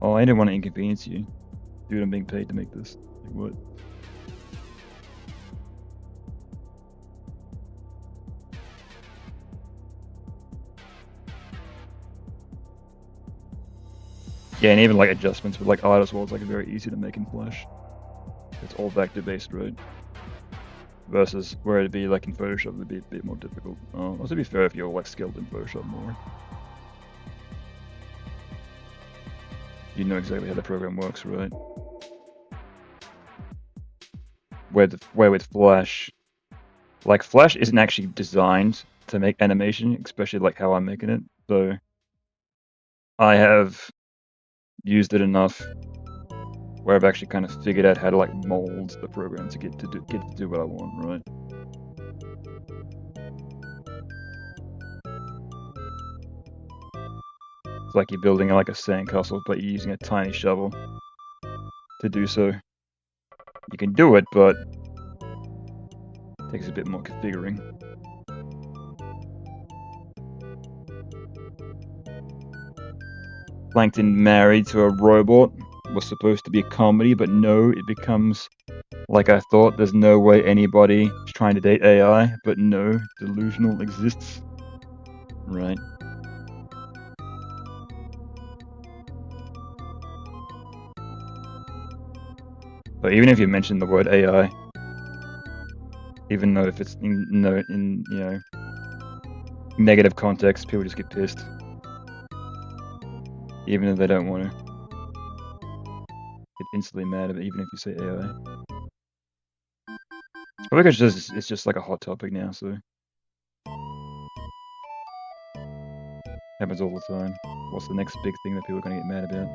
A: Oh, I didn't want to inconvenience you. Dude, I'm being paid to make this. Like, what? Yeah, and even like adjustments with like art as well, it's like very easy to make in Flash. It's all vector based, right? Versus where it'd be like in Photoshop, it'd be a bit more difficult. Also, to be fair, if you're like skilled in Photoshop more, you know exactly how the program works, right? Where with Flash, like Flash isn't actually designed to make animation, especially like how I'm making it. So I have used it enough where I've actually kind of figured out how to like mold the program to get to do what I want, right? It's like you're building like a sandcastle, but you're using a tiny shovel. to do so. You can do it, but it takes a bit more configuring. Plankton married to a robot was supposed to be a comedy, but no, it becomes like I thought. There's no way anybody is trying to date AI, but no, delusional exists. Right. But even if you mention the word AI, even though if it's in you know, negative context, people just get pissed. Even if they don't want to. Get instantly mad at it, even if you say AI. I think it's just like a hot topic now, so happens all the time. What's the next big thing that people are gonna get mad about?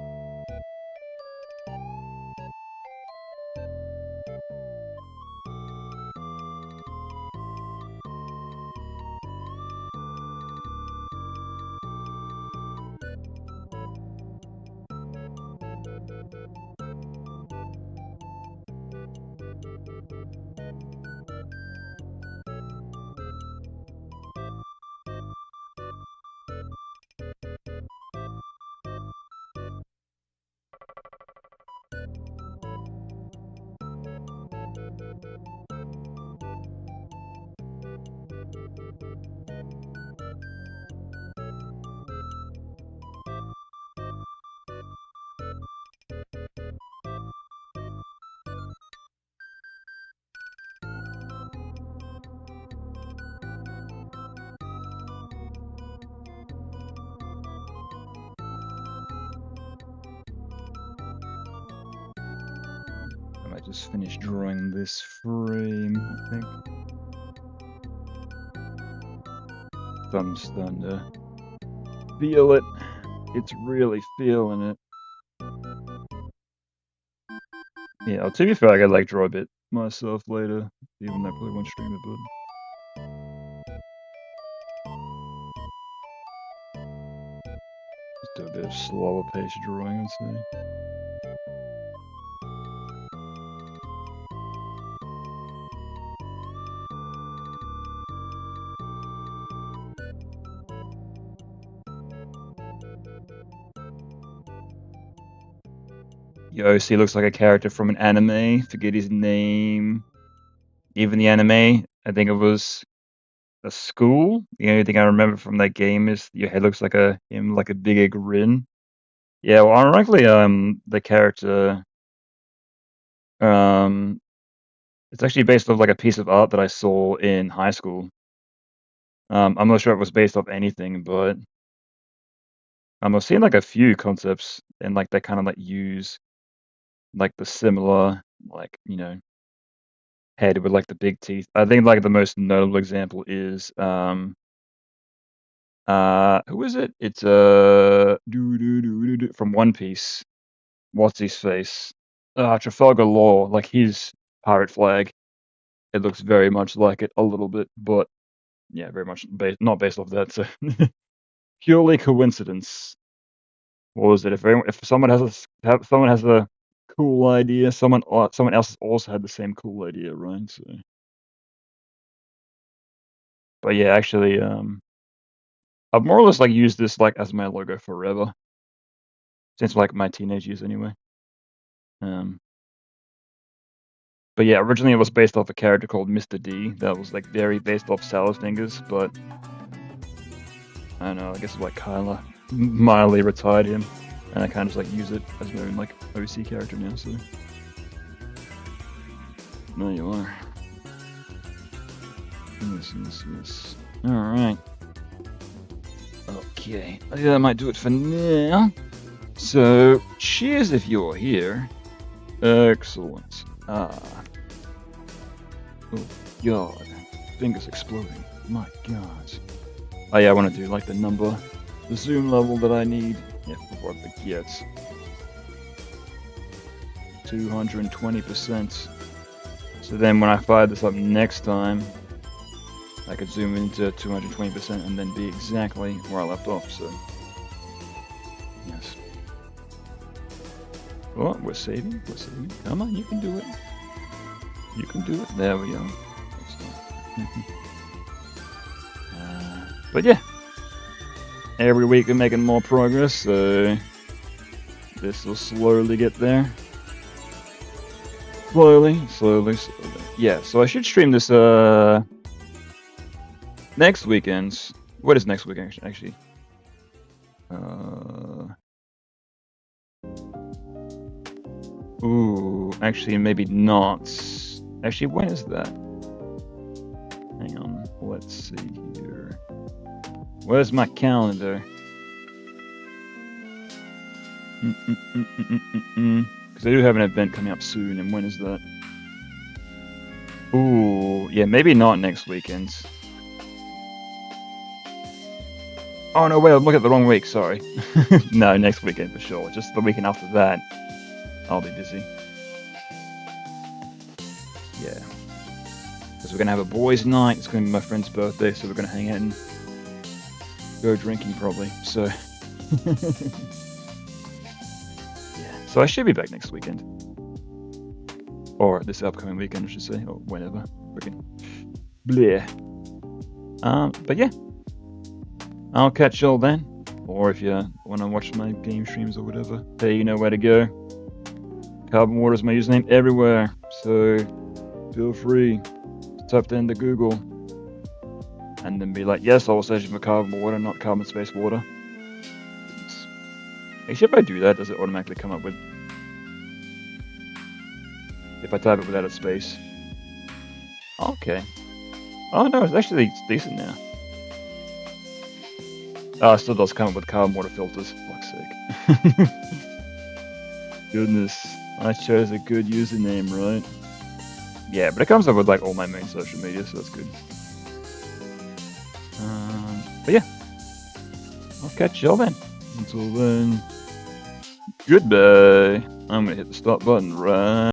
A: I might just finish drawing this frame, I think. Thumb's starting to feel it. It's really feeling it. Yeah, to be fair, I gotta like draw a bit myself later, even though I probably won't stream it, but just do a bit of slower pace drawing, I'd say. Yoshi looks like a character from an anime. Forget his name. Even the anime, I think it was a school. The only thing I remember from that game is your head looks like him like a bigger grin. Yeah, well, ironically, the character, it's actually based off like a piece of art that I saw in high school. I'm not sure if it was based off anything, but I've seen like a few concepts and like they kind of like use like the similar like head with like the big teeth. I think like the most notable example is who is it? It's from One Piece. What's his face? Trafalgar Law, like his pirate flag. It looks very much like it a little bit, but yeah, very much not based off that. So purely coincidence. What was it? If someone has a cool idea, someone else has also had the same cool idea, right? So, but yeah, actually, I've more or less like used this like as my logo forever, since like my teenage years anyway. But yeah, originally it was based off a character called Mr. D that was like very based off Salad Fingers, but I don't know, I guess like Kyla mildly retired him, and I kind of just like use it as my own like OC character now, so. There you are. Yes. Alright. Okay, I think that might do it for now. So, cheers if you're here. Excellent. Oh god. Fingers exploding. My god. Oh yeah, I want to do like the zoom level that I need. Yeah, before I forget. 220%. So then when I fire this up next time, I could zoom into 220% and then be exactly where I left off, so. Yes. Oh, we're saving. We're saving. Come on, you can do it. You can do it. There we go. But yeah, every week we're making more progress, so this will slowly get there. Slowly. Yeah, so I should stream this next weekend. What is next weekend actually? Ooh, actually maybe not. Actually, when is that? Hang on, let's see here. Where's my calendar? Because I do have an event coming up soon, and when is that? Ooh, yeah, maybe not next weekend. Oh no, wait, I'm looking at the wrong week, sorry. No, next weekend for sure. Just the weekend after that, I'll be busy. Yeah. Because we're going to have a boys' night. It's going to be my friend's birthday, so we're going to hang out and go drinking probably. So, yeah. So I should be back next weekend. Or this upcoming weekend, I should say. Or whenever. Freaking bleh. But yeah. I'll catch y'all then. Or if you want to watch my game streams or whatever, hey, you know where to go. Carbon Water is my username everywhere. So feel free to type that into Google. And then be like, yes, I was searching for carbon water, not carbon space water. Actually, if I do that, does it automatically come up with... If I type it without a space. Okay. Oh no, it's decent now. Oh, it still does come up with carbon water filters. Fuck's sake. Goodness. I chose a good username, right? Yeah, but it comes up with like all my main social media, so that's good. But yeah. I'll catch y'all then. Until then, goodbye. I'm gonna hit the stop button right